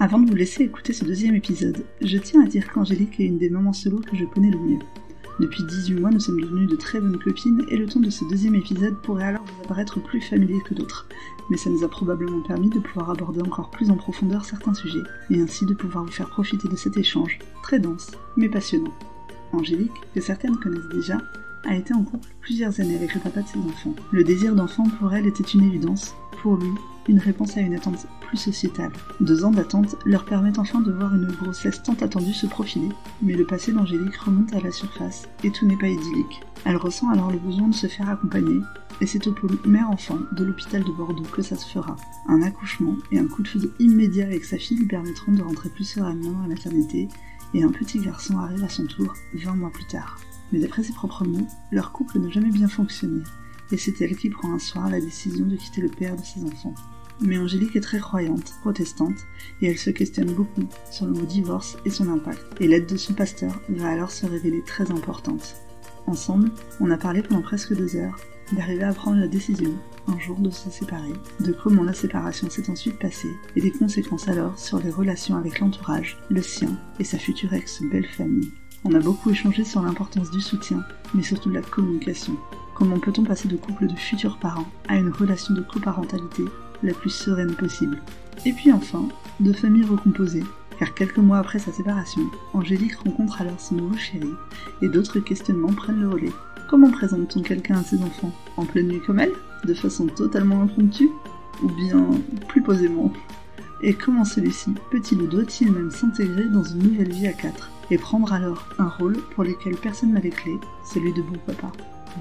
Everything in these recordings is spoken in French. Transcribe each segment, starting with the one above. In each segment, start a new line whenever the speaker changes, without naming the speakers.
Avant de vous laisser écouter ce deuxième épisode, je tiens à dire qu'Angélique est une des mamans solo que je connais le mieux. Depuis 18 mois, nous sommes devenues de très bonnes copines et le ton de ce deuxième épisode pourrait alors vous apparaître plus familier que d'autres. Mais ça nous a probablement permis de pouvoir aborder encore plus en profondeur certains sujets, et ainsi de pouvoir vous faire profiter de cet échange, très dense, mais passionnant. Angélique, que certaines connaissent déjà, a été en couple plusieurs années avec le papa de ses enfants. Le désir d'enfant pour elle était une évidence, pour lui, une réponse à une attente plus sociétale. 2 ans d'attente leur permettent enfin de voir une grossesse tant attendue se profiler, mais le passé d'Angélique remonte à la surface et tout n'est pas idyllique. Elle ressent alors le besoin de se faire accompagner, et c'est au pôle mère-enfant de l'hôpital de Bordeaux que ça se fera. Un accouchement et un coup de foudre immédiat avec sa fille lui permettront de rentrer plus sereinement dans la maternité, et un petit garçon arrive à son tour 20 mois plus tard. Mais d'après ses propres mots, leur couple n'a jamais bien fonctionné, et c'est elle qui prend un soir la décision de quitter le père de ses enfants. Mais Angélique est très croyante, protestante, et elle se questionne beaucoup sur le mot divorce et son impact. Et l'aide de son pasteur va alors se révéler très importante. Ensemble, on a parlé pendant presque 2 heures d'arriver à prendre la décision, un jour, de se séparer, de comment la séparation s'est ensuite passée, et des conséquences alors sur les relations avec l'entourage, le sien et sa future ex-belle-famille. On a beaucoup échangé sur l'importance du soutien, mais surtout de la communication. Comment peut-on passer de couple de futurs parents à une relation de coparentalité la plus sereine possible. Et puis enfin, de famille recomposée, car quelques mois après sa séparation, Angélique rencontre alors son nouveau chéri, et d'autres questionnements prennent le relais. Comment présente-t-on quelqu'un à ses enfants? En pleine nuit comme elle? De façon totalement impromptue? Ou bien plus posément? Et comment celui-ci peut-il ou doit-il même s'intégrer dans une nouvelle vie à 4, et prendre alors un rôle pour lequel personne n'a les clés, celui de bon papa?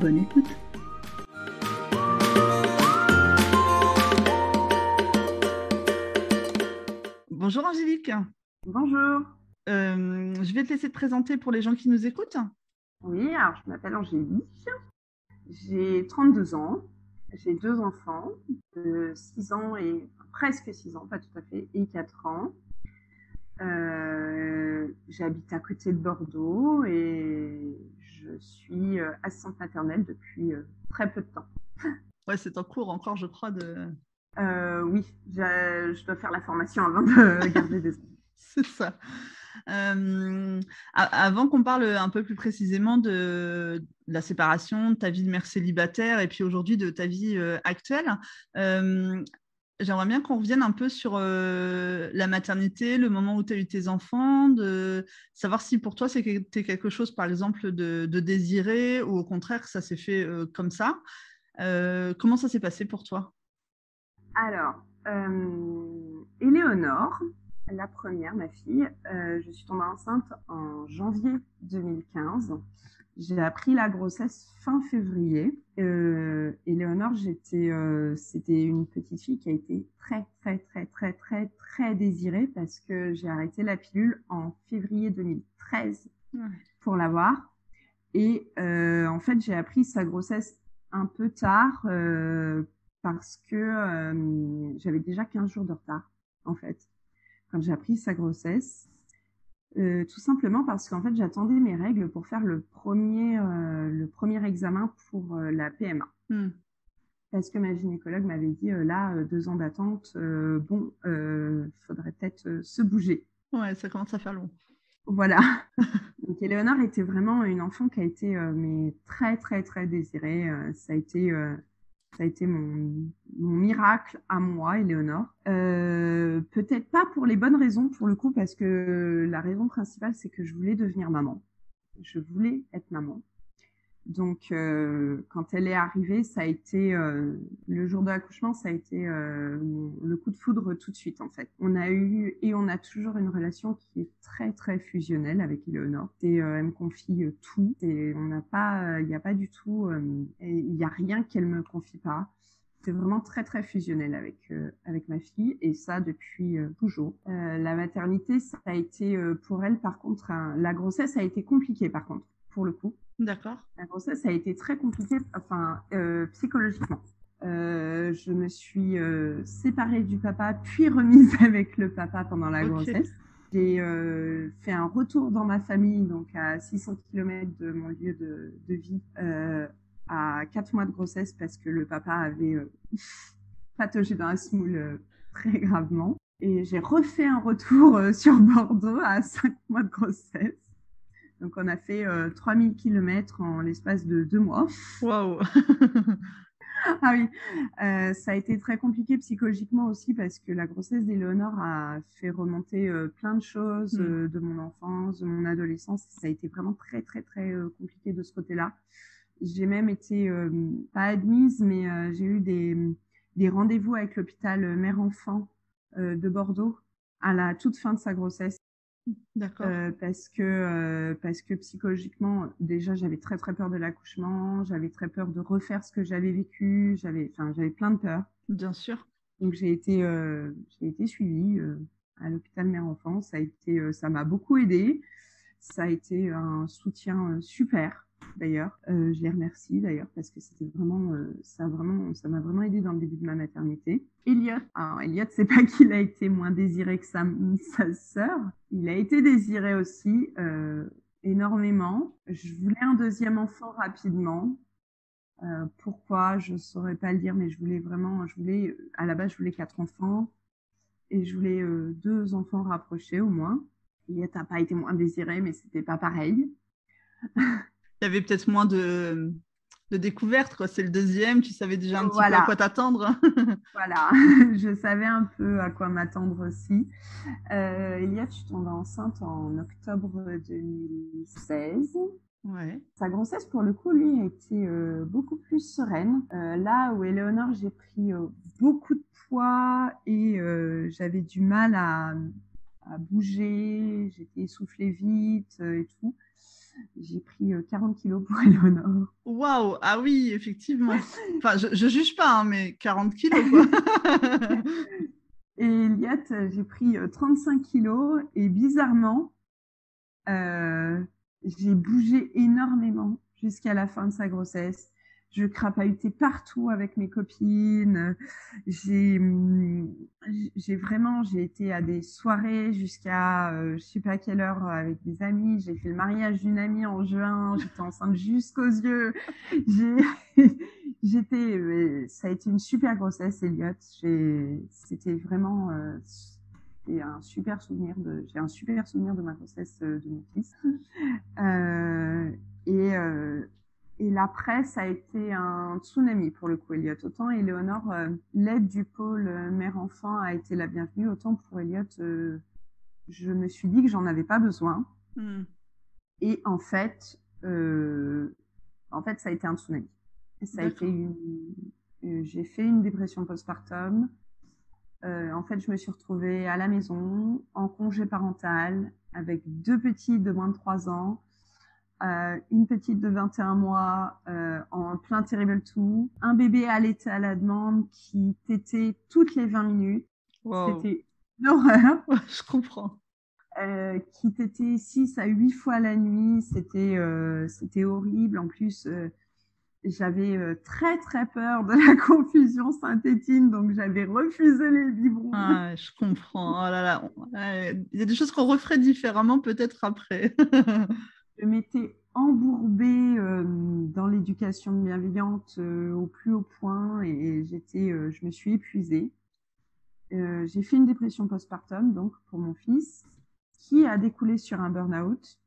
Bonne écoute! Bonjour Angélique.
Bonjour.
Je vais te laisser te présenter pour les gens qui nous écoutent.
Oui, alors je m'appelle Angélique, j'ai 32 ans, j'ai 2 enfants de 6 ans et presque 6 ans, pas tout à fait, et 4 ans. J'habite à côté de Bordeaux et je suis assistante maternelle depuis très peu de temps.
Ouais, c'est en cours encore, je crois, de...
Oui, je dois faire la formation avant de garder des enfants.
C'est ça. Avant qu'on parle un peu plus précisément de la séparation, de ta vie de mère célibataire et puis aujourd'hui de ta vie actuelle, j'aimerais bien qu'on revienne un peu sur la maternité, le moment où tu as eu tes enfants, de savoir si pour toi c'était quelque chose, par exemple, de désiré ou au contraire, ça s'est fait comme ça. Comment ça s'est passé pour toi?
Alors, Éléonore, la première, ma fille, je suis tombée enceinte en janvier 2015. J'ai appris la grossesse fin février. Éléonore, c'était une petite fille qui a été très, très, très, très, très, très désirée parce que j'ai arrêté la pilule en février 2013 pour l'avoir. Et en fait, j'ai appris sa grossesse un peu tard parce que j'avais déjà 15 jours de retard, en fait, quand j'ai appris sa grossesse. Tout simplement parce qu'en fait, j'attendais mes règles pour faire le premier examen pour la PMA. Parce que ma gynécologue m'avait dit, là, 2 ans d'attente, faudrait peut-être se bouger.
Ouais, ça commence à faire long.
Voilà. Donc Éléonore était vraiment une enfant qui a été mais très très très désirée. Ça a été mon miracle à moi, Éléonore. Peut-être pas pour les bonnes raisons pour le coup, parce que la raison principale c'est que je voulais devenir maman. Je voulais être maman. Donc, quand elle est arrivée, ça a été le jour de l'accouchement, ça a été le coup de foudre tout de suite en fait. On a eu et on a toujours une relation qui est très très fusionnelle avec Éléonore. Et elle me confie tout. Et on n'a pas, il n'y a pas du tout, il n'y a rien qu'elle me confie pas. C'est vraiment très très fusionnel avec ma fille et ça depuis toujours. La maternité, ça a été pour elle par contre, la grossesse a été compliquée par contre pour le coup.
D'accord.
La grossesse a été très compliquée, enfin, psychologiquement. Je me suis séparée du papa, puis remise avec le papa pendant la grossesse. J'ai fait un retour dans ma famille, donc à 600 km de mon lieu de vie, à 4 mois de grossesse, parce que le papa avait pataugé dans la semoule très gravement. Et j'ai refait un retour sur Bordeaux à 5 mois de grossesse. Donc, on a fait 3000 km en l'espace de 2 mois.
Waouh.
Ah oui, ça a été très compliqué psychologiquement aussi parce que la grossesse d'Éléonore a fait remonter plein de choses de mon enfance, de mon adolescence. Ça a été vraiment très, très, très compliqué de ce côté-là. J'ai même été, pas admise, mais j'ai eu des rendez-vous avec l'hôpital mère-enfant de Bordeaux à la toute fin de sa grossesse.
D'accord.
Parce que psychologiquement, déjà, j'avais très très peur de l'accouchement, j'avais très peur de refaire ce que j'avais vécu, j'avais plein de peurs.
Bien sûr.
Donc j'ai été suivie à l'hôpital mère-enfant. Ça m'a beaucoup aidée. Ça a été un soutien super. D'ailleurs, je les remercie d'ailleurs parce que c'était vraiment, ça m'a vraiment aidée dans le début de ma maternité. Elliot, c'est pas qu'il a été moins désiré que sa sœur. Il a été désiré aussi énormément. Je voulais un deuxième enfant rapidement. Pourquoi, je saurais pas le dire, mais à la base, je voulais 4 enfants et je voulais 2 enfants rapprochés au moins. Elliot n'a pas été moins désiré, mais c'était pas pareil.
Il y avait peut-être moins de découvertes, quoi. C'est le deuxième, tu savais déjà un petit peu à
Voilà,
quoi t'attendre.
voilà. Je savais un peu à quoi m'attendre aussi. Elliot, je suis tombée enceinte en octobre 2016.
Ouais.
Sa grossesse, pour le coup, lui, a été beaucoup plus sereine. Là où Éléonore, j'ai pris beaucoup de poids et j'avais du mal à bouger, j'étais essoufflée vite et tout. J'ai pris 40 kilos pour Éléonore.
Waouh, ah oui, effectivement. Enfin, je juge pas, hein, mais 40 kilos, quoi.
Et Elliot, j'ai pris 35 kilos et bizarrement, j'ai bougé énormément jusqu'à la fin de sa grossesse. Je crapahutais partout avec mes copines. J'ai été à des soirées jusqu'à je sais pas quelle heure avec des amis. J'ai fait le mariage d'une amie en juin. J'étais enceinte jusqu'aux yeux. Ça a été une super grossesse, Elliot. C'était vraiment j'ai un super souvenir de ma grossesse de mon fils. Et l'après, ça a été un tsunami pour le coup, Elliot. Autant Éléonore, l'aide du pôle mère-enfant a été la bienvenue, autant pour Elliot, je me suis dit que j'en avais pas besoin. Et en fait, ça a été un tsunami. J'ai fait une dépression postpartum. En fait, je me suis retrouvée à la maison, en congé parental, avec 2 petits de moins de 3 ans, une petite de 21 mois en plein terrible tout, un bébé allaité à la demande qui tétait toutes les 20 minutes.
Wow.
C'était une horreur.
Ouais, je comprends.
Qui tétait 6 à 8 fois la nuit. C'était horrible. En plus, j'avais très très peur de la confusion synthétine, donc j'avais refusé les biberons.
Ah, je comprends. Oh là là. Il y a des choses qu'on referait différemment peut-être après.
Je m'étais embourbée dans l'éducation bienveillante au plus haut point et je me suis épuisée. J'ai fait une dépression postpartum donc pour mon fils qui a découlé sur un burn-out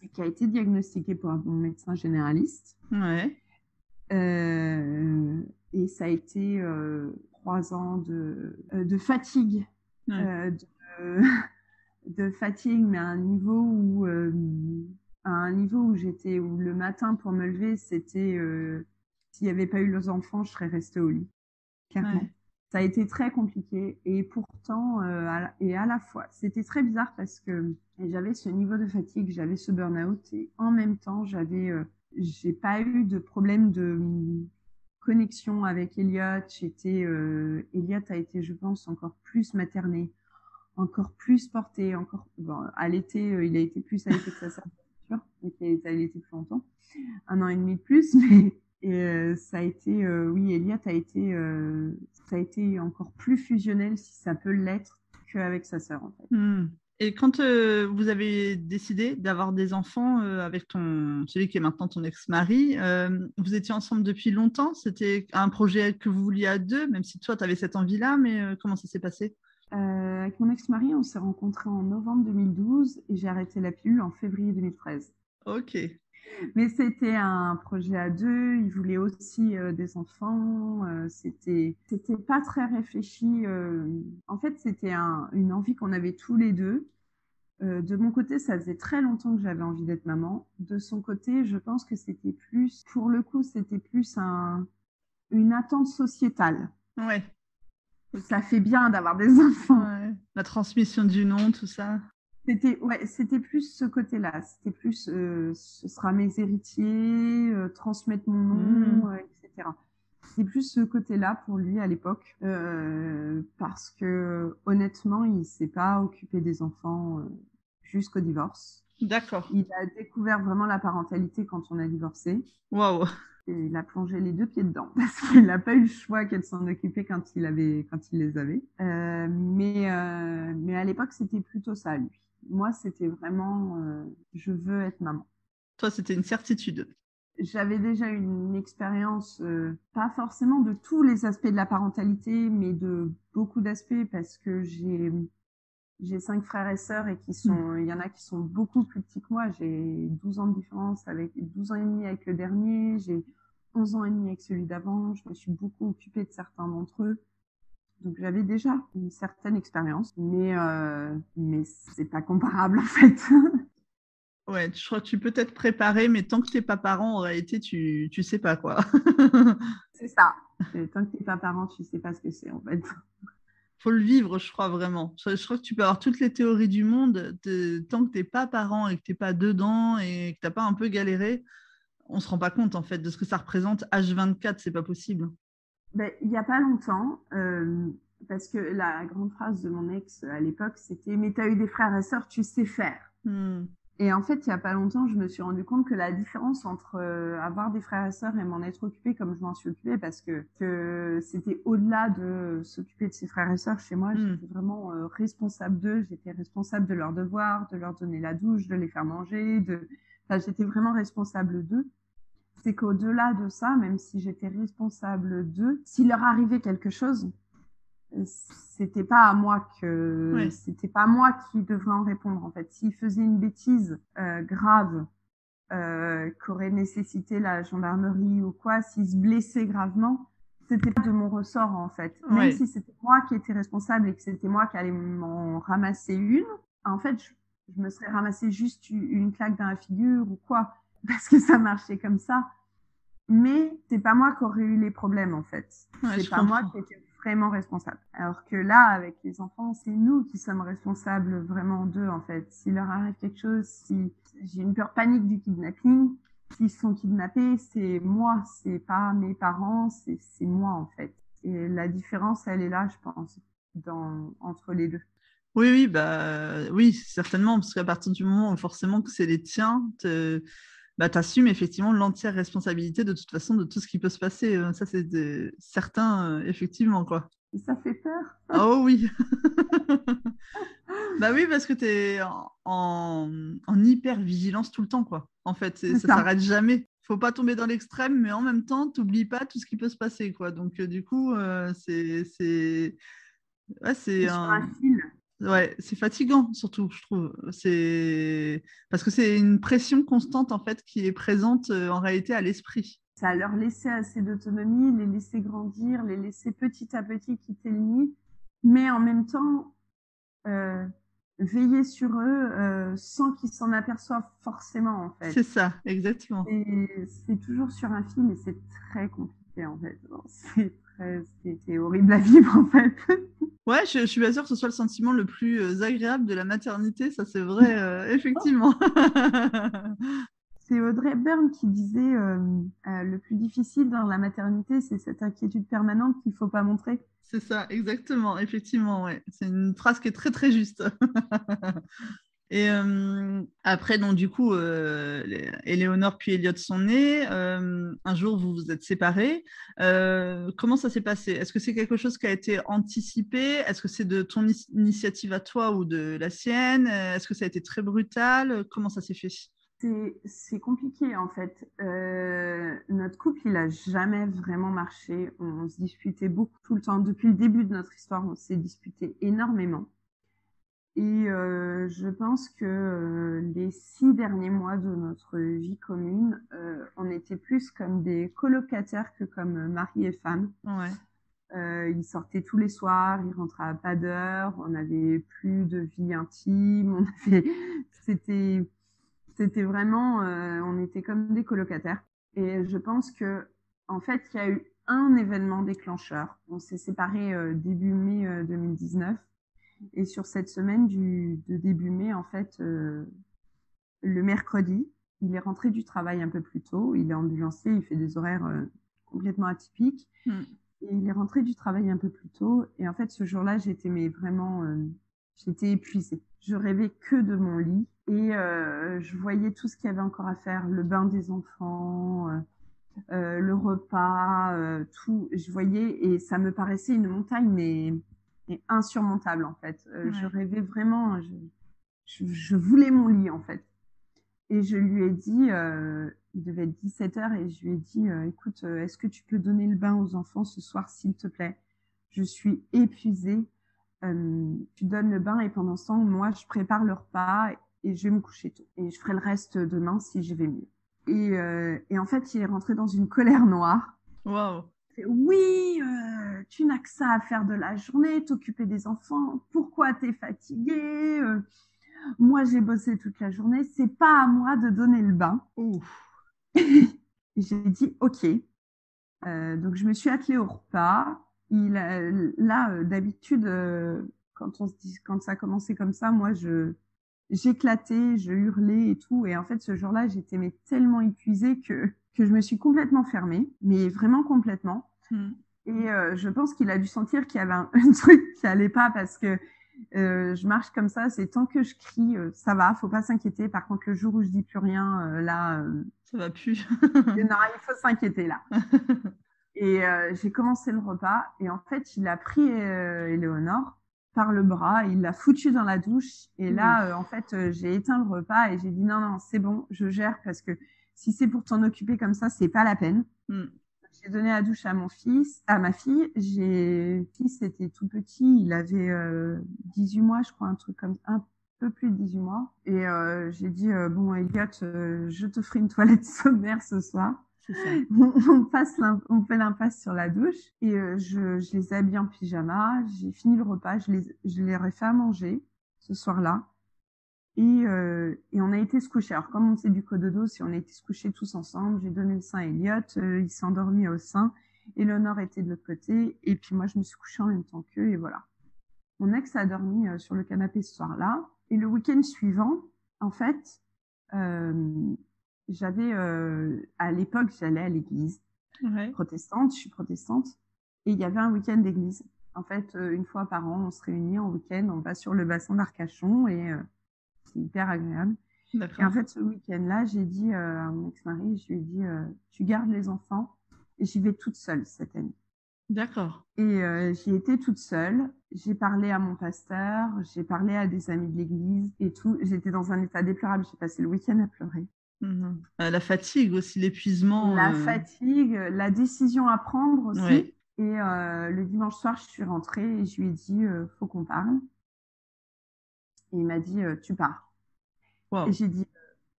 et qui a été diagnostiqué par mon médecin généraliste.
Ouais.
Et ça a été 3 ans de fatigue,
Ouais.
de fatigue, mais à un niveau où où le matin pour me lever, c'était s'il n'y avait pas eu les enfants, je serais restée au lit, clairement. Ouais. Ça a été très compliqué et pourtant, à la fois, c'était très bizarre parce que j'avais ce niveau de fatigue, j'avais ce burn-out et en même temps, j'ai pas eu de problème de connexion avec Elliot. Elliot a été, je pense, encore plus materné, encore plus porté, à l'été, il a été plus allaité que sa sœur, donc il a été allaité plus longtemps, 1 an et demi de plus, mais ça a été, oui, Elliot ça a été encore plus fusionnel, si ça peut l'être, qu'avec sa sœur, en fait.
Et quand vous avez décidé d'avoir des enfants avec celui qui est maintenant ton ex-mari, vous étiez ensemble depuis longtemps? C'était un projet que vous vouliez à 2, même si toi, tu avais cette envie-là, mais comment ça s'est passé?
Avec mon ex-mari, on s'est rencontrés en novembre 2012 et j'ai arrêté la pilule en février 2013.
Ok.
Mais c'était un projet à deux. Il voulait aussi des enfants. C'était pas très réfléchi. En fait, c'était une envie qu'on avait tous les deux. De mon côté, ça faisait très longtemps que j'avais envie d'être maman. De son côté, je pense que c'était plus, pour le coup, c'était plus une attente sociétale.
Ouais.
Ça fait bien d'avoir des enfants.
Ouais. La transmission du nom, tout ça.
C'était plus ce côté-là. C'était plus, ce sera mes héritiers, transmettre mon nom, etc. C'est plus ce côté-là pour lui à l'époque, parce que honnêtement, il s'est pas occupé des enfants jusqu'au divorce.
D'accord.
Il a découvert vraiment la parentalité quand on a divorcé.
Waouh.
Et il a plongé les deux pieds dedans parce qu'il n'a pas eu le choix qu'elle s'en occupait quand il les avait. Mais à l'époque, c'était plutôt ça, lui. Moi, c'était vraiment, je veux être maman.
Toi, c'était une certitude.
J'avais déjà une expérience, pas forcément de tous les aspects de la parentalité, mais de beaucoup d'aspects parce que j'ai 5 frères et sœurs et il y en a qui sont beaucoup plus petits que moi. J'ai 12 ans de différence 12 ans et demi avec le dernier. J'ai 11 ans et demi avec celui d'avant. Je me suis beaucoup occupée de certains d'entre eux. Donc, j'avais déjà une certaine expérience, mais c'est pas comparable, en fait.
Ouais, je crois que tu peux t'être préparé, mais tant que t'es pas parent, en réalité, tu sais pas quoi.
C'est ça. Et tant que t'es pas parent, tu sais pas ce que c'est, en fait.
Faut le vivre, je crois vraiment. Je crois que tu peux avoir toutes les théories du monde, tant que t'es pas parent et que t'es pas dedans et que t'as pas un peu galéré, on se rend pas compte en fait de ce que ça représente. H24, c'est pas possible.
Ben, il y a pas longtemps, parce que la grande phrase de mon ex à l'époque, c'était « Mais t'as eu des frères et sœurs, tu sais faire ». Et en fait, il y a pas longtemps, je me suis rendu compte que la différence entre avoir des frères et sœurs et m'en être occupée comme je m'en suis occupée, parce que c'était au-delà de s'occuper de ses frères et sœurs chez moi, j'étais vraiment responsable d'eux, j'étais responsable de leurs devoirs, de leur donner la douche, de les faire manger, enfin, j'étais vraiment responsable d'eux. C'est qu'au-delà de ça, même si j'étais responsable d'eux, s'il leur arrivait quelque chose, c'était pas moi qui devrais en répondre en fait. S'ils faisaient une bêtise grave qu'aurait nécessité la gendarmerie ou quoi, s'ils se blessaient gravement, c'était pas de mon ressort en fait.
Ouais.
Même si c'était moi qui étais responsable et que c'était moi qui allais m'en ramasser une, en fait, je me serais ramassé juste une claque dans la figure ou quoi, parce que ça marchait comme ça. Mais c'est pas moi qui aurais eu les problèmes en fait.
Ouais,
c'est pas moi qui étais vraiment responsable. Alors que là, avec les enfants, c'est nous qui sommes responsables vraiment d'eux en fait. S'il leur arrive quelque chose, si j'ai une peur panique du kidnapping, s'ils sont kidnappés, c'est moi, c'est pas mes parents, c'est moi en fait. Et la différence, elle est là, je pense, entre les deux.
Oui, oui, certainement, parce qu'à partir du moment où forcément que c'est les tiens, t'assumes effectivement l'entière responsabilité de toute façon de tout ce qui peut se passer. Ça, c'est certain, effectivement, quoi.
Et ça fait peur.
Oh oui. Bah oui, parce que tu es en hyper vigilance tout le temps, quoi. En fait, ça s'arrête jamais. Faut pas tomber dans l'extrême, mais en même temps, t'oublies pas tout ce qui peut se passer, quoi. Donc, du coup, c'est
un fil.
Ouais, c'est fatigant, surtout, je trouve. C'est parce que c'est une pression constante, en fait, qui est présente en réalité à l'esprit.
Ça leur laisser assez d'autonomie, les laisser grandir, les laisser petit à petit quitter le nid, mais en même temps, veiller sur eux sans qu'ils s'en aperçoivent forcément, en fait.
C'est ça, exactement.
C'est toujours sur un fil et c'est très compliqué, en fait. C'est horrible à vivre, en fait.
Ouais, je suis pas sûre que ce soit le sentiment le plus agréable de la maternité, ça c'est vrai, effectivement.
C'est Audrey Byrne qui disait le plus difficile dans la maternité, c'est cette inquiétude permanente qu'il ne faut pas montrer.
C'est ça, exactement, effectivement, ouais. C'est une phrase qui est très très juste. Et après, donc du coup, Éléonore puis Elliot sont nés. Un jour, vous vous êtes séparés. Comment ça s'est passé? Est-ce que c'est quelque chose qui a été anticipé? Est-ce que c'est de ton initiative à toi ou de la sienne? Est-ce que ça a été très brutal? Comment ça s'est fait?
c'est compliqué en fait. Notre couple, il a jamais vraiment marché. On se disputait beaucoup tout le temps. Depuis le début de notre histoire, on s'est disputé énormément. Et je pense que les 6 derniers mois de notre vie commune, on était plus comme des colocataires que comme mari et femme.
Ouais.
Il sortait tous les soirs, il rentrait à pas d'heure, on n'avait plus de vie intime, c'était vraiment, on était comme des colocataires. Et je pense que, en fait, il y a eu un événement déclencheur. On s'est séparés début mai 2019. Et sur cette semaine de début mai, en fait, le mercredi, il est rentré du travail un peu plus tôt. Il est ambulancier, il fait des horaires complètement atypiques. Et il est rentré du travail un peu plus tôt. Et en fait, ce jour-là, j'étais épuisée. Je rêvais que de mon lit. Et je voyais tout ce qu'il y avait encore à faire. Le bain des enfants, le repas, tout. Je voyais et ça me paraissait une montagne, mais insurmontable, en fait. Je rêvais vraiment, je voulais mon lit, en fait. Et je lui ai dit, il devait être 17h, et je lui ai dit, écoute, est-ce que tu peux donner le bain aux enfants ce soir, s'il te plaît? Je suis épuisée. Tu donnes le bain et pendant ce temps, moi, je prépare le repas et je vais me coucher tôt. Et je ferai le reste demain si je vais mieux. Et en fait, il est rentré dans une colère noire.
Waouh.
Oui, tu n'as que ça à faire de la journée, t'occuper des enfants. Pourquoi t'es fatiguée? Moi, j'ai bossé toute la journée. C'est pas à moi de donner le bain. J'ai dit OK. Donc, je me suis attelée au repas. D'habitude, quand ça commençait comme ça, moi, j'éclatais, je hurlais et tout. Et en fait, ce jour-là, j'étais tellement épuisée que je me suis complètement fermée, mais vraiment complètement. Et je pense qu'il a dû sentir qu'il y avait un truc qui allait pas parce que je marche comme ça, c'est tant que je crie, ça va, faut pas s'inquiéter. Par contre, le jour où je dis plus rien,
ça va plus.
Non, il faut s'inquiéter là. Et j'ai commencé le repas et en fait, il a pris Éléonore par le bras, il l'a foutue dans la douche et là, en fait, j'ai éteint le repas et j'ai dit non, c'est bon, je gère parce que si c'est pour t'en occuper comme ça, c'est pas la peine. J'ai donné la douche à ma fille. Fils était tout petit, il avait 18 mois, je crois, un peu plus de 18 mois. Et j'ai dit, bon, Elliot, je te ferai une toilette sommaire ce soir.
C'est ça.
On fait l'impasse sur la douche. Et je les ai habillés en pyjama. J'ai fini le repas, je les ai fait à manger ce soir-là. Et on a été se coucher. Alors, comme on faisait du cododo, si on a été se coucher tous ensemble, j'ai donné le sein à Elliot, il s'est endormi au sein. Éléonore était de l'autre côté. Et puis moi, je me suis couchée en même temps qu'eux. Et voilà. Mon ex a dormi sur le canapé ce soir-là. Et le week-end suivant, en fait, j'avais... à l'époque, j'allais à l'église protestante. Je suis protestante. Et il y avait un week-end d'église. En fait, une fois par an, on se réunit en week-end. On va sur le bassin d'Arcachon et... c'est hyper agréable.
D'accord.
Et en fait, ce week-end-là, j'ai dit à mon ex-mari, je lui ai dit, tu gardes les enfants et j'y vais toute seule cette année.
D'accord.
Et j'y étais toute seule. J'ai parlé à mon pasteur, j'ai parlé à des amis de l'église et tout. J'étais dans un état déplorable. J'ai passé le week-end à pleurer.
La fatigue aussi, l'épuisement.
La fatigue, la décision à prendre aussi.
Ouais.
Et le dimanche soir, je suis rentrée et je lui ai dit, faut qu'on parle. Et il m'a dit, tu pars.
Wow.
Et j'ai dit,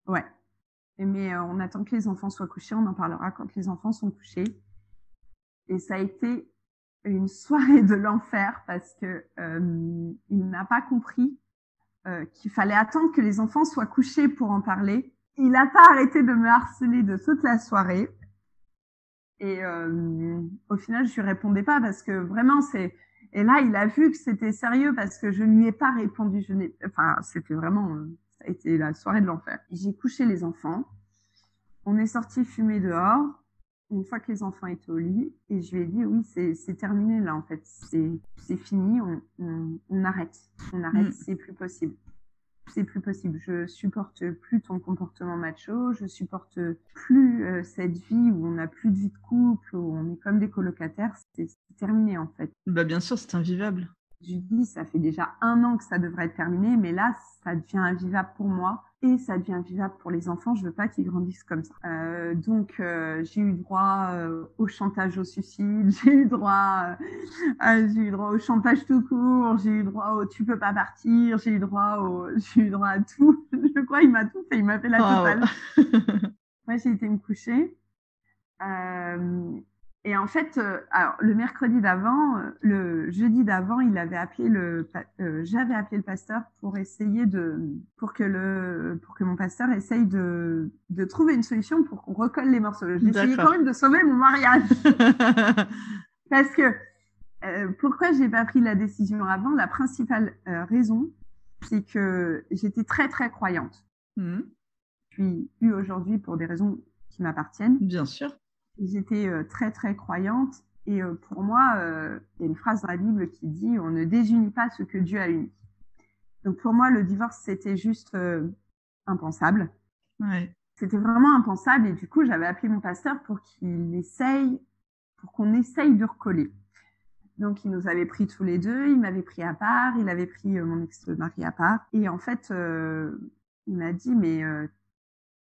ouais. Mais on attend que les enfants soient couchés, on en parlera quand les enfants sont couchés. Et ça a été une soirée de l'enfer parce que il n'a pas compris qu'il fallait attendre que les enfants soient couchés pour en parler. Il n'a pas arrêté de me harceler de toute la soirée. Et au final, je lui répondais pas parce que vraiment, Et là, il a vu que c'était sérieux parce que je ne lui ai pas répondu. Enfin, c'était vraiment... ça a été la soirée de l'enfer. J'ai couché les enfants. On est sorti fumer dehors. Une fois que les enfants étaient au lit, et je lui ai dit, oui, c'est terminé là, en fait. C'est fini, on arrête. On arrête, c'est plus possible. C'est plus possible. Je supporte plus ton comportement macho. Je supporte plus cette vie où on n'a plus de vie de couple, où on est comme des colocataires. C'est terminé, en fait.
Bah, bien sûr, c'est invivable.
Je lui dis, ça fait déjà 1 an que ça devrait être terminé, mais là, ça devient invivable pour moi et ça devient invivable pour les enfants. Je veux pas qu'ils grandissent comme ça. Donc, j'ai eu droit au chantage au suicide, j'ai eu droit au chantage tout court, j'ai eu droit au tu peux pas partir, j'ai eu droit à tout. Je crois il m'a tout fait, il m'a fait la totale. Moi, j'ai été me coucher. Et en fait, alors le mercredi d'avant, le jeudi d'avant, j'avais appelé le pasteur pour essayer pour que mon pasteur essaye de trouver une solution pour qu'on recolle les morceaux. J'essayais quand même de sauver mon mariage. Parce que, pourquoi j'ai pas pris la décision avant? La principale raison, c'est que j'étais très, très croyante. Puis, aujourd'hui, pour des raisons qui m'appartiennent.
Bien sûr.
J'étais très, très croyante. Et pour moi, il y a une phrase dans la Bible qui dit « On ne désunit pas ce que Dieu a uni ». Donc pour moi, le divorce, c'était juste impensable.
Ouais.
C'était vraiment impensable. Et du coup, j'avais appelé mon pasteur pour qu'on essaye de recoller. Donc, il nous avait pris tous les deux. Il m'avait pris à part. Il avait pris mon ex-mari à part. Et en fait, il m'a dit « Mais…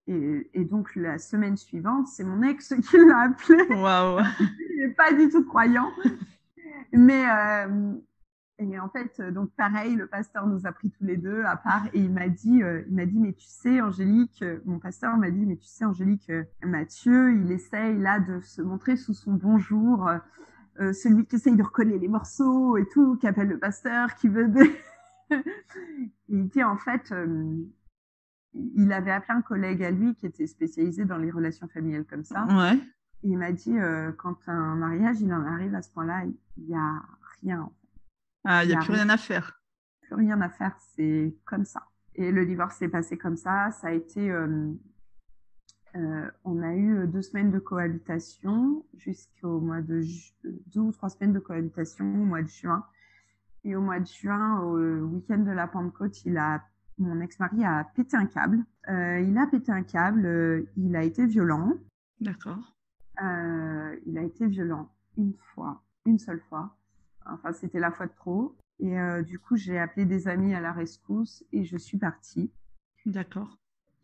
Et donc, la semaine suivante, c'est mon ex qui l'a appelé.
Waouh.
Il n'est pas du tout croyant. Mais, et en fait, donc pareil, le pasteur nous a pris tous les deux à part et il m'a dit, mais tu sais, Angélique, mon pasteur m'a dit, mais tu sais, Angélique, Mathieu, il essaye là de se montrer sous son bon jour, celui qui essaye de recoller les morceaux et tout, qui appelle le pasteur, qui veut il dit, en fait, il avait appelé un collègue à lui qui était spécialisé dans les relations familiales comme ça.
Ouais.
Et il m'a dit, quand un mariage, il en arrive à ce point-là, il y a rien.
Ah, il y a plus rien à faire.
Plus rien à faire, c'est comme ça. Et le divorce s'est passé comme ça. Ça a été, on a eu 2 semaines de cohabitation jusqu'au mois de 2 ou 3 semaines de cohabitation au mois de juin. Et au mois de juin, au week-end de la Pentecôte, mon ex-mari a pété un câble. Il a pété un câble. Il a été violent.
D'accord.
Il a été violent une seule fois. Enfin, c'était la fois de trop. Et du coup, j'ai appelé des amis à la rescousse et je suis partie.
D'accord.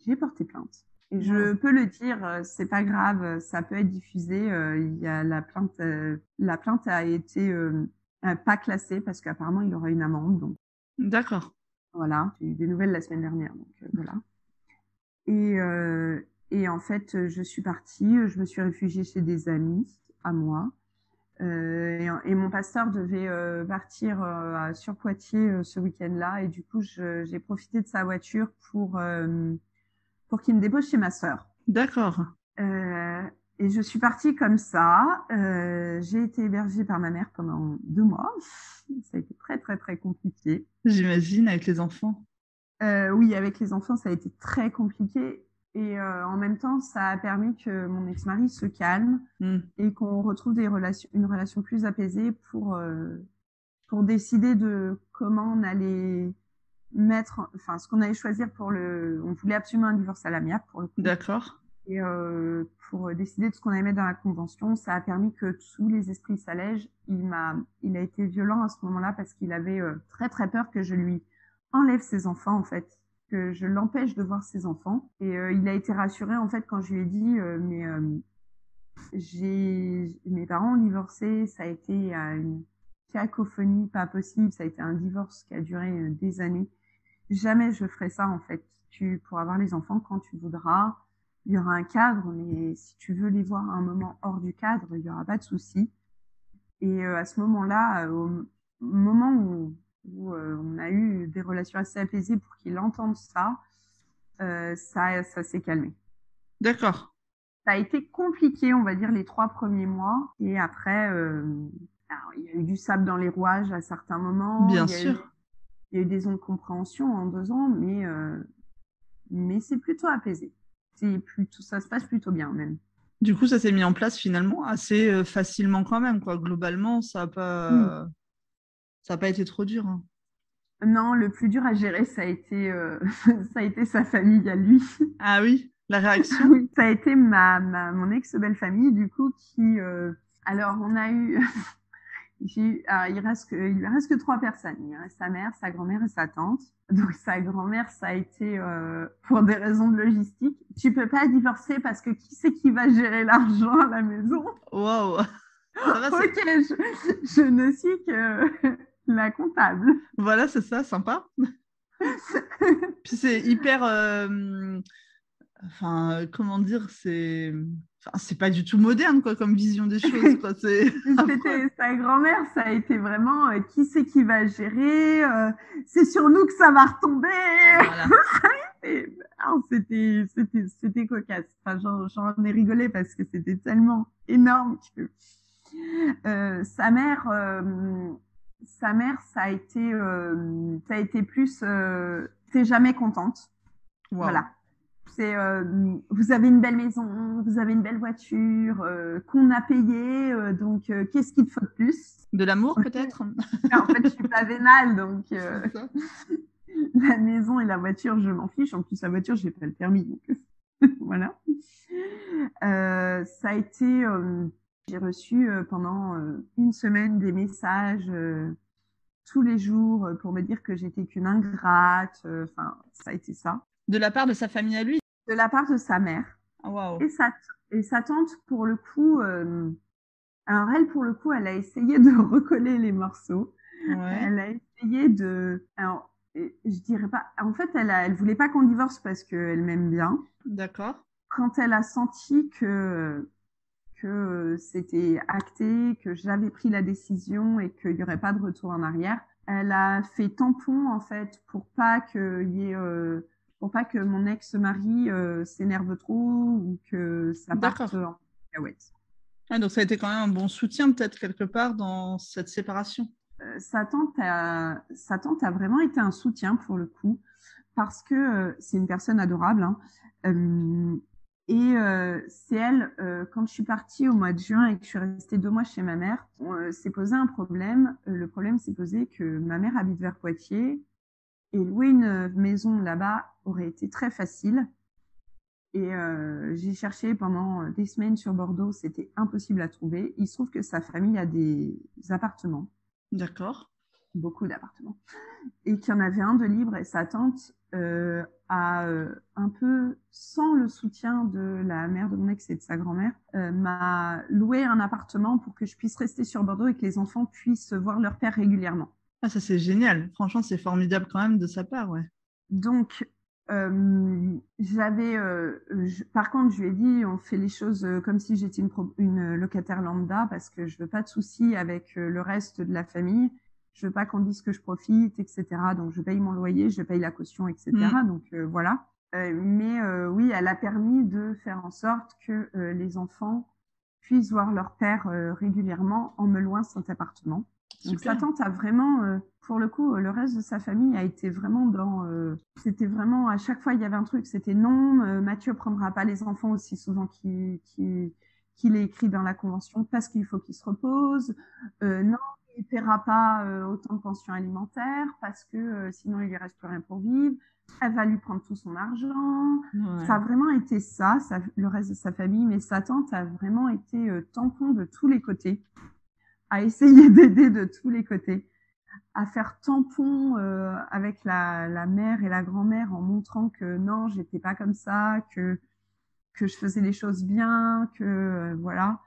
J'ai porté plainte. Et je peux le dire, c'est pas grave, ça peut être diffusé. Il y a la plainte a été pas classée parce qu'apparemment il aura une amende. Donc.
D'accord.
Voilà, j'ai eu des nouvelles la semaine dernière, donc voilà. Et en fait, je suis partie, je me suis réfugiée chez des amis à moi. Et mon pasteur devait partir sur Poitiers ce week-end-là. Et du coup, j'ai profité de sa voiture pour qu'il me dépose chez ma sœur.
D'accord.
Et je suis partie comme ça. J'ai été hébergée par ma mère pendant 2 mois. Ça a été très, très, très compliqué.
J'imagine, avec les enfants.
Oui, avec les enfants, ça a été très compliqué. Et en même temps, ça a permis que mon ex-mari se calme et qu'on retrouve une relation plus apaisée pour décider de comment on allait ce qu'on allait choisir on voulait absolument un divorce à l'amiable pour le coup.
D'accord.
Et pour décider de ce qu'on allait mettre dans la convention, ça a permis que tous les esprits s'allègent. Il a été violent à ce moment-là parce qu'il avait très très peur que je lui enlève ses enfants en fait, que je l'empêche de voir ses enfants. Et il a été rassuré en fait quand je lui ai dit mes parents ont divorcé, ça a été une cacophonie pas possible, ça a été un divorce qui a duré des années. Jamais je ferai ça en fait. Tu pourras voir les enfants quand tu voudras. Il y aura un cadre, mais si tu veux les voir à un moment hors du cadre, il n'y aura pas de souci. Et à ce moment-là, au moment où on a eu des relations assez apaisées pour qu'il entende ça, ça s'est calmé.
D'accord.
Ça a été compliqué, on va dire, les 3 premiers mois. Et après, il y a eu du sable dans les rouages à certains moments.
Bien sûr.
Il y a eu des ondes de compréhension en 2 ans, mais c'est plutôt apaisé. Ça se passe plutôt bien même.
Du coup, ça s'est mis en place finalement assez facilement quand même, quoi. Globalement, ça n'a pas été trop dur. Hein.
Non, le plus dur à gérer, ça a été sa famille à lui.
Ah oui, la réaction.
Oui, ça a été mon ex-belle-famille, du coup, qui... alors, on a eu... il lui reste que 3 personnes. Il reste sa mère, sa grand-mère et sa tante. Donc sa grand-mère, ça a été pour des raisons de logistique. Tu peux pas divorcer parce que qui c'est qui va gérer l'argent à la maison?
Waouh. Ça va,
Ok, je ne suis que la comptable.
voilà, c'est ça, sympa. Puis c'est hyper, enfin, comment dire, c'est pas du tout moderne, quoi, comme vision des choses, quoi.
C'était sa grand-mère, ça a été vraiment qui c'est qui va gérer, c'est sur nous que ça va retomber.
Voilà.
C'était cocasse. Enfin, j'en ai rigolé parce que c'était tellement énorme que sa mère, ça a été plus, t'es jamais contente.
Wow.
Voilà. C'est vous avez une belle maison, vous avez une belle voiture qu'on a payée, donc qu'est-ce qu'il te faut de plus?
De l'amour peut-être?
En fait, je suis pas vénale, donc la maison et la voiture, je m'en fiche. En plus, la voiture, j'ai pas le permis, donc voilà. Ça a été, j'ai reçu pendant une semaine des messages tous les jours pour me dire que j'étais qu'une ingrate. Enfin, ça a été ça.
De la part de sa famille à lui?
De la part de sa mère.
Wow.
Et sa tante, pour le coup, alors elle, pour le coup, elle a essayé de recoller les morceaux.
Ouais.
Elle a essayé de... Alors, je dirais pas... En fait, elle voulait pas qu'on divorce parce qu'elle m'aime bien.
D'accord.
Quand elle a senti que c'était acté, que j'avais pris la décision et qu'il n'y aurait pas de retour en arrière, elle a fait tampon, en fait, pour pas que mon ex-mari s'énerve trop ou que ça parte en cacahuète.
Ah, donc ça a été quand même un bon soutien peut-être quelque part dans cette séparation.
Sa tante a vraiment été un soutien pour le coup parce que c'est une personne adorable. Hein. Et c'est elle, quand je suis partie au mois de juin et que je suis restée 2 mois chez ma mère, s'est posé un problème. Le problème s'est posé que ma mère habite vers Poitiers et louer une maison là-bas aurait été très facile. Et j'ai cherché pendant des semaines sur Bordeaux, c'était impossible à trouver. Il se trouve que sa famille a des appartements.
D'accord.
Beaucoup d'appartements. Et qu'il y en avait un de libre et sa tante a un peu, sans le soutien de la mère de mon ex et de sa grand-mère, m'a loué un appartement pour que je puisse rester sur Bordeaux et que les enfants puissent voir leur père régulièrement.
Ah, ça c'est génial. Franchement, c'est formidable quand même de sa part, ouais.
Donc, par contre, je lui ai dit, on fait les choses comme si j'étais une locataire lambda parce que je veux pas de soucis avec le reste de la famille. Je veux pas qu'on dise que je profite, etc. Donc, je paye mon loyer, je paye la caution, etc. Donc, voilà. Mais oui, elle a permis de faire en sorte que les enfants puissent voir leur père régulièrement en me louant cet appartement. Donc, sa tante a vraiment, pour le coup, le reste de sa famille a été vraiment dans... c'était vraiment, à chaque fois, il y avait un truc, c'était non, Mathieu prendra pas les enfants aussi souvent qu'il est écrit dans la convention parce qu'il faut qu'il se repose. Non, il paiera pas autant de pension alimentaire parce que sinon, il lui reste plus rien pour vivre. Elle va lui prendre tout son argent. Ouais. Ça a vraiment été ça, le reste de sa famille, mais sa tante a vraiment été tampon de tous les côtés, à essayer d'aider de tous les côtés, à faire tampon avec la mère et la grand-mère en montrant que non, j'étais pas comme ça, que je faisais les choses bien, que voilà,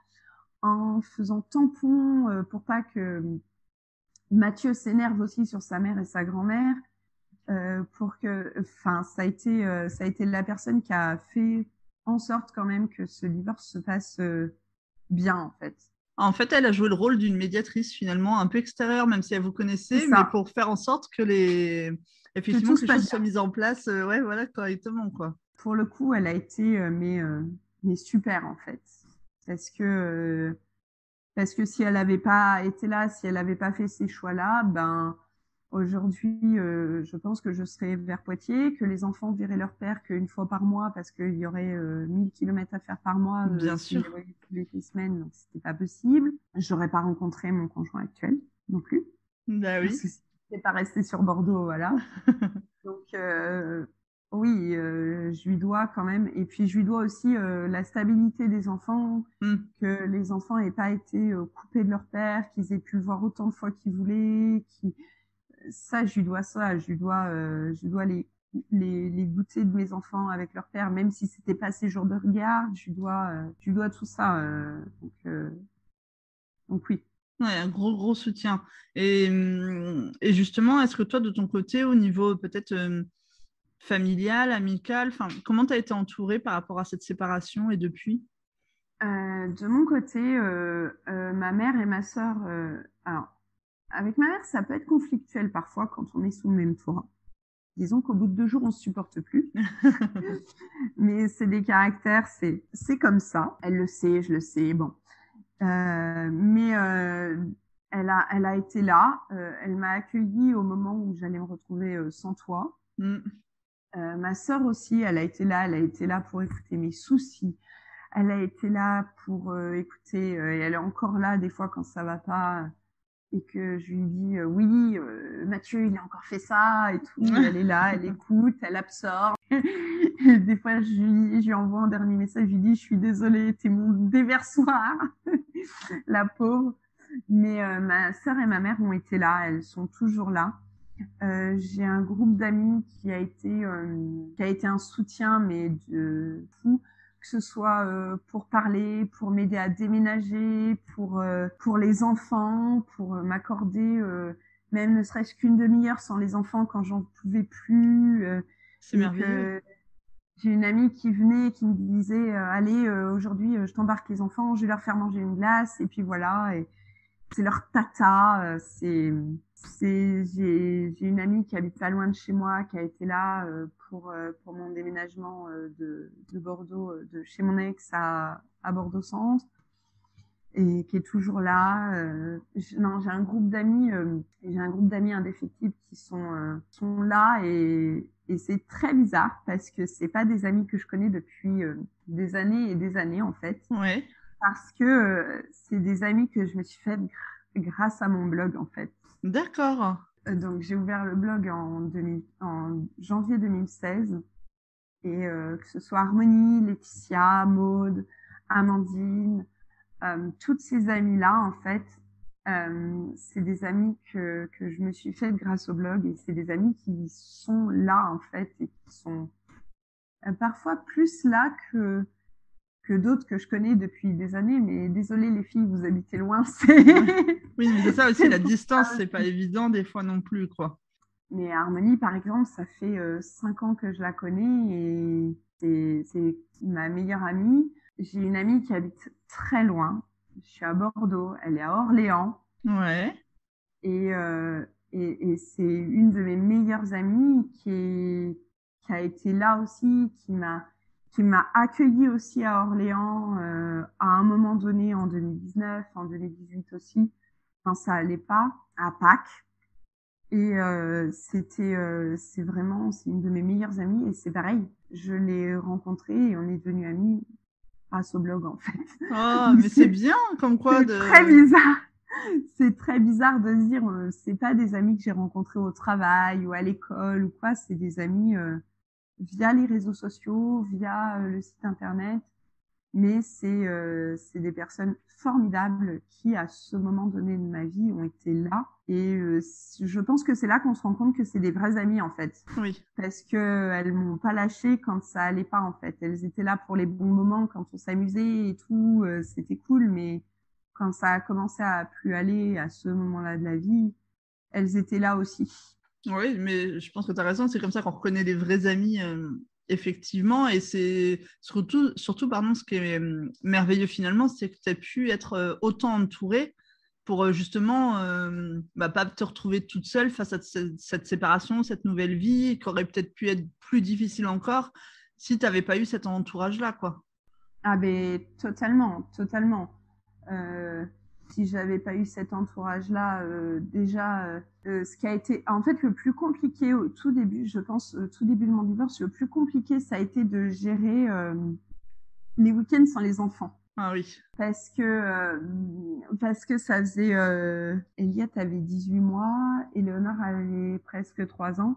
en faisant tampon pour pas que Mathieu s'énerve aussi sur sa mère et sa grand-mère, pour que, enfin, ça a été la personne qui a fait en sorte quand même que ce divorce se passe bien en fait.
En fait, elle a joué le rôle d'une médiatrice finalement un peu extérieure, même si elle vous connaissait, mais pour faire en sorte que les choses soient mises en place, ouais, voilà, correctement, quoi.
Pour le coup, elle a été mais super en fait, parce que si elle n'avait pas été là, si elle n'avait pas fait ces choix-là, ben aujourd'hui, je pense que je serais vers Poitiers, que les enfants verraient leur père qu'une fois par mois parce qu'il y aurait 1000 kilomètres à faire par mois.
Bien sûr.
Toutes les semaines, donc c'était pas possible. J'aurais pas rencontré mon conjoint actuel non plus.
Bah oui.
Parce que c'est pas resté sur Bordeaux, voilà. Donc Oui, je lui dois quand même. Et puis, je lui dois aussi la stabilité des enfants, que les enfants n'aient pas été coupés de leur père, qu'ils aient pu le voir autant de fois qu'ils voulaient. Ça, je lui dois ça. Je lui dois les goûters de mes enfants avec leur père, même si c'était pas ces jours de regard. Je lui dois tout ça. Donc oui.
Ouais, un gros soutien. Et justement, est-ce que toi, de ton côté, au niveau peut-être familial, amical, comment tu as été entourée par rapport à cette séparation et depuis?
De mon côté, ma mère et ma sœur, alors, avec ma mère, ça peut être conflictuel parfois quand on est sous le même toit. Disons qu'au bout de 2 jours, on se supporte plus. Mais c'est des caractères, c'est comme ça. Elle le sait, je le sais, bon. Mais elle a été là. Elle m'a accueillie au moment où j'allais me retrouver sans toit. Ma sœur aussi, elle a été là. Elle a été là pour écouter mes soucis. Elle a été là pour écouter. Et elle est encore là des fois quand ça va pas et que je lui dis oui, Mathieu, il a encore fait ça et tout. Et elle est là, elle écoute, elle absorbe. Et des fois, je lui envoie un dernier message. Je lui dis, je suis désolée, t'es mon déversoir, la pauvre. Mais ma sœur et ma mère ont été là. Elles sont toujours là. J'ai un groupe d'amis qui a été un soutien, mais de fou, que ce soit pour parler, pour m'aider à déménager, pour les enfants, pour m'accorder même ne serait-ce qu'une demi-heure sans les enfants quand j'en pouvais plus.
C'est merveilleux.
J'ai une amie qui venait et qui me disait allez, aujourd'hui je t'embarque les enfants, je vais leur faire manger une glace et puis voilà. Et c'est leur tata. J'ai une amie qui habite pas loin de chez moi, qui a été là pour mon déménagement de Bordeaux, de chez mon ex à Bordeaux Centre, et qui est toujours là. Non, j'ai un groupe d'amis, indéfectibles qui sont là, et c'est très bizarre parce que c'est pas des amis que je connais depuis des années et des années en fait.
Ouais.
Parce que c'est des amis que je me suis fait grâce à mon blog, en fait.
D'accord.
Donc, j'ai ouvert le blog en janvier 2016. Et que ce soit Harmonie, Laetitia, Maude, Amandine, toutes ces amies-là, en fait, c'est des amis que je me suis faite grâce au blog. Et c'est des amis qui sont là, en fait, et qui sont parfois plus là que d'autres que je connais depuis des années, mais désolé les filles, vous habitez loin.
Oui, mais c'est ça aussi, la distance, c'est pas évident des fois non plus, quoi.
Mais Harmonie, par exemple, ça fait 5 ans que je la connais et c'est ma meilleure amie. J'ai une amie qui habite très loin. Je suis à Bordeaux, elle est à Orléans.
Ouais.
Et c'est une de mes meilleures amies qui a été là aussi, qui m'a accueillie aussi à Orléans à un moment donné en 2019, en 2018 aussi, quand ça allait pas, à Pâques. Et c'est une de mes meilleures amies, et c'est pareil, je l'ai rencontrée et on est devenus amis grâce au blog en fait.
Oh, mais c'est bien, comme quoi
C'est très bizarre. C'est très bizarre de se dire, c'est pas des amis que j'ai rencontrés au travail ou à l'école ou quoi, c'est des amis via les réseaux sociaux, via le site internet. Mais c'est des personnes formidables qui, à ce moment donné de ma vie, ont été là. Et je pense que c'est là qu'on se rend compte que c'est des vrais amis, en fait.
Oui.
Parce qu'elles m'ont pas lâché quand ça allait pas, en fait. Elles étaient là pour les bons moments, quand on s'amusait et tout, c'était cool. Mais quand ça a commencé à plus aller à ce moment-là de la vie, elles étaient là aussi.
Oui, mais je pense que tu as raison, c'est comme ça qu'on reconnaît les vrais amis, effectivement. Et c'est surtout pardon, ce qui est merveilleux finalement, c'est que tu as pu être autant entourée pour justement pas te retrouver toute seule face à cette séparation, cette nouvelle vie, qui aurait peut-être pu être plus difficile encore si tu n'avais pas eu cet entourage-là, quoi.
Ah ben totalement. Si j'avais pas eu cet entourage-là, déjà, ce qui a été en fait le plus compliqué au tout début, je pense, au tout début de mon divorce, le plus compliqué, ça a été de gérer les week-ends sans les enfants.
Ah oui.
Parce que ça faisait... Elliot avait 18 mois, Éléonore avait presque 3 ans.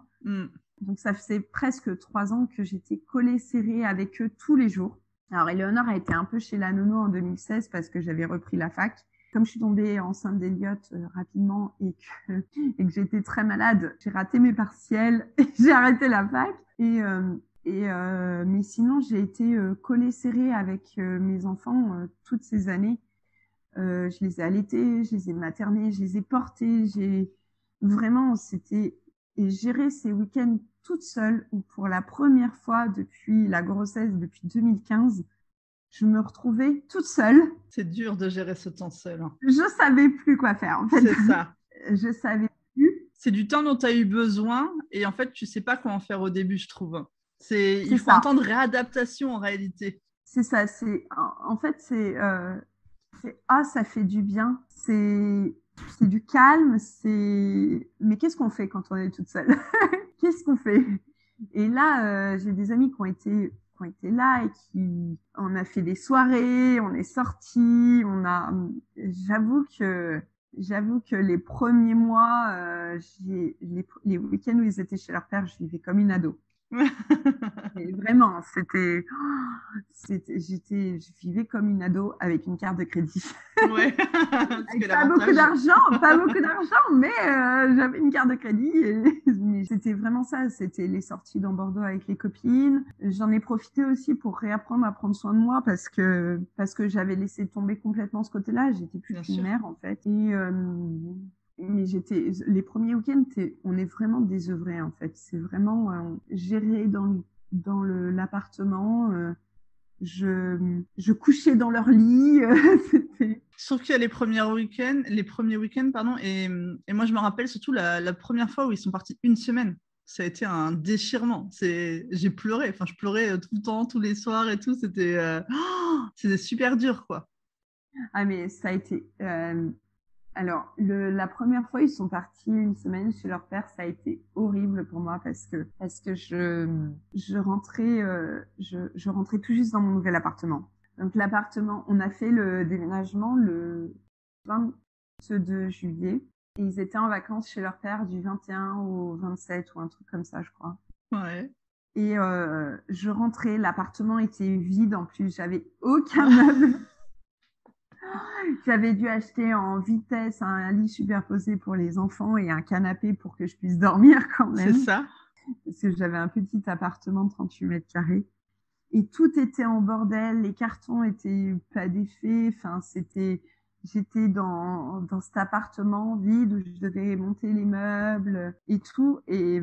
Donc, ça faisait presque 3 ans que j'étais collée serrée avec eux tous les jours. Alors, Éléonore a été un peu chez la nounou en 2016 parce que j'avais repris la fac. Comme je suis tombée enceinte d'Eliott rapidement et que j'étais très malade, j'ai raté mes partiels et j'ai arrêté la fac. Mais sinon, j'ai été collée serrée avec mes enfants toutes ces années. Je les ai allaités, je les ai maternés, je les ai portés. Vraiment, c'était... Et gérer ces week-ends toute seule, où pour la première fois depuis la grossesse, depuis 2015, je me retrouvais toute seule.
C'est dur de gérer ce temps seul. Hein.
Je savais plus quoi faire, en fait.
C'est ça.
Je savais plus.
C'est du temps dont tu as eu besoin et en fait, tu sais pas comment faire au début, je trouve. Il faut un temps de réadaptation en réalité.
C'est ça. En fait, ça fait du bien. C'est du calme. Mais qu'est-ce qu'on fait quand on est toute seule? Qu'est-ce qu'on fait? Et là, j'ai des amis qui ont été là et on a fait des soirées, on est sortis, j'avoue que les premiers mois, les week-ends où ils étaient chez leur père, je vivais comme une ado. Et vraiment, je vivais comme une ado avec une carte de crédit.
Ouais.
Pas beaucoup d'argent, mais j'avais une carte de crédit. Mais c'était vraiment ça, c'était les sorties dans Bordeaux avec les copines. J'en ai profité aussi pour réapprendre à prendre soin de moi parce que j'avais laissé tomber complètement ce côté-là. J'étais plus une mère en fait. Mais les premiers week-ends, on est vraiment désœuvrés en fait. C'est vraiment géré dans l'appartement. Je couchais dans leur lit.
Sauf qu'il y a les premiers week-ends, et moi je me rappelle surtout la première fois où ils sont partis une semaine. Ça a été un déchirement. J'ai pleuré. Enfin, je pleurais tout le temps, tous les soirs et tout. C'était super dur, quoi.
Ah mais ça a été. Alors, la première fois, ils sont partis une semaine chez leur père. Ça a été horrible pour moi parce que je rentrais tout juste dans mon nouvel appartement. Donc, l'appartement, on a fait le déménagement le 22 juillet. Et ils étaient en vacances chez leur père du 21 au 27 ou un truc comme ça, je crois.
Ouais.
Et je rentrais, l'appartement était vide en plus. J'avais aucun meuble. J'avais dû acheter en vitesse un lit superposé pour les enfants et un canapé pour que je puisse dormir quand même.
C'est ça.
Parce que j'avais un petit appartement de 38 mètres carrés. Et tout était en bordel, les cartons étaient pas défaits. Enfin, j'étais dans cet appartement vide où je devais monter les meubles et tout. Et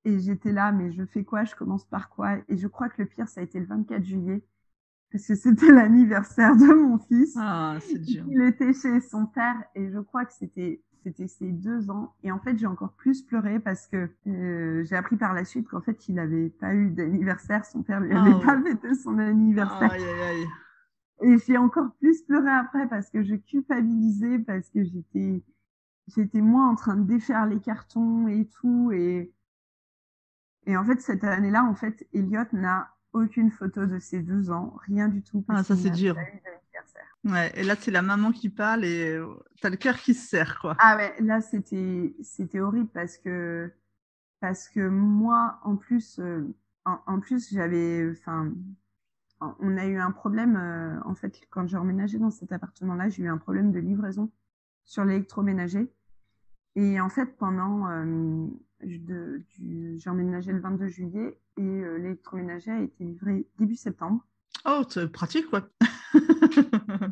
j'étais là, mais je fais quoi? Je commence par quoi? Et je crois que le pire, ça a été le 24 juillet. Parce que c'était l'anniversaire de mon fils.
Ah, c'est dur.
Il était chez son père et je crois que c'était ses 2 ans. Et en fait, j'ai encore plus pleuré parce que j'ai appris par la suite qu'en fait, il n'avait pas eu d'anniversaire. Son père lui avait pas fêté son anniversaire.
Aïe, aïe, aïe.
Et j'ai encore plus pleuré après parce que je culpabilisais, parce que j'étais moi en train de défaire les cartons et tout. Et en fait, cette année-là, en fait, Eliott n'a aucune photo de ses 2 ans, rien du tout.
Ah, ça c'est dur. Ouais, et là c'est la maman qui parle et t'as le cœur qui se serre, quoi.
Ah ouais, là c'était horrible parce que moi en plus j'avais, enfin, on a eu un problème en fait quand j'ai emménagé dans cet appartement-là, j'ai eu un problème de livraison sur l'électroménager et en fait pendant j'ai emménagé le 22 juillet et l'électroménager a été livré début septembre.
Oh, c'est pratique, quoi.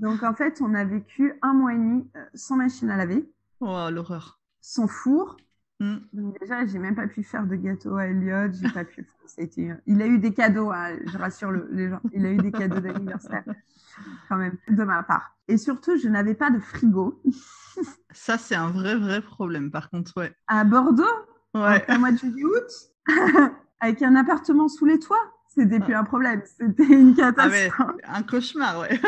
Donc, en fait, on a vécu 1 mois et demi sans machine à laver.
Oh, l'horreur.
Sans four. Donc, déjà, j'ai même pas pu faire de gâteau à Eliott. J'ai pas pu. Il a eu des cadeaux, hein, je rassure les gens. Il a eu des cadeaux d'anniversaire, quand même, de ma part. Et surtout, je n'avais pas de frigo.
Ça, c'est un vrai problème, par contre, ouais.
À Bordeaux,
ouais.
Au mois de juillet-août, avec un appartement sous les toits. C'était plus un problème, c'était une catastrophe.
Ah ouais, un cauchemar, ouais.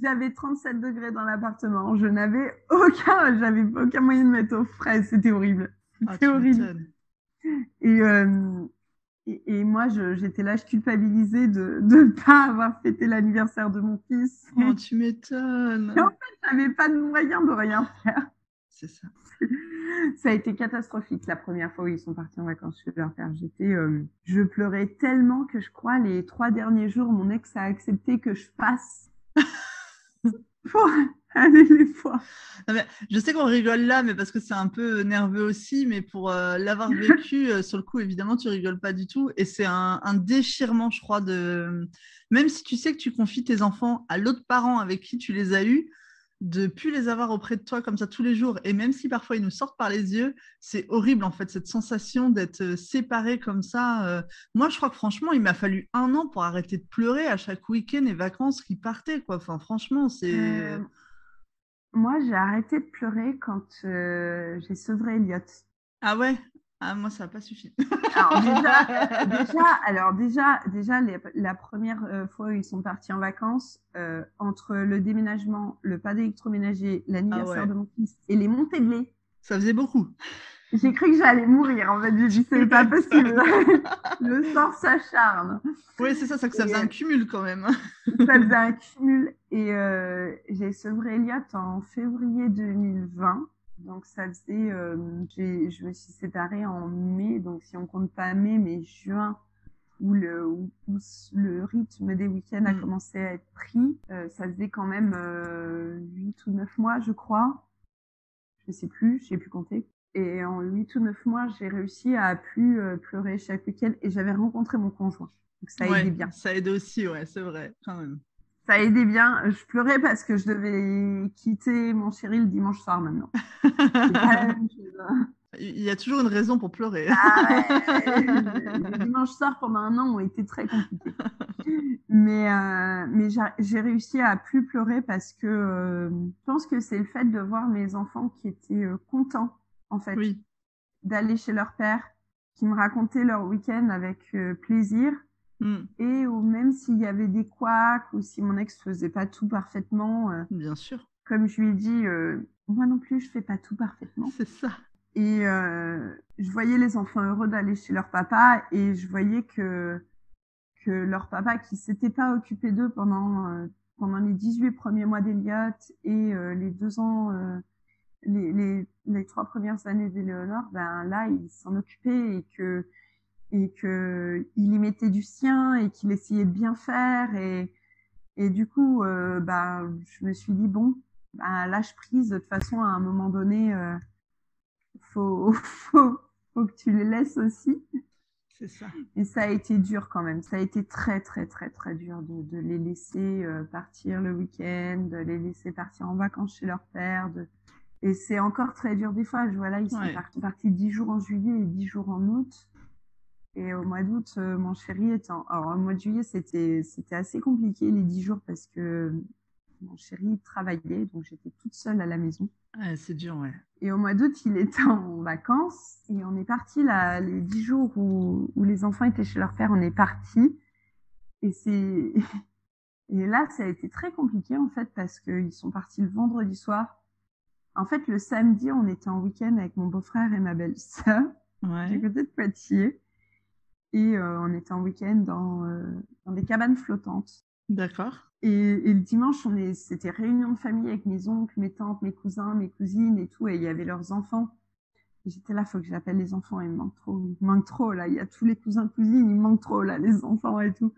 J'avais 37 degrés dans l'appartement, j'avais aucun moyen de mettre au frais, c'était horrible. C'était horrible. Et moi, j'étais là, je culpabilisais de ne pas avoir fêté l'anniversaire de mon fils.
Oh, tu m'étonnes.
Et en fait, j'avais pas de moyen de rien faire.
C'est ça.
Ça a été catastrophique la première fois où ils sont partis en vacances chez leur père. Je pleurais tellement que je crois les 3 derniers jours, mon ex a accepté que je passe pour aller les voir.
Non, mais je sais qu'on rigole là, mais parce que c'est un peu nerveux aussi, mais pour l'avoir vécu, sur le coup, évidemment, tu rigoles pas du tout. Et c'est un déchirement, je crois, de... Même si tu sais que tu confies tes enfants à l'autre parent avec qui tu les as eus, de plus les avoir auprès de toi comme ça tous les jours, et même si parfois ils nous sortent par les yeux, c'est horrible en fait, cette sensation d'être séparés comme ça. Moi, je crois que franchement, il m'a fallu 1 an pour arrêter de pleurer à chaque week-end et vacances qui partaient, quoi. Enfin, franchement, c'est...
Moi, j'ai arrêté de pleurer quand j'ai sevré Elliot.
Ah ouais? Ah, moi, ça n'a pas suffi.
Déjà, la première fois où ils sont partis en vacances, entre le déménagement, le pas d'électroménager, l'anniversaire de mon fils et les montées de lait,
Ça faisait beaucoup.
j'ai cru que j'allais mourir. En fait, j'ai dit, c'est pas possible. Le sort s'acharne.
Oui, c'est ça, que ça faisait un cumul quand même.
Ça faisait un cumul. Et j'ai sevré Elliot en février 2020. Donc, ça faisait... je me suis séparée en mai. Donc, si on compte pas mai, mais juin, où le rythme des week-ends a commencé à être pris, ça faisait quand même 8 ou 9 mois, je crois. Je sais plus, j'ai plus compté. Et en 8 ou 9 mois, j'ai réussi à plus pleurer chaque week-end et j'avais rencontré mon conjoint. Donc ça aidait bien.
Ça aidait aussi, ouais, c'est vrai, quand même.
Ça aidait bien. Je pleurais parce que je devais quitter mon chéri le dimanche soir maintenant. C'est pas la même chose.
Il y a toujours une raison pour pleurer.
Les dimanches soirs pendant 1 an ont été très compliqués. Mais j'ai réussi à plus pleurer parce que je pense que c'est le fait de voir mes enfants qui étaient contents, en fait, d'aller chez leur père, qui me racontaient leur week-end avec plaisir. Et ou même s'il y avait des couacs ou si mon ex faisait pas tout parfaitement.
Bien sûr.
Comme je lui ai dit, moi non plus, je fais pas tout parfaitement.
C'est ça.
Et je voyais les enfants heureux d'aller chez leur papa et je voyais que leur papa, qui s'était pas occupé d'eux pendant les 18 premiers mois d'Elliot et les 2 ans, les 3 premières années d'Éléonore, ben là, il s'en occupait et que il y mettait du sien et qu'il essayait de bien faire et du coup, ben, je me suis dit bon, ben, lâche prise. De toute façon, à un moment donné, faut que tu les laisses aussi.
C'est ça.
Et ça a été dur quand même. Ça a été très, très, très, très dur de les laisser partir le week-end, de les laisser partir en vacances chez leur père. Et c'est encore très dur des fois. Voilà, ils sont partis 10 jours en juillet et 10 jours en août. Et au mois d'août, mon chéri était Alors, au mois de juillet, c'était assez compliqué les 10 jours parce que mon chéri travaillait, donc j'étais toute seule à la maison.
Ouais, c'est dur, ouais.
Et au mois d'août, il était en vacances et on est parti là, les 10 jours où les enfants étaient chez leur père, on est parti. Et là, ça a été très compliqué en fait parce qu'ils sont partis le vendredi soir. En fait, le samedi, on était en week-end avec mon beau-frère et ma belle-sœur du côté de Poitiers. Et on était en week-end dans des cabanes flottantes.
D'accord.
Et le dimanche, c'était réunion de famille avec mes oncles, mes tantes, mes cousins, mes cousines et tout. Et il y avait leurs enfants. Et j'étais là, faut que j'appelle les enfants. Ils me manquent trop. Ils me manquent trop, là. Il y a tous les cousins, cousines. Ils me manquent trop, là, les enfants et tout.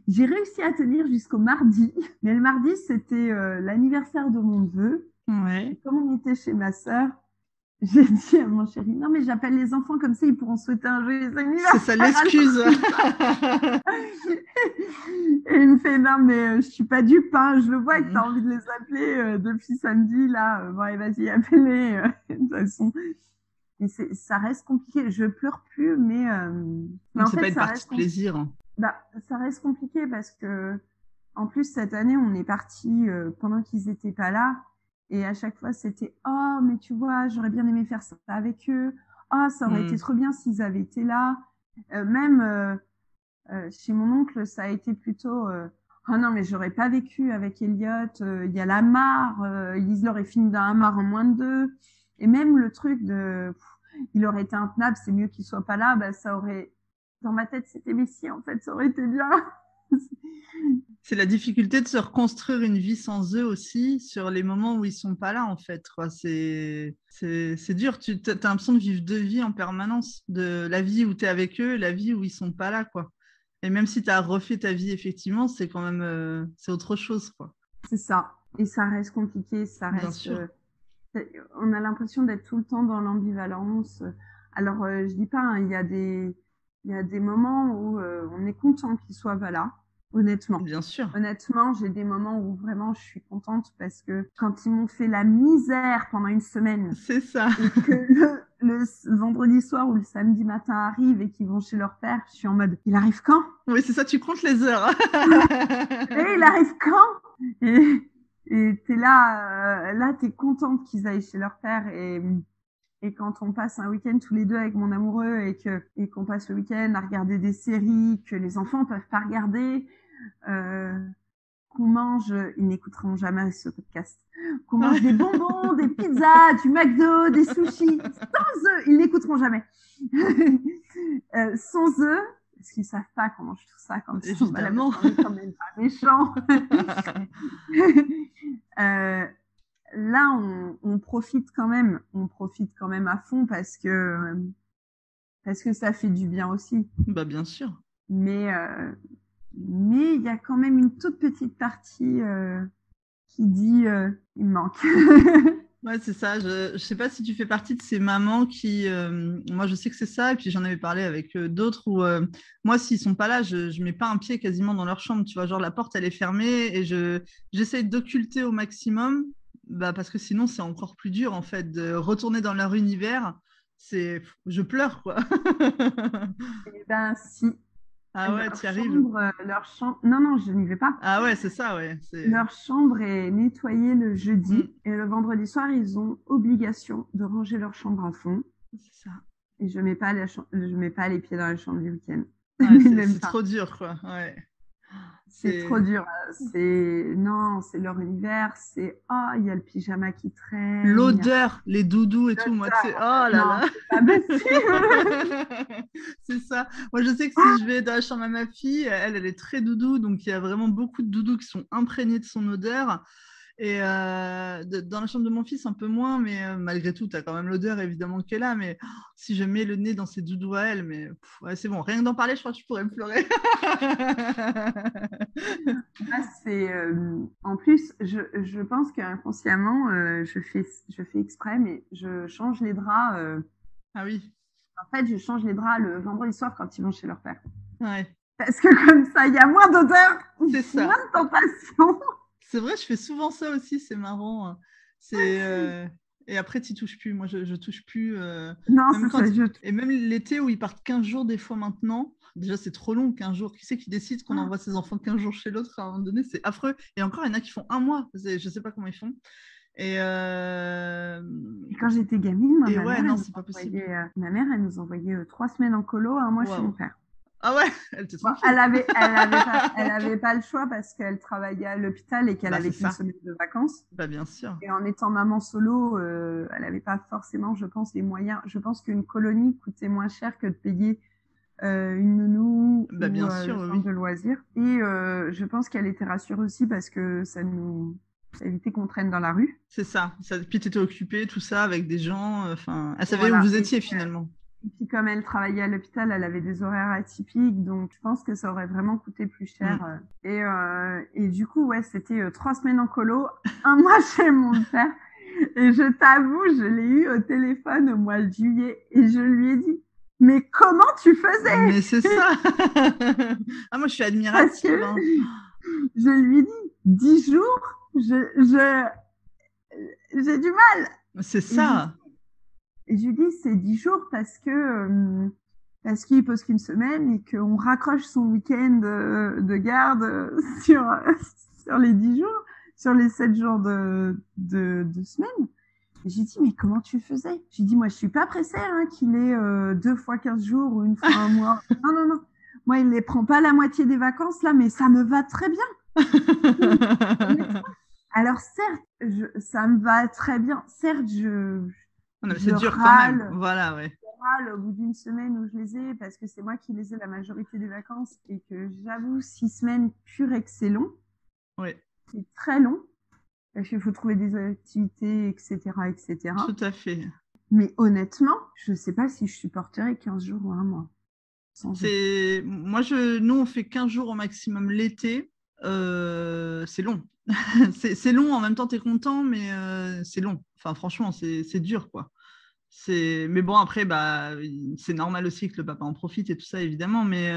J'ai réussi à tenir jusqu'au mardi. Mais le mardi, c'était l'anniversaire de mon neveu.
Ouais.
Et comme on était chez ma sœur, j'ai dit à mon chéri, non mais j'appelle les enfants comme ça, ils pourront souhaiter un joyeux anniversaire.
C'est ça l'excuse.
Et il me fait, non mais je suis pas dupe, hein, je le vois que tu as envie de les appeler depuis samedi, là, bon allez, vas-y, appelle-les, de toute façon. Et ça reste compliqué, je pleure plus, mais en
c'est
fait,
pas une partie de plaisir.
Bah, ça reste compliqué parce que, en plus, cette année, on est parti pendant qu'ils étaient pas là. Et à chaque fois, c'était « Oh, mais tu vois, j'aurais bien aimé faire ça avec eux. Oh, ça aurait été trop bien s'ils avaient été là. » Même chez mon oncle, ça a été plutôt « Oh non, mais j'aurais pas vécu avec Elliot. Il y a la mare. Ils l'auraient fini dans la mare en moins de 2. » Et même le truc de « Il aurait été intenable, c'est mieux qu'il soit pas là. » Bah, ça aurait... Dans ma tête, c'était « Mais si, en fait, ça aurait été bien. »
C'est la difficulté de se reconstruire une vie sans eux aussi, sur les moments où ils sont pas là, en fait, quoi. C'est dur. Tu as l'impression de vivre deux vies en permanence, de la vie où tu es avec eux, la vie où ils sont pas là, quoi. Et même si tu as refait ta vie, effectivement, c'est quand même c'est autre chose, quoi.
C'est ça. Et ça reste compliqué, ça
Bien
reste.
sûr.
On a l'impression d'être tout le temps dans l'ambivalence. Alors, je dis pas, hein, il y a des moments où on est content qu'ils soient pas là, honnêtement.
Bien sûr.
Honnêtement, j'ai des moments où vraiment je suis contente parce que quand ils m'ont fait la misère pendant une semaine
C'est ça.
et que le vendredi soir ou le samedi matin arrive et qu'ils vont chez leur père, je suis en mode, il arrive quand?
Oui, c'est ça, tu comptes les heures.
Et il arrive quand? Et t'es là, t'es contente qu'ils aillent chez leur père et quand on passe un week-end tous les deux avec mon amoureux et qu'on passe le week-end à regarder des séries que les enfants peuvent pas regarder, qu'on mange, ils n'écouteront jamais ce podcast, qu'on mange des bonbons, des pizzas, du McDo, des sushis, sans eux, ils n'écouteront jamais. Sans eux, parce qu'ils savent pas qu'on mange tout ça quand ils sont malades, on est quand même pas méchants. Là, on profite quand même à fond parce que ça fait du bien aussi.
Bah bien sûr.
Mais il y a quand même une toute petite partie qui dit il me manque.
Ouais, c'est ça. Je sais pas si tu fais partie de ces mamans qui, moi je sais que c'est ça, et puis j'en avais parlé avec d'autres où moi s'ils sont pas là, je mets pas un pied quasiment dans leur chambre, tu vois, genre la porte elle est fermée et j'essaie d'occulter au maximum, bah parce que sinon c'est encore plus dur en fait de retourner dans leur univers. Je pleure quoi.
Eh ben si.
Ah ouais, tu y arrives.
Leur chambre. Non, je n'y vais pas.
Ah ouais, c'est ça, ouais.
Leur chambre est nettoyée le jeudi et le vendredi soir, ils ont obligation de ranger leur chambre à fond.
C'est ça.
Et je mets pas les pieds dans la chambre du week-end.
Ouais, c'est trop dur, quoi. Ouais.
C'est trop dur. C'est leur univers. C'est il y a le pyjama qui traîne.
L'odeur, les doudous et tout. Moi, tu sais, oh là là. C'est ça. Moi, je sais que si je vais dans la chambre à ma fille, elle est très doudou, donc il y a vraiment beaucoup de doudous qui sont imprégnés de son odeur. Et dans la chambre de mon fils, un peu moins, mais malgré tout, tu as quand même l'odeur évidemment qui est là. Mais si je mets le nez dans ses doudous à elle, mais ouais, c'est bon, rien que d'en parler, je crois que je pourrais me pleurer.
En plus, je pense qu'inconsciemment, je fais exprès, mais je change les draps.
Ah oui.
En fait, je change les draps le vendredi soir quand ils vont chez leur père.
Ouais.
Parce que comme ça, il y a moins d'odeur,
c'est ça.
moins de tentation.
C'est vrai, je fais souvent ça aussi, c'est marrant. Et après, tu n'y touches plus. Moi, je touche plus.
Non, c'est ça.
Et même l'été où ils partent 15 jours des fois maintenant, déjà, c'est trop long, 15 jours. Qui c'est qui décide qu'on envoie ses enfants 15 jours chez l'autre à un moment donné? C'est affreux. Et encore, il y en a qui font un mois. Je ne sais pas comment ils font. Et
quand j'étais gamine, ma mère, elle nous envoyait 3 semaines en colo, un mois chez mon père.
Ah ouais, elle te
elle avait pas le choix parce qu'elle travaillait à l'hôpital et qu'elle avait qu'une semaine de vacances.
Bah bien sûr.
Et en étant maman solo, elle avait pas forcément, je pense, les moyens. Je pense qu'une colonie coûtait moins cher que de payer une nounou ou
bien sûr,
le centre de loisirs. Et je pense qu'elle était rassurée aussi parce que ça évitait qu'on traîne dans la rue.
C'est ça. Puis tu étais occupée, tout ça, avec des gens. Elle savait où vous étiez finalement.
Et puis comme elle travaillait à l'hôpital, elle avait des horaires atypiques, donc je pense que ça aurait vraiment coûté plus cher. Et du coup, ouais, c'était 3 semaines en colo, un mois chez mon père. Et je t'avoue, je l'ai eu au téléphone au mois de juillet et je lui ai dit, mais comment tu faisais?
Mais c'est ça. Moi, je suis admirative.
Je lui ai dit, 10 jours, j'ai du mal.
C'est ça.
Et je lui dis, c'est 10 jours parce qu'il pose qu'une semaine et qu'on raccroche son week-end de garde sur les 10 jours, sur les 7 jours de semaine. Et j'ai dit, mais comment tu faisais? J'ai dit, moi, je suis pas pressée qu'il ait 2 fois 15 jours ou 1 fois un mois. Non. Moi, il les prend pas la moitié des vacances, là, mais ça me va très bien. Alors, certes, ça me va très bien. Certes,
c'est dur quand même. Voilà, ouais.
moral au bout d'une semaine où je les ai, parce que c'est moi qui les ai la majorité des vacances et que j'avoue, 6 semaines pur et que c'est long.
Oui.
C'est très long. Parce qu'il faut trouver des activités, etc., etc.
Tout à fait.
Mais honnêtement, je ne sais pas si je supporterais 15 jours ou un mois.
Nous, on fait 15 jours au maximum l'été. C'est long. C'est long, en même temps, tu es content, mais c'est long. Enfin, franchement, c'est dur, quoi. Mais bon, après, c'est normal aussi que le papa en profite et tout ça, évidemment. Mais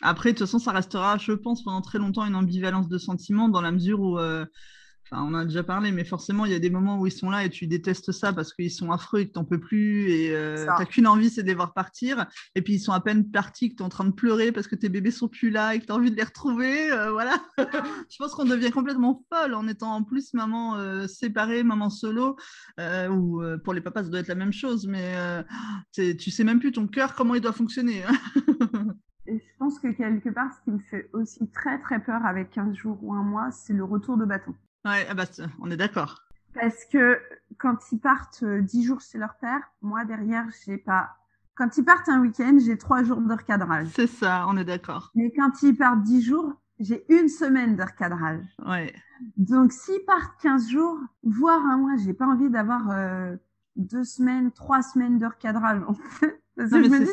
après, de toute façon, ça restera, je pense, pendant très longtemps une ambivalence de sentiments dans la mesure où on en a déjà parlé, mais forcément, il y a des moments où ils sont là et tu détestes ça parce qu'ils sont affreux et que tu n'en peux plus et tu n'as qu'une envie, c'est de les voir partir. Et puis, ils sont à peine partis, que tu es en train de pleurer parce que tes bébés sont plus là et que tu as envie de les retrouver. Voilà. Je pense qu'on devient complètement folle en étant en plus maman séparée, maman solo. Ou pour les papas, ça doit être la même chose, mais tu sais même plus ton cœur, comment il doit fonctionner.
Et je pense que quelque part, ce qui me fait aussi très très peur avec 15 jours ou un mois, c'est le retour de bâton.
Ouais, on est d'accord.
Parce que quand ils partent 10 jours chez leur père, moi derrière, j'ai pas. Quand ils partent un week-end, j'ai 3 jours de recadrage.
C'est ça, on est d'accord.
Mais quand ils partent 10 jours, j'ai 1 semaine de recadrage.
Ouais.
Donc s'ils partent 15 jours, voire un mois, j'ai pas envie d'avoir 2 semaines, 3 semaines de recadrage. Parce que je me dis,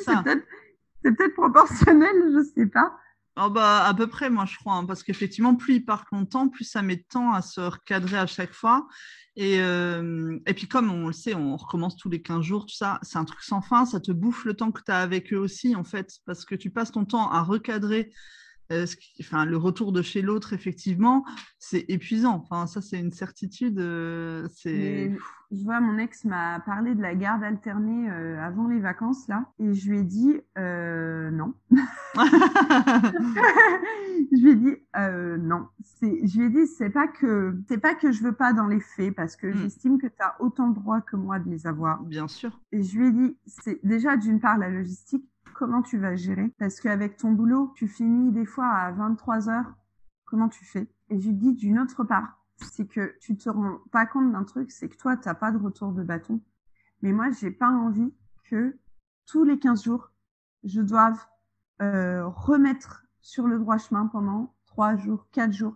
c'est peut-être proportionnel, je sais pas.
Oh à peu près, moi, je crois, hein, parce qu'effectivement, plus ils partent longtemps, plus ça met de temps à se recadrer à chaque fois. Et puis, comme on le sait, on recommence tous les 15 jours, tout ça, c'est un truc sans fin, ça te bouffe le temps que tu as avec eux aussi, en fait, parce que tu passes ton temps à recadrer le retour de chez l'autre, effectivement, c'est épuisant. Enfin, ça, c'est une certitude.
Je vois, mon ex m'a parlé de la garde alternée avant les vacances, là, et je lui ai dit non. Je lui ai dit non. Je lui ai dit, c'est pas que je veux pas dans les faits, parce que j'estime que tu as autant de droits que moi de les avoir.
Bien sûr.
Et je lui ai dit, c'est déjà d'une part la logistique, comment tu vas gérer? Parce qu'avec ton boulot, tu finis des fois à 23 heures. Comment tu fais? Et je lui dis d'une autre part, c'est que tu te rends pas compte d'un truc, c'est que toi, t'as pas de retour de bâton. Mais moi, j'ai pas envie que tous les 15 jours, je doive remettre sur le droit chemin pendant 3 jours, 4 jours.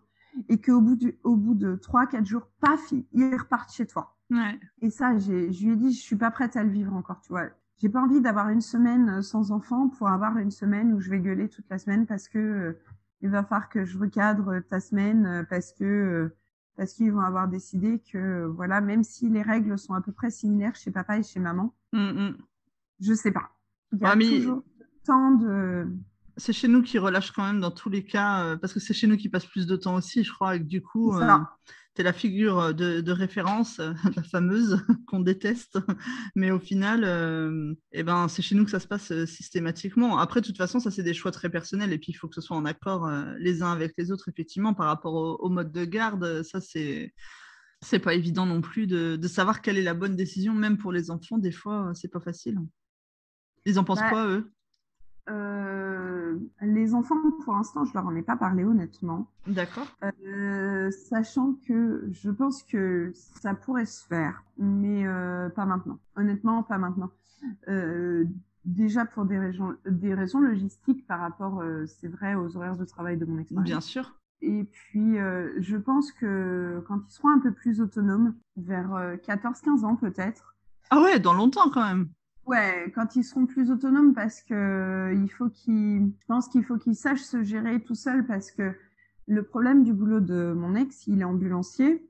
Et qu'au bout de 3-4 jours, paf, ils repartent chez toi.
Ouais.
Et ça, je lui ai dit, je suis pas prête à le vivre encore, tu vois. J'ai pas envie d'avoir une semaine sans enfant pour avoir une semaine où je vais gueuler toute la semaine parce que il va falloir que je recadre ta semaine parce qu'ils vont avoir décidé que voilà, même si les règles sont à peu près similaires chez papa et chez maman, je sais pas. Il y a toujours tant de.
C'est chez nous qui relâche quand même dans tous les cas, parce que c'est chez nous qui passe plus de temps aussi, je crois, et que du coup, tu es la figure de référence, la fameuse, qu'on déteste, mais au final, c'est chez nous que ça se passe systématiquement. Après, de toute façon, ça, c'est des choix très personnels, et puis il faut que ce soit en accord les uns avec les autres, effectivement, par rapport au mode de garde. Ça, c'est pas évident non plus de savoir quelle est la bonne décision, même pour les enfants, des fois, c'est pas facile. Ils en pensent quoi, eux?
Les enfants, pour l'instant, je leur en ai pas parlé, honnêtement.
D'accord.
Sachant que je pense que ça pourrait se faire, mais pas maintenant. Honnêtement, pas maintenant. Déjà pour des raisons logistiques par rapport, c'est vrai, aux horaires de travail de mon expérience.
Bien sûr.
Et puis, je pense que quand ils seront un peu plus autonomes, vers 14-15 ans peut-être.
Ah ouais, dans longtemps quand même.
Ouais, quand ils seront plus autonomes, parce que je pense qu'il faut qu'ils sachent se gérer tout seuls, parce que le problème du boulot de mon ex, il est ambulancier.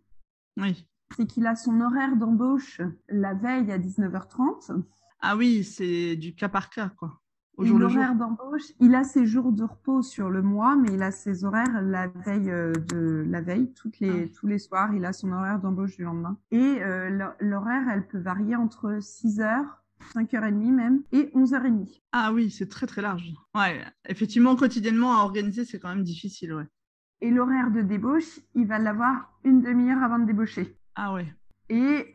Oui.
C'est qu'il a son horaire d'embauche la veille à 19h30.
Ah oui, c'est du cas par cas, quoi.
Et l'horaire d'embauche, il a ses jours de repos sur le mois, mais il a ses horaires la veille, tous les soirs, il a son horaire d'embauche du lendemain. Et l'horaire, elle peut varier entre 6h, 5h30 même, et 11h30.
Ah oui, c'est très très large. Ouais, effectivement, quotidiennement à organiser, c'est quand même difficile, ouais.
Et l'horaire de débauche, il va l'avoir une demi-heure avant de débaucher.
Ah ouais.
Et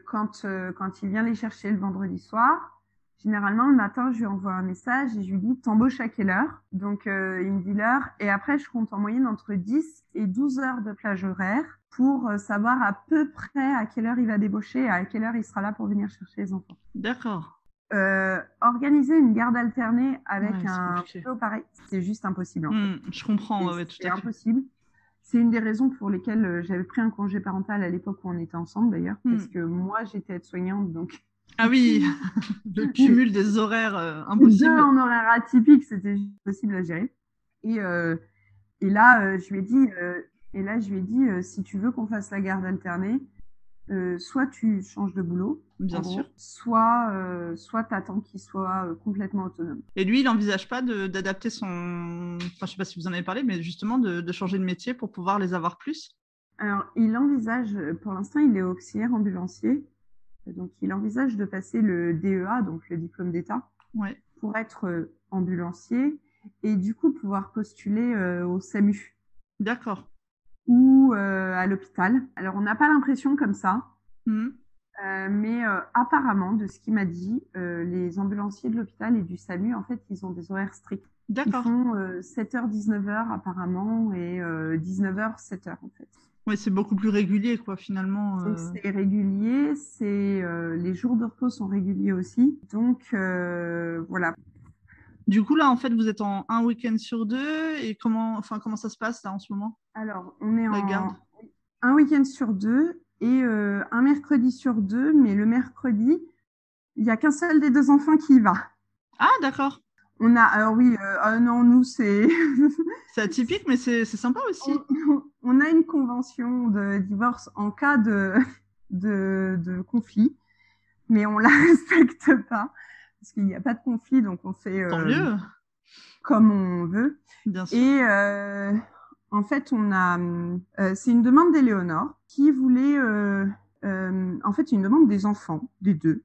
quand il vient les chercher le vendredi soir, généralement, le matin, je lui envoie un message et je lui dis « T'embauches à quelle heure ?» Donc, il me dit l'heure. Et après, je compte en moyenne entre 10 et 12 heures de plage horaire pour savoir à peu près à quelle heure il va débaucher et à quelle heure il sera là pour venir chercher les enfants.
D'accord.
Organiser une garde alternée avec
Ouais, c'est
un
compliqué.
boulot pareil, c'est juste impossible en fait.
Je comprends, ouais, tout
C'est
à fait.
impossible. C'est une des raisons pour lesquelles j'avais pris un congé parental à l'époque où on était ensemble d'ailleurs, parce que moi j'étais aide-soignante, donc
Ah oui, le cumul des horaires
les deux
impossible.
en horaire atypique, c'était juste possible à gérer. Et là, je lui ai dit, si tu veux qu'on fasse la garde alternée, soit tu changes de boulot,
Bien sûr.
soit t'attends qu'il soit complètement autonome.
Et lui, il n'envisage pas d'adapter son... Enfin, je ne sais pas si vous en avez parlé, mais justement de changer de métier pour pouvoir les avoir plus.
Alors, il envisage, pour l'instant, il est auxiliaire ambulancier, donc il envisage de passer le DEA, donc le diplôme d'État,
Ouais.
pour être ambulancier et du coup pouvoir postuler au SAMU.
D'accord.
Ou à l'hôpital. Alors, on n'a pas l'impression comme ça, mais apparemment, de ce qu'il m'a dit, les ambulanciers de l'hôpital et du SAMU, en fait, ils ont des horaires stricts.
D'accord.
Ils font 7h, 19h apparemment et 19h, 7h en fait.
Oui, c'est beaucoup plus régulier, quoi, finalement.
Donc, c'est régulier, les jours de repos sont réguliers aussi. Donc, voilà.
Du coup, là, en fait, vous êtes en un week-end sur deux. Et comment ça se passe, là, en ce moment?
Alors, on est
La garde.
un week-end sur deux et un mercredi sur deux, mais le mercredi, il n'y a qu'un seul des deux enfants qui y va.
Ah, d'accord.
Alors oui, non, nous, c'est...
C'est atypique, mais c'est sympa aussi.
On a une convention de divorce en cas de conflit, mais on la respecte pas parce qu'il n'y a pas de conflit, donc on fait
Tant mieux.
Comme on veut.
Bien sûr.
Et en fait, c'est une demande d'Éléonore qui voulait, en fait, une demande des enfants, des deux.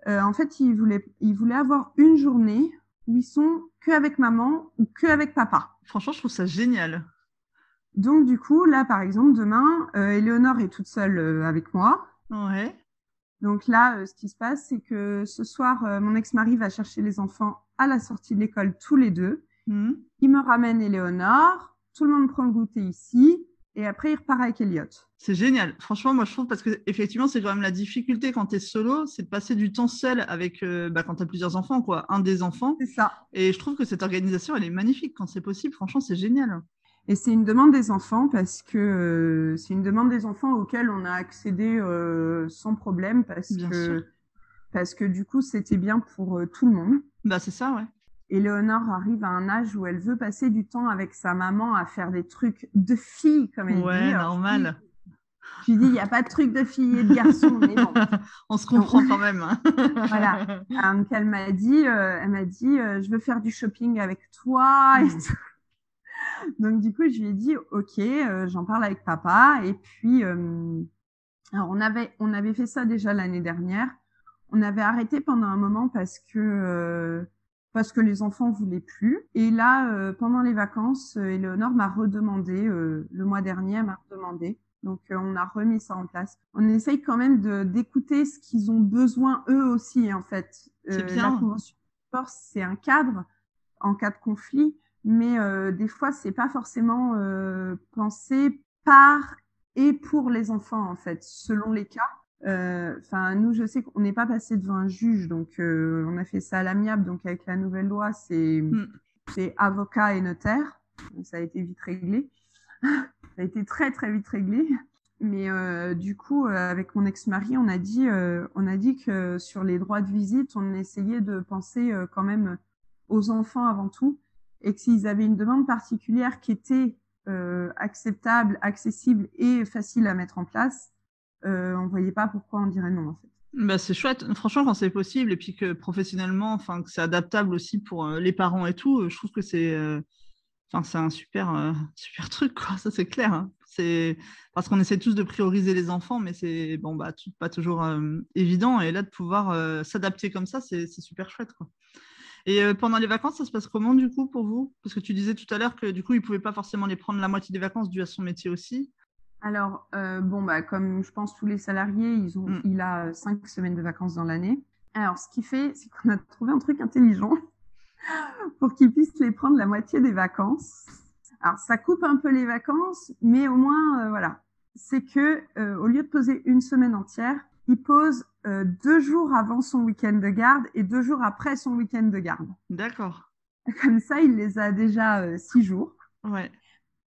En fait, ils voulaient avoir une journée où ils sont que avec maman ou que avec papa.
Franchement, je trouve ça génial.
Donc, du coup, là, par exemple, demain, Éléonore est toute seule avec moi.
Ouais.
Donc là, ce qui se passe, c'est que ce soir, mon ex-mari va chercher les enfants à la sortie de l'école tous les deux. Il me ramène Éléonore, tout le monde prend le goûter ici, et après, il repart avec Elliot.
C'est génial. Franchement, moi, je trouve, parce que effectivement, c'est quand même la difficulté quand tu es solo, c'est de passer du temps seul avec, quand tu as plusieurs enfants, quoi, un des enfants.
C'est ça.
Et je trouve que cette organisation, elle est magnifique quand c'est possible. Franchement, c'est génial.
Et c'est une demande des enfants parce que c'est une demande des enfants auquel on a accédé sans problème parce que du coup, c'était bien pour tout le monde.
Bah, c'est ça, ouais.
Éléonore arrive à un âge où elle veut passer du temps avec sa maman à faire des trucs de fille, comme elle dit.
Ouais, normal.
Je lui dis, il n'y a pas de trucs de fille et de garçon, mais bon.
On se comprend quand même. Hein.
Voilà. Donc, elle m'a dit, je veux faire du shopping avec toi et tout. Donc, du coup, je lui ai dit, OK, j'en parle avec papa. Et puis, alors on avait fait ça déjà l'année dernière. On avait arrêté pendant un moment parce que les enfants voulaient plus. Et là, pendant les vacances, Éléonore m'a redemandé, le mois dernier, elle m'a redemandé. Donc, on a remis ça en place. On essaye quand même d'écouter ce qu'ils ont besoin eux aussi, en fait.
C'est bien.
La convention de force, c'est un cadre en cas de conflit, mais des fois, c'est pas forcément pensé par et pour les enfants, en fait, selon les cas. Nous, je sais qu'on n'est pas passé devant un juge, donc on a fait ça à l'amiable. Donc, avec la nouvelle loi, c'est avocat et notaire. Donc, ça a été vite réglé. Ça a été très, très vite réglé. Mais du coup, avec mon ex-mari, on a dit que sur les droits de visite, on essayait de penser quand même aux enfants avant tout, et que s'ils avaient une demande particulière qui était acceptable, accessible et facile à mettre en place, on voyait pas pourquoi on dirait non, en fait.
Bah, c'est chouette, franchement, quand c'est possible, et puis que professionnellement, que c'est adaptable aussi pour les parents et tout, je trouve que c'est un super truc, quoi. Ça, c'est clair. Hein. C'est parce qu'on essaie tous de prioriser les enfants, mais c'est pas toujours évident. Et là, de pouvoir s'adapter comme ça, c'est super chouette, quoi. Et pendant les vacances, ça se passe comment, du coup, pour vous? Parce que tu disais tout à l'heure que, du coup, il ne pouvait pas forcément les prendre la moitié des vacances dû à son métier aussi.
Alors, comme je pense tous les salariés, il a 5 semaines de vacances dans l'année. Alors, ce qu'il fait, c'est qu'on a trouvé un truc intelligent pour qu'il puisse les prendre la moitié des vacances. Alors, ça coupe un peu les vacances, mais au moins, voilà. C'est que au lieu de poser une semaine entière, il pose 2 jours avant son week-end de garde et 2 jours après son week-end de garde.
D'accord.
Comme ça, il les a déjà 6 jours.
Ouais.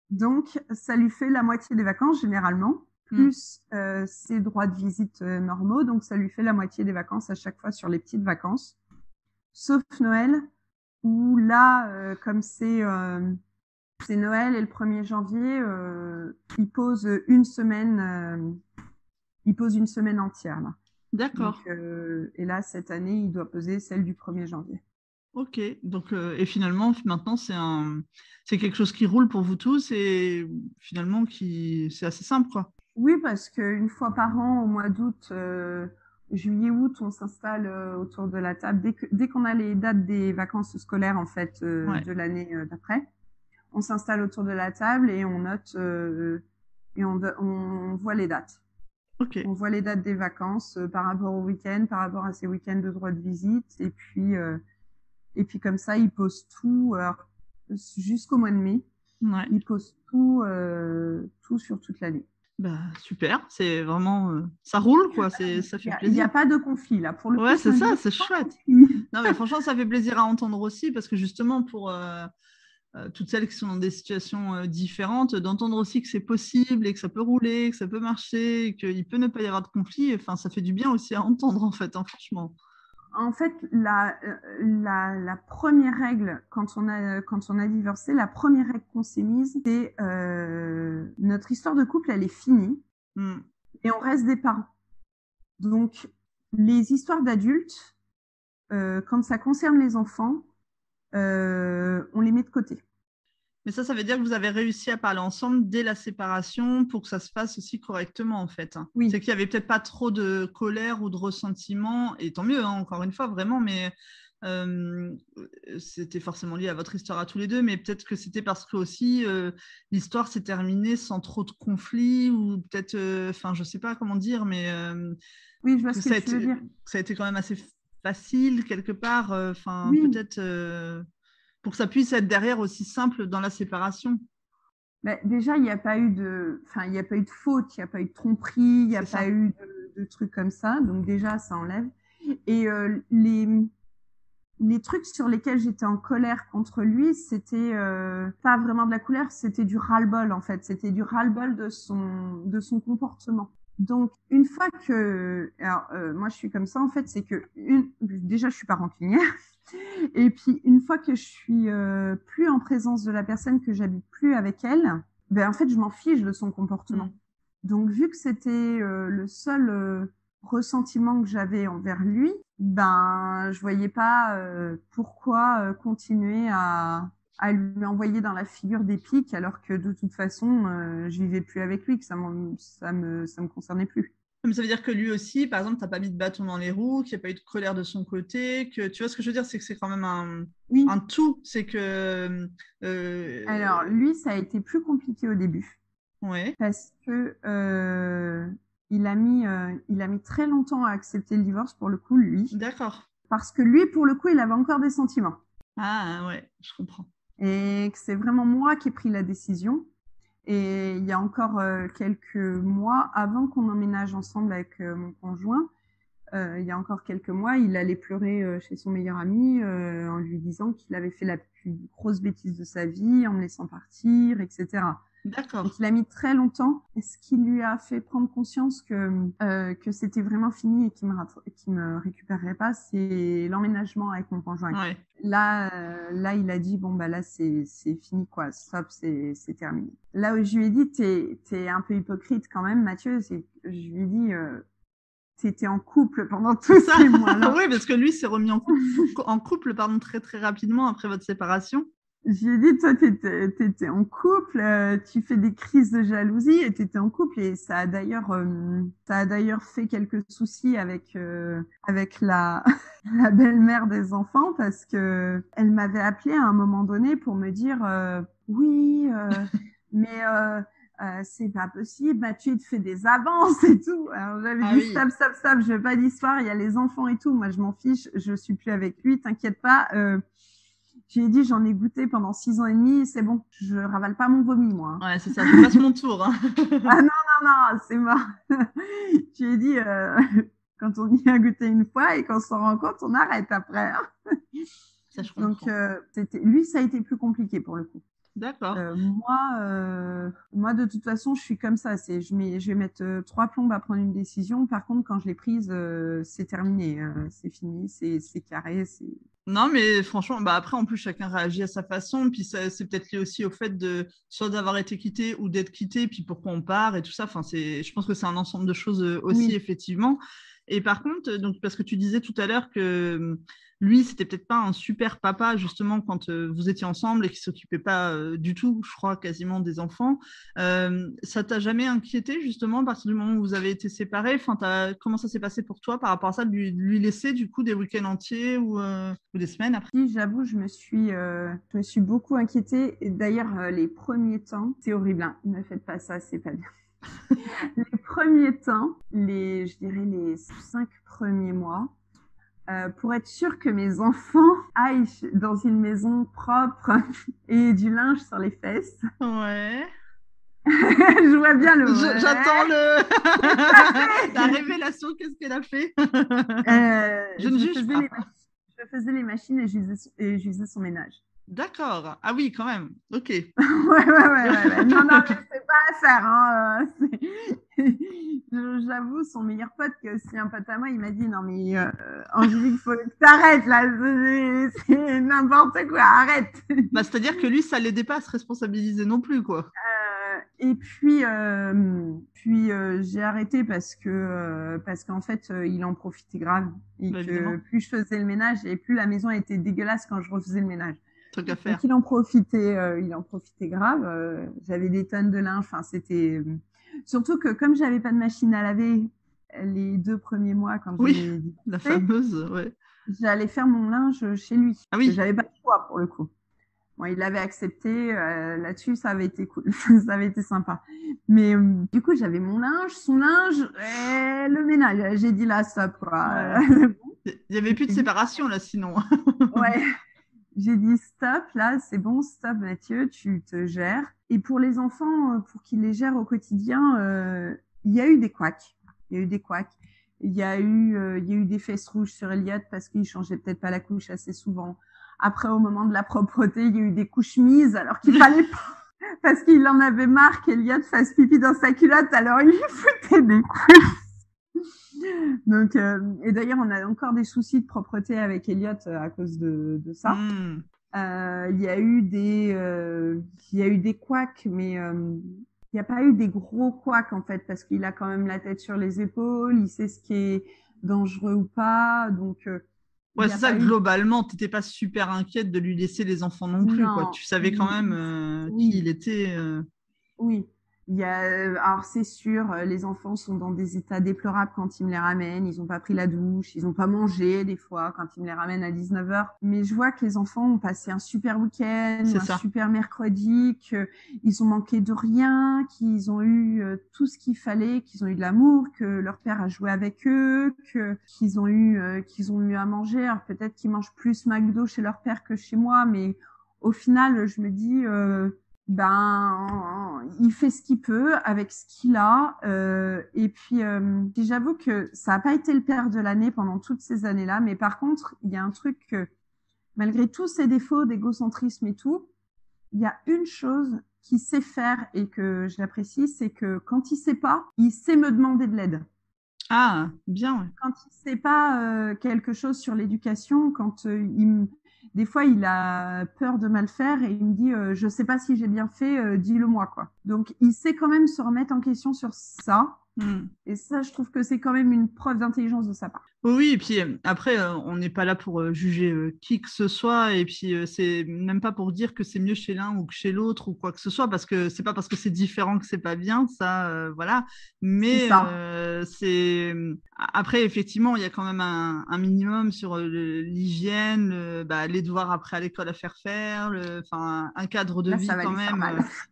Donc, ça lui fait la moitié des vacances généralement, plus ses droits de visite normaux. Donc, ça lui fait la moitié des vacances à chaque fois sur les petites vacances. Sauf Noël, où là, comme c'est Noël et le 1er janvier, il pose une semaine entière là.
D'accord.
Donc, et là, cette année, il doit poser celle du 1er janvier.
Ok, donc et finalement maintenant c'est quelque chose qui roule pour vous tous et finalement c'est assez simple quoi.
Oui, parce qu'une fois par an, au mois d'août, juillet-août, on s'installe autour de la table. Dès qu'on a les dates des vacances scolaires en fait
Ouais.
de l'année d'après, on s'installe autour de la table et on note et on voit les dates.
Ok.
On voit les dates des vacances par rapport au week-end, par rapport à ces week-ends de droit de visite, et puis comme ça, il pose tout jusqu'au mois de mai.
Ouais.
Il pose tout sur toute l'année.
Bah super, c'est vraiment ça roule quoi, ça fait
Il
plaisir.
n'y a pas de conflit là pour le coup.
Ouais, c'est ça, c'est chouette. Non mais franchement, ça fait plaisir à entendre aussi parce que justement pour toutes celles qui sont dans des situations différentes, d'entendre aussi que c'est possible et que ça peut rouler, que ça peut marcher, qu'il peut ne pas y avoir de conflit, enfin ça fait du bien aussi à entendre en fait, hein, franchement.
En fait, la première règle, quand on a divorcé, la première règle qu'on s'est mise, c'est notre histoire de couple, elle est finie et on reste des parents. Donc, les histoires d'adultes, quand ça concerne les enfants, on les met de côté.
Mais ça veut dire que vous avez réussi à parler ensemble dès la séparation pour que ça se passe aussi correctement, en fait.
Oui.
C'est qu'il n'y avait peut-être pas trop de colère ou de ressentiment, et tant mieux, hein, encore une fois, vraiment, mais c'était forcément lié à votre histoire à tous les deux, mais peut-être que c'était parce que aussi l'histoire s'est terminée sans trop de conflits, ou peut-être, je ne sais pas comment dire, mais
oui, je vois ce que tu veux dire.
Ça a été quand même assez facile, quelque part,
oui.
peut-être... pour que ça puisse être derrière aussi simple dans la séparation.
Ben, déjà, il n'y a pas eu de faute, il n'y a pas eu de tromperie, il n'y a pas eu de trucs comme ça. Donc déjà, ça enlève. Et les trucs sur lesquels j'étais en colère contre lui, c'était pas vraiment de la colère, c'était du ras-le-bol en fait. C'était du ras-le-bol de son comportement. Donc une fois que, alors moi je suis comme ça en fait, c'est que déjà je suis pas rancunière. Et puis une fois que je suis plus en présence de la personne, que j'habite plus avec elle, ben en fait je m'en fiche de son comportement. Donc vu que c'était le seul ressentiment que j'avais envers lui, ben je voyais pas pourquoi continuer à lui envoyer dans la figure des pics alors que de toute façon je vivais plus avec lui, que ça me concernait plus.
Mais ça veut dire que lui aussi, par exemple, t'as pas mis de bâton dans les roues, qu'il n'y a pas eu de colère de son côté, que tu vois ce que je veux dire, c'est que c'est quand même un tout. C'est que.
Alors lui, ça a été plus compliqué au début.
Ouais.
Parce que il a mis très longtemps à accepter le divorce pour le coup, lui.
D'accord.
Parce que lui, pour le coup, il avait encore des sentiments.
Ah ouais, je comprends.
Et que c'est vraiment moi qui ai pris la décision. Et il y a encore quelques mois, avant qu'on emménage ensemble avec mon conjoint, il y a encore quelques mois, il allait pleurer chez son meilleur ami en lui disant qu'il avait fait la plus grosse bêtise de sa vie en me laissant partir, etc.
D'accord.
Donc il a mis très longtemps. Et ce qui lui a fait prendre conscience que c'était vraiment fini et qu'il me récupérerait pas, c'est l'emménagement avec mon conjoint.
Ouais.
Là, il a dit bon bah là c'est fini quoi, stop, c'est terminé. Là où je lui ai dit t'es un peu hypocrite quand même, Mathieu. Je lui ai dit t'étais en couple pendant tous ces mois-là.
Oui, parce que lui s'est remis en couple très très rapidement après votre séparation.
J'ai dit, toi, t'étais en couple, tu fais des crises de jalousie et t'étais en couple, et ça a d'ailleurs fait quelques soucis avec la la belle-mère des enfants, parce que elle m'avait appelé à un moment donné pour me dire oui, mais c'est pas possible, Mathieu il te fait des avances et tout. Alors j'avais dit stop, je veux pas d'histoire, il y a les enfants et tout, moi je m'en fiche, je suis plus avec lui, t'inquiète pas. J'ai dit, j'en ai goûté pendant 6 ans et demi, c'est bon, je ravale pas mon vomi, moi.
Ouais, c'est ça, je passe mon tour. Hein.
Ah non, c'est mort. Je lui ai dit, quand on y a goûté une fois et qu'on s'en rend compte, on arrête après. Hein.
Ça, je comprends.
Donc, lui, ça a été plus compliqué pour le coup.
D'accord.
Moi, de toute façon, je suis comme ça. Je vais mettre 3 plombes à prendre une décision. Par contre, quand je l'ai prise, c'est terminé. C'est fini, c'est carré.
Non, mais franchement, bah après, en plus, chacun réagit à sa façon. Puis c'est peut-être lié aussi au fait de soit d'avoir été quitté ou d'être quitté, puis pourquoi on part et tout ça. Enfin, je pense que c'est un ensemble de choses aussi,
Oui.
effectivement. Et par contre, donc, parce que tu disais tout à l'heure que lui, c'était peut-être pas un super papa, justement, quand vous étiez ensemble et qu'il s'occupait pas du tout, je crois, quasiment des enfants. Ça t'a jamais inquiété, justement, à partir du moment où vous avez été séparés? Enfin, comment ça s'est passé pour toi par rapport à ça, de lui laisser, du coup, des week-ends entiers ou des semaines après?
Si, j'avoue, je me suis beaucoup inquiétée. Et d'ailleurs, les premiers temps, c'est horrible. Hein. Ne faites pas ça, c'est pas bien. Les premiers temps, je dirais les 5 premiers mois, pour être sûre que mes enfants aillent dans une maison propre et du linge sur les fesses.
Ouais.
Je vois bien le.
J'attends la révélation. Qu'est-ce qu'elle a fait? Je ne juge pas.
Je faisais les machines et je faisais son ménage.
D'accord. Ah oui, quand même. Ok.
ouais. Non, mais c'est pas à faire. Hein. J'avoue, son meilleur pote, que c'est un pote à moi, il m'a dit non mais Angélique, il faut que t'arrêtes là, c'est n'importe quoi, arrête.
Bah, c'est-à-dire que lui, ça l'aidait pas à se responsabiliser non plus, quoi.
Et puis j'ai arrêté parce qu'en fait, il en profitait grave. Et
Bah,
que
évidemment.
plus je faisais le ménage et plus la maison était dégueulasse quand je refaisais le ménage.
Truc à faire.
Donc il en profitait grave. J'avais des tonnes de linge. Enfin, c'était surtout que comme j'avais pas de machine à laver les 2 premiers mois quand
oui, la fameuse, ouais.
J'allais faire mon linge chez lui.
Ah oui.
J'avais pas de choix pour le coup. Bon, il l'avait accepté là-dessus, ça avait été cool, ça avait été sympa. Mais du coup, j'avais mon linge, son linge, et le ménage. J'ai dit là, stop quoi.
Ouais. Il y avait plus de séparation là, sinon.
Ouais. J'ai dit stop, là, c'est bon, stop Mathieu, tu te gères. Et pour les enfants, pour qu'ils les gèrent au quotidien, il y a eu des couacs. Il y a eu des fesses rouges sur Elliot parce qu'il changeait peut-être pas la couche assez souvent. Après, au moment de la propreté, il y a eu des couches mises alors qu'il fallait pas. Parce qu'il en avait marre qu'Elliot fasse pipi dans sa culotte, alors il foutait des couches. Donc, et d'ailleurs, on a encore des soucis de propreté avec Elliot à cause de ça. Il y a eu des couacs, mais il n'y a pas eu des gros couacs en fait, parce qu'il a quand même la tête sur les épaules, il sait ce qui est dangereux ou pas, donc.
Ouais, c'est ça, globalement, tu n'étais pas super inquiète de lui laisser les enfants non plus, quoi. Tu savais quand même qui il était.
Oui. Alors c'est sûr, les enfants sont dans des états déplorables quand ils me les ramènent. Ils n'ont pas pris la douche, ils n'ont pas mangé des fois quand ils me les ramènent à 19h. Mais je vois que les enfants ont passé un super week-end, super mercredi, qu'ils ont manqué de rien, qu'ils ont eu tout ce qu'il fallait, qu'ils ont eu de l'amour, que leur père a joué avec eux, qu'ils ont eu à manger. Alors peut-être qu'ils mangent plus McDo chez leur père que chez moi, mais au final, je me dis... il fait ce qu'il peut avec ce qu'il a. Et puis, j'avoue que ça n'a pas été le père de l'année pendant toutes ces années-là. Mais par contre, il y a un truc que, malgré tous ses défauts d'égocentrisme et tout, il y a une chose qu'il sait faire et que j'apprécie, c'est que quand il sait pas, il sait me demander de l'aide.
Ah, bien. Ouais.
Quand il sait pas quelque chose sur l'éducation, quand des fois, il a peur de mal faire et il me dit je sais pas si j'ai bien fait, dis-le-moi quoi. Donc, il sait quand même se remettre en question sur ça. Et ça, je trouve que c'est quand même une preuve d'intelligence de sa part.
Oui, et puis après, on n'est pas là pour juger qui que ce soit, et puis c'est même pas pour dire que c'est mieux chez l'un ou que chez l'autre ou quoi que ce soit, parce que c'est pas parce que c'est différent que c'est pas bien, ça, voilà. Mais c'est après, effectivement, il y a quand même un minimum sur l'hygiène, les devoirs après à l'école à faire, un cadre de vie quand même.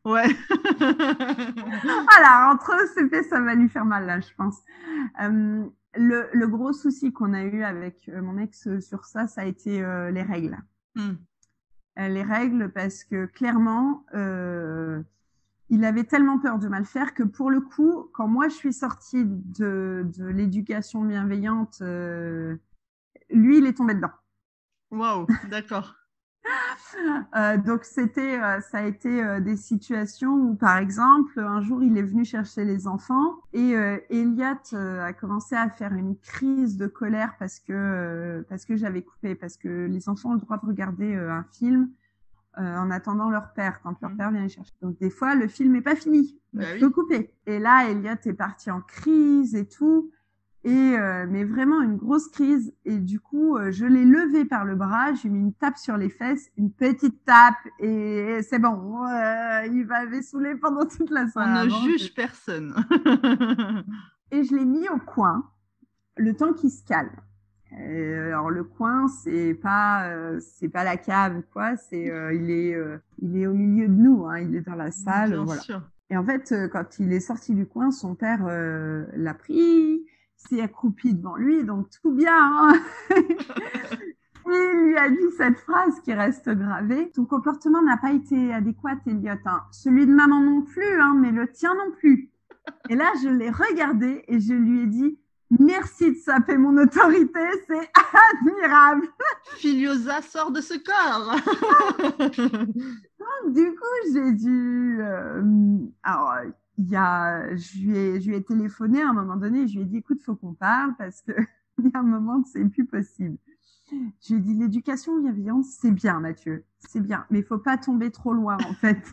Ouais.
Voilà, entre eux, c'est fait, ça va lui faire mal là, je pense. Le gros souci qu'on a eu avec mon ex sur ça a été les règles. Les règles, parce que clairement, il avait tellement peur de mal faire que pour le coup, quand moi je suis sortie de l'éducation bienveillante, lui, il est tombé dedans.
Waouh, d'accord.
Donc ça a été des situations où, par exemple, un jour, il est venu chercher les enfants et Elliot a commencé à faire une crise de colère parce que j'avais coupé, parce que les enfants ont le droit de regarder un film en attendant leur père, quand leur père vient les chercher. Donc des fois, le film n'est pas fini,
Bah
tu
oui.
peux couper. Et là, Elliot est parti en crise et tout. Et mais vraiment une grosse crise. Et du coup, je l'ai levé par le bras, j'ai mis une tape sur les fesses, une petite tape, et c'est bon. Il m'avait saoulé pendant toute la
On
soirée.
ne juge personne.
Et je l'ai mis au coin, le temps qu'il se calme. Alors le coin, c'est pas la cave quoi, il est au milieu de nous, hein, il est dans la salle,
Bien
voilà.
sûr.
Et en fait, quand il est sorti du coin, son père l'a pris, s'est accroupi devant lui, donc tout bien. Hein. Il lui a dit cette phrase qui reste gravée. Ton comportement n'a pas été adéquat, Elliot. Hein. Celui de maman non plus, hein, mais le tien non plus. Et là, je l'ai regardé et je lui ai dit merci de saper mon autorité, c'est admirable.
Filiosa sort de ce corps.
Du coup, j'ai dû. Alors, je lui ai téléphoné à un moment donné. Je lui ai dit écoute, faut qu'on parle parce que il y a un moment, c'est plus possible. Je lui ai dit l'éducation bienveillante, c'est bien, Mathieu, c'est bien, mais il faut pas tomber trop loin en fait.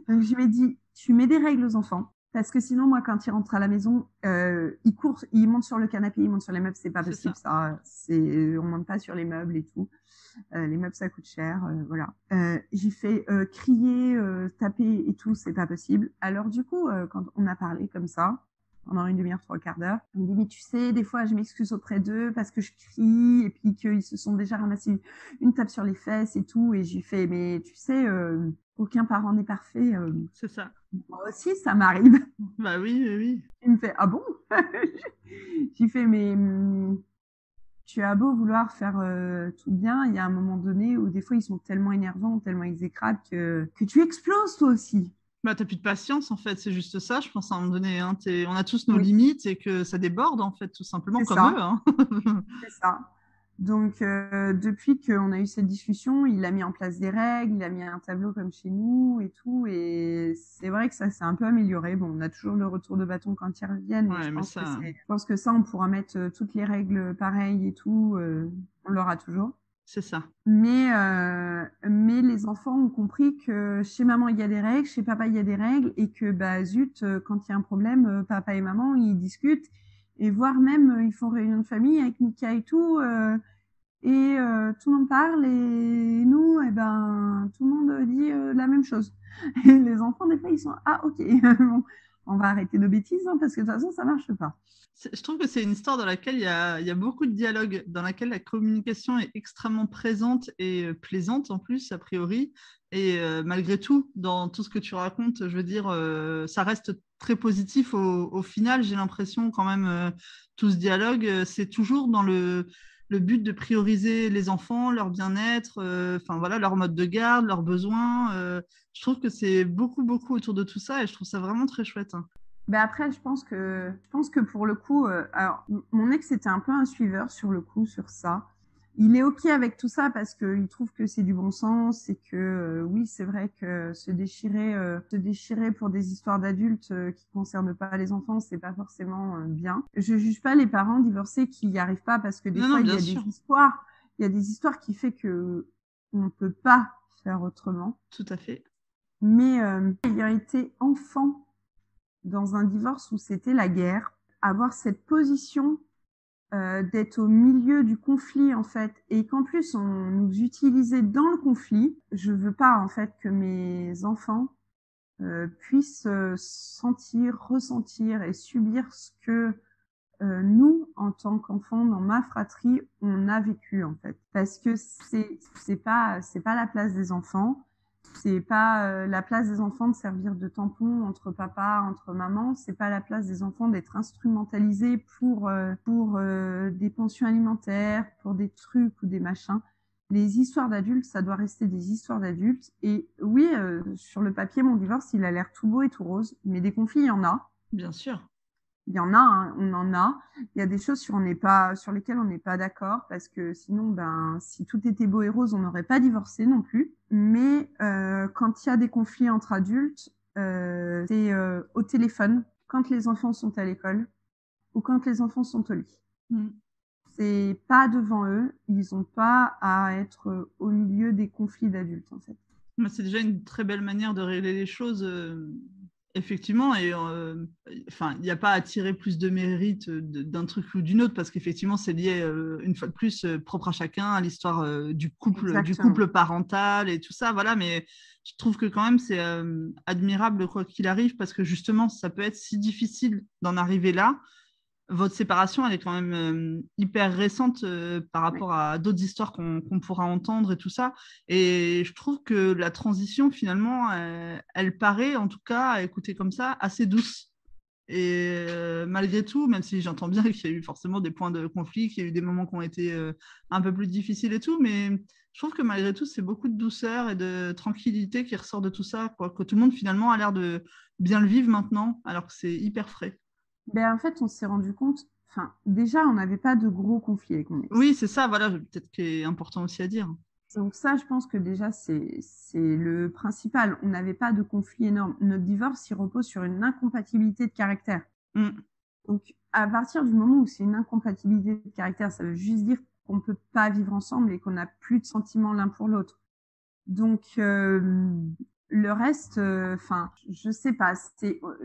Donc je lui ai dit tu mets des règles aux enfants. Parce que sinon, moi, quand il rentre à la maison, il court, il monte sur le canapé, il monte sur les meubles, c'est pas possible, ça. On monte pas sur les meubles et tout. Les meubles, ça coûte cher, voilà. J'ai fait crier, taper et tout, c'est pas possible. Alors du coup, quand on a parlé comme ça, pendant une demi-heure, 3/4 d'heure, il me dit, mais tu sais, des fois, je m'excuse auprès d'eux parce que je crie et puis qu'ils se sont déjà ramassés une tape sur les fesses et tout. Et j'ai fait, mais tu sais, aucun parent n'est parfait.
C'est ça.
Moi aussi, ça m'arrive.
Bah oui, oui, oui.
Il me fait, ah bon? J'ai fait, mais tu as beau vouloir faire tout bien, il y a un moment donné où des fois ils sont tellement énervants, tellement exécrables que tu exploses toi aussi.
Bah, t'as plus de patience, en fait, c'est juste ça, je pense, à un moment donné. Hein, on a tous nos
Oui,
limites et que ça déborde, en fait, tout simplement,
c'est
comme eux.
ça,
Hein.
c'est ça. Donc, depuis qu'on a eu cette discussion, il a mis en place des règles, il a mis un tableau comme chez nous et tout. Et c'est vrai que ça s'est un peu amélioré. Bon, on a toujours le retour de bâton quand ils reviennent, mais
Ouais, mais ça,
je pense que ça, on pourra mettre toutes les règles pareilles et tout. On l'aura toujours.
c'est ça.
Mais les enfants ont compris que chez maman, il y a des règles, chez papa, il y a des règles, et que, bah, zut, quand il y a un problème, papa et maman, ils discutent, et voire même, ils font réunion de famille avec Mika et tout, et tout le monde parle, et nous, eh ben, tout le monde dit la même chose. Et les enfants, des fois, ils sont, ah, ok, bon, on va arrêter nos bêtises, hein, parce que de toute façon, ça marche pas.
Je trouve que c'est une histoire dans laquelle il y a beaucoup de dialogue, dans laquelle la communication est extrêmement présente et plaisante en plus, a priori. Et malgré tout, dans tout ce que tu racontes, je veux dire, ça reste très positif au final. J'ai l'impression quand même, tout ce dialogue, c'est toujours dans le but de prioriser les enfants, leur bien-être, enfin voilà, leur mode de garde, leurs besoins. Je trouve que c'est beaucoup, beaucoup autour de tout ça et je trouve ça vraiment très chouette. Hein.
Ben après, je pense que pour le coup, alors mon ex était un peu un suiveur sur le coup sur ça. Il est ok avec tout ça parce qu'il trouve que c'est du bon sens et que oui, c'est vrai que se déchirer pour des histoires d'adultes qui concernent pas les enfants, c'est pas forcément bien. Je juge pas les parents divorcés qui y arrivent pas parce que des
Non,
fois
non,
il y
bien
a
sûr,
il y a des histoires qui fait que on peut pas faire autrement.
tout à fait.
Mais ayant été enfant dans un divorce où c'était la guerre, avoir cette position d'être au milieu du conflit en fait, et qu'en plus on nous utilisait dans le conflit, je veux pas en fait que mes enfants puissent sentir, ressentir et subir ce que nous, en tant qu'enfants, dans ma fratrie, on a vécu en fait, parce que c'est pas la place des enfants. C'est pas la place des enfants de servir de tampon entre papa, entre maman. C'est pas la place des enfants d'être instrumentalisés pour des pensions alimentaires, pour des trucs ou des machins. les histoires d'adultes, ça doit rester des histoires d'adultes. Et oui, sur le papier, mon divorce, il a l'air tout beau et tout rose, mais des conflits, il y en a.
Bien sûr.
Il y en a, hein, on en a. Il y a des choses sur lesquelles on n'est pas d'accord, parce que sinon, ben, si tout était beau et rose, on n'aurait pas divorcé non plus. Mais quand il y a des conflits entre adultes, c'est au téléphone, quand les enfants sont à l'école ou quand les enfants sont au lit. C'est pas devant eux, ils n'ont pas à être au milieu des conflits d'adultes, en fait.
Mais c'est déjà une très belle manière de régler les choses, effectivement. Et il n'y a pas à tirer plus de mérite d'un truc ou d'une autre, parce qu'effectivement, c'est lié, une fois de plus, propre à chacun, à l'histoire du couple parental et tout ça. Voilà, mais je trouve que quand même, c'est admirable quoi qu'il arrive, parce que justement, ça peut être si difficile d'en arriver là. Votre séparation, elle est quand même hyper récente par rapport à d'autres histoires qu'on pourra entendre et tout ça. Et je trouve que la transition, finalement, elle paraît, en tout cas, à écouter comme ça, assez douce. Et malgré tout, même si j'entends bien qu'il y a eu forcément des points de conflit, qu'il y a eu des moments qui ont été un peu plus difficiles et tout, mais je trouve que malgré tout, c'est beaucoup de douceur et de tranquillité qui ressort de tout ça, quoi, que tout le monde, finalement, a l'air de bien le vivre maintenant, alors que c'est hyper frais.
Ben, en fait, on s'est rendu compte, enfin, déjà, on n'avait pas de gros conflits avec mon ex.
Oui, c'est ça, voilà, peut-être qu'il est important aussi à dire.
Donc ça, je pense que déjà, c'est le principal. On n'avait pas de conflit énorme. Notre divorce, il repose sur une incompatibilité de caractère. Donc, à partir du moment où c'est une incompatibilité de caractère, ça veut juste dire qu'on ne peut pas vivre ensemble et qu'on n'a plus de sentiments l'un pour l'autre. Donc, le reste, enfin, je sais pas.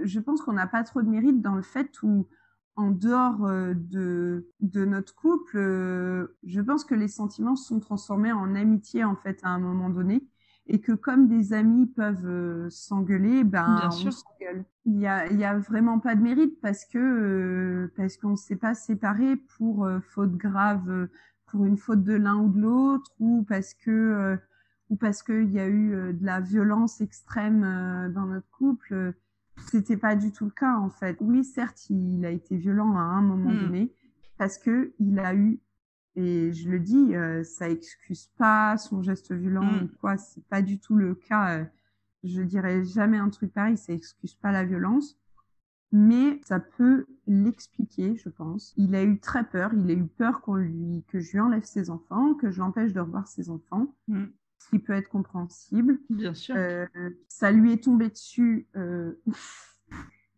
Je pense qu'on n'a pas trop de mérite dans le fait où, en dehors de notre couple, je pense que les sentiments se sont transformés en amitié en fait à un moment donné, et que comme des amis peuvent s'engueuler, ben on s'engueule. Il y a vraiment pas de mérite parce qu'on ne s'est pas séparés pour faute grave, pour une faute de l'un ou de l'autre, ou parce qu'il y a eu de la violence extrême dans notre couple. C'était pas du tout le cas, en fait. Oui, certes, il a été violent à un moment donné, parce que il a eu, et je le dis, ça excuse pas son geste violent ou quoi, c'est pas du tout le cas. Je dirais jamais un truc pareil, ça excuse pas la violence. Mais ça peut l'expliquer, je pense. Il a eu très peur. Il a eu peur que je lui enlève ses enfants, que je l'empêche de revoir ses enfants. Ce qui peut être compréhensible.
Bien sûr.
Ça lui est tombé dessus.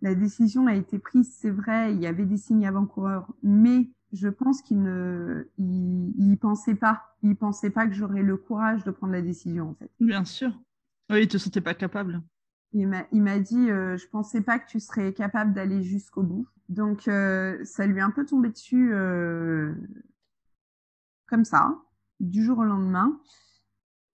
La décision a été prise, c'est vrai. Il y avait des signes avant-coureurs, mais je pense qu'il il pensait pas. Il pensait pas que j'aurais le courage de prendre la décision, en fait.
Bien sûr. Oui, il te sentait pas capable.
Il m'a dit, je pensais pas que tu serais capable d'aller jusqu'au bout. Donc, ça lui est un peu tombé dessus comme ça, du jour au lendemain.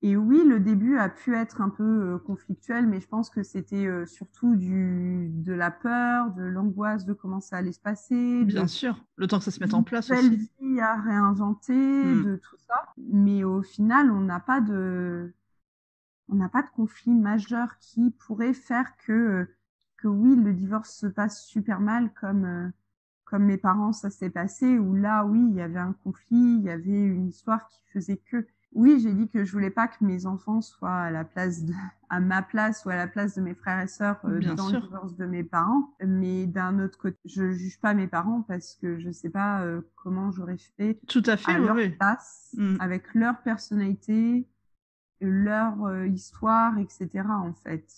Et oui, le début a pu être un peu conflictuel, mais je pense que c'était surtout de la peur, de l'angoisse de comment ça allait se passer.
Bien sûr, le temps que ça se mette en place
aussi. Une
aussi.
nouvelle vie à réinventer, de tout ça. Mais au final, on n'a pas de conflit majeur qui pourrait faire que oui, le divorce se passe super mal comme mes parents, ça s'est passé, où là, oui, il y avait un conflit, il y avait une histoire qui faisait que... Oui, j'ai dit que je voulais pas que mes enfants soient à ma place ou à la place de mes frères et sœurs dans le divorce de mes parents. Mais d'un autre côté, je juge pas mes parents parce que je sais pas comment j'aurais fait
tout à fait,
à leur place, avec leur personnalité, leur histoire, etc. en fait.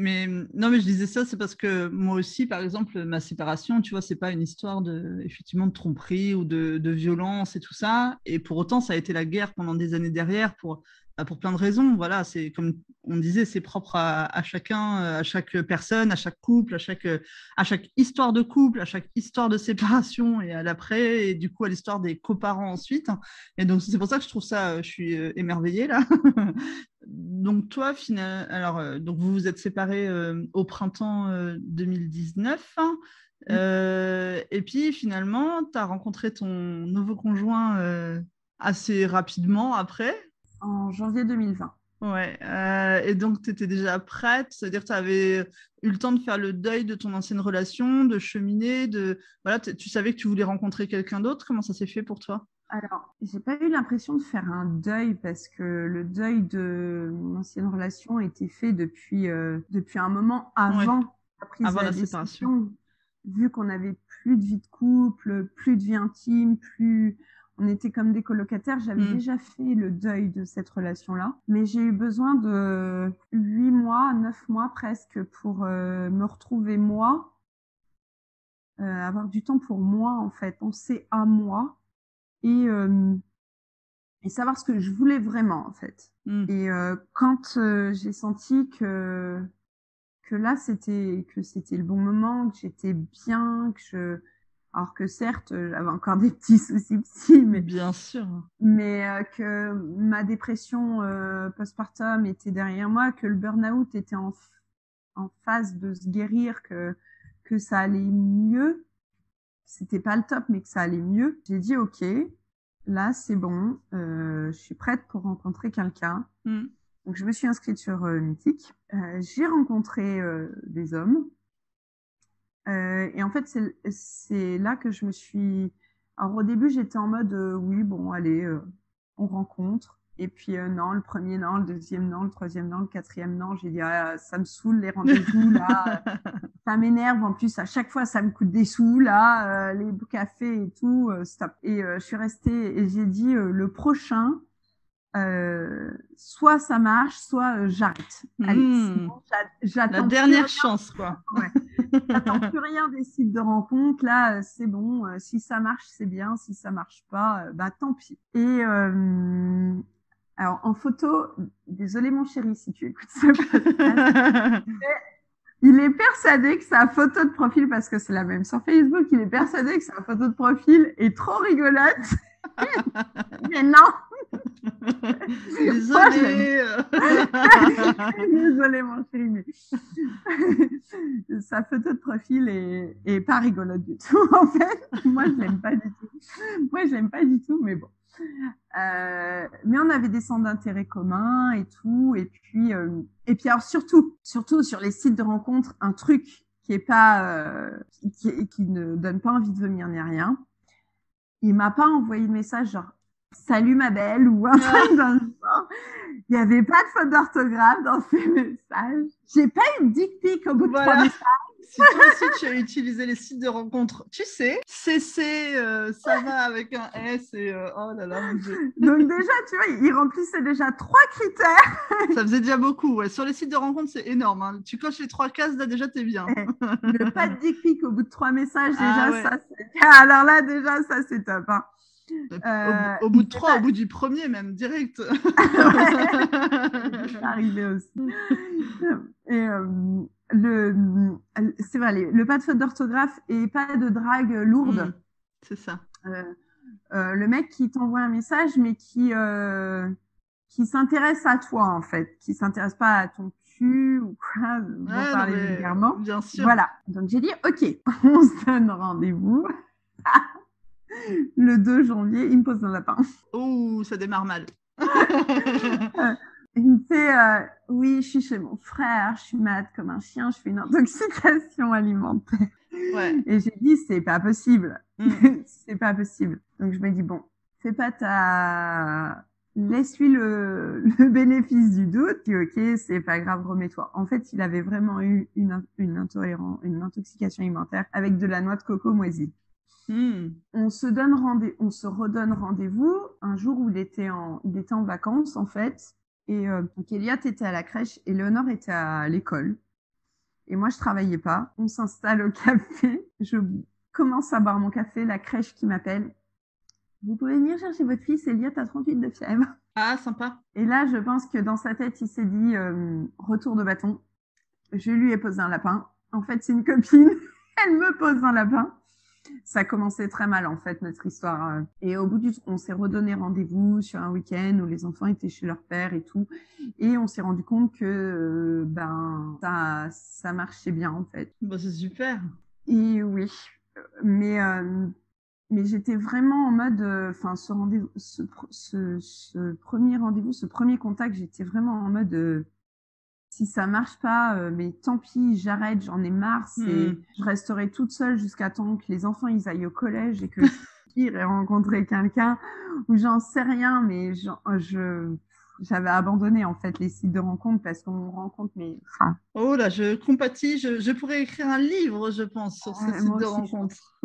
Mais non, mais je disais ça, c'est parce que moi aussi, par exemple, ma séparation, tu vois, c'est pas une histoire effectivement de tromperie ou de violence et tout ça. Et pour autant, ça a été la guerre pendant des années derrière pour plein de raisons. Voilà, c'est comme on disait, c'est propre à chacun, à chaque personne, à chaque couple, à chaque histoire de couple, à chaque histoire de séparation et à l'après, et du coup à l'histoire des coparents ensuite. Et donc c'est pour ça que je trouve ça, je suis émerveillée là. Donc toi, alors donc vous vous êtes séparés au printemps 2019. Et puis finalement, tu as rencontré ton nouveau conjoint assez rapidement après.
En janvier 2020.
Ouais. Et donc, tu étais déjà prête, c'est-à-dire que tu avais eu le temps de faire le deuil de ton ancienne relation, de cheminer, voilà, tu savais que tu voulais rencontrer quelqu'un d'autre. Comment ça s'est fait pour toi?
Alors, j'ai pas eu l'impression de faire un deuil parce que le deuil de mon ancienne relation a été fait depuis un moment
Ouais,
avant la prise de
avant
la
la séparation.
décision. Vu qu'on n'avait plus de vie de couple, plus de vie intime, on était comme des colocataires, j'avais déjà fait le deuil de cette relation-là. Mais j'ai eu besoin de 8 mois, 9 mois presque pour me retrouver moi, avoir du temps pour moi en fait, penser à moi et, euh, et savoir ce que je voulais vraiment en fait. Et quand j'ai senti que là c'était le bon moment, que j'étais bien, alors que certes j'avais encore des petits soucis psy,
Bien sûr.
mais que ma dépression postpartum était derrière moi, que le burn-out était en phase de se guérir, que ça allait mieux. C'était pas le top, mais que ça allait mieux. J'ai dit ok, là c'est bon, je suis prête pour rencontrer quelqu'un. Donc je me suis inscrite sur Mythique. J'ai rencontré des hommes. Et en fait, c'est là que je me suis... Alors au début, j'étais en mode oui, bon, allez, on rencontre. Et puis non, le premier non, le deuxième non, le troisième non, le quatrième non. J'ai dit, ah, ça me saoule les rendez-vous là. Ça m'énerve. En plus, à chaque fois, ça me coûte des sous là, les cafés et tout. Stop. Et je suis restée et j'ai dit, le prochain, soit ça marche, soit j'arrête. Allez, sinon, j'attends
La
plus
dernière
rien.
chance, quoi.
Ouais. J'attends plus rien des sites de rencontres. Là, c'est bon. Si ça marche, c'est bien. Si ça marche pas, bah tant pis. Et alors en photo, désolé mon chéri si tu écoutes ce podcast, il est persuadé que sa photo de profil, parce que c'est la même sur Facebook, il est persuadé que sa photo de profil est trop rigolote. Mais non.
Désolée.
Désolée, mon chéri, mais sa photo de profil est pas rigolote du tout, en fait. Moi, je l'aime pas du tout. Moi, je l'aime pas du tout, mais bon. Mais on avait des centres d'intérêt communs et tout. Et puis alors surtout sur les sites de rencontres, un truc qui est pas, qui ne donne pas envie de vomir ni rien. Il m'a pas envoyé de message genre salut ma belle ou un truc dans le genre. Il n'y avait pas de faute d'orthographe dans ces messages. J'ai pas eu de dick pic au bout de 3 messages.
Si toi aussi tu as utilisé les sites de rencontres, tu sais, CC, ça va avec un S et oh là là, mon Dieu.
Donc déjà, tu vois, il remplissait déjà 3 critères.
Ça faisait déjà beaucoup. Ouais. Sur les sites de rencontres, c'est énorme. Hein. Tu coches les 3 cases, là déjà, t'es bien.
Le pas de dick pic au bout de 3 messages,
Ah,
déjà,
ouais.
ça, c'est... Alors là, déjà, ça, c'est top. Hein.
Au bout de 3, au bout du premier même, direct.
C'est arrivé aussi. Et c'est vrai, le pas de faute d'orthographe et pas de drague lourde.
C'est ça.
Le mec qui t'envoie un message, mais qui s'intéresse à toi, en fait, qui s'intéresse pas à ton cul ou quoi, pour parler vulgairement.
Bien sûr.
Voilà. Donc j'ai dit, ok, on se donne rendez-vous. Le 2 janvier, il me pose un lapin.
Oh, ça démarre mal.
Il me fait, oui, je suis chez mon frère, je suis malade comme un chien, je fais une intoxication alimentaire.
Ouais.
Et j'ai dit, c'est pas possible. C'est pas possible. Donc je me dis, bon, fais pas ta... Laisse-lui le bénéfice du doute. Puis, ok, c'est pas grave, remets-toi. En fait, il avait vraiment eu une intoxication alimentaire avec de la noix de coco moisie. On se redonne rendez-vous un jour où il était en vacances, en fait. Et donc Elliot était à la crèche et Léonore était à l'école. Et moi, je travaillais pas. On s'installe au café. Je commence à boire mon café. La crèche qui m'appelle. Vous pouvez venir chercher votre fils, Elliot a 38 de fièvre.
Ah, sympa.
Et là, je pense que dans sa tête, il s'est dit retour de bâton. Je lui ai posé un lapin. En fait, c'est une copine. Elle me pose un lapin. Ça commençait très mal, en fait, notre histoire. Et au bout on s'est redonné rendez-vous sur un week-end où les enfants étaient chez leur père et tout. Et on s'est rendu compte que, ça marchait bien, en fait.
Bah, c'est super.
Et oui. Mais mais j'étais vraiment en mode, enfin, ce rendez-vous, ce premier rendez-vous, ce premier contact, j'étais vraiment en mode, si ça marche pas, mais tant pis, j'arrête, j'en ai marre. Je resterai toute seule jusqu'à temps que les enfants ils aillent au collège et que j'irai rencontrer quelqu'un ou j'en sais rien, mais j'avais abandonné en fait les sites de rencontres parce qu'on rencontre mes. Enfin,
Oh là, je compatis, je pourrais écrire un livre, je pense, sur ces sites de rencontres.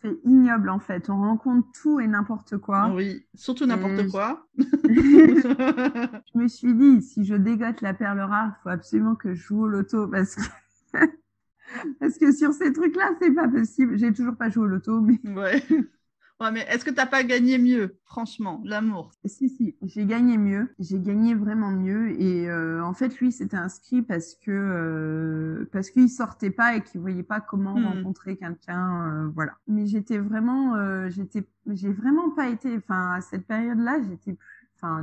C'est ignoble en fait. On rencontre tout et n'importe quoi.
Oui, surtout n'importe quoi.
Je me suis dit, si je dégote la perle rare, il faut absolument que je joue au loto parce que sur ces trucs-là, c'est pas possible. J'ai toujours pas joué au loto, mais.
Ouais. Ouais, mais est-ce que t'as pas gagné mieux, franchement, l'amour?
Si, j'ai gagné mieux. J'ai gagné vraiment mieux. Et en fait, lui, s'était inscrit parce qu'il sortait pas et qu'il voyait pas comment rencontrer quelqu'un. Voilà. Mais j'ai vraiment pas été. Enfin, à cette période-là,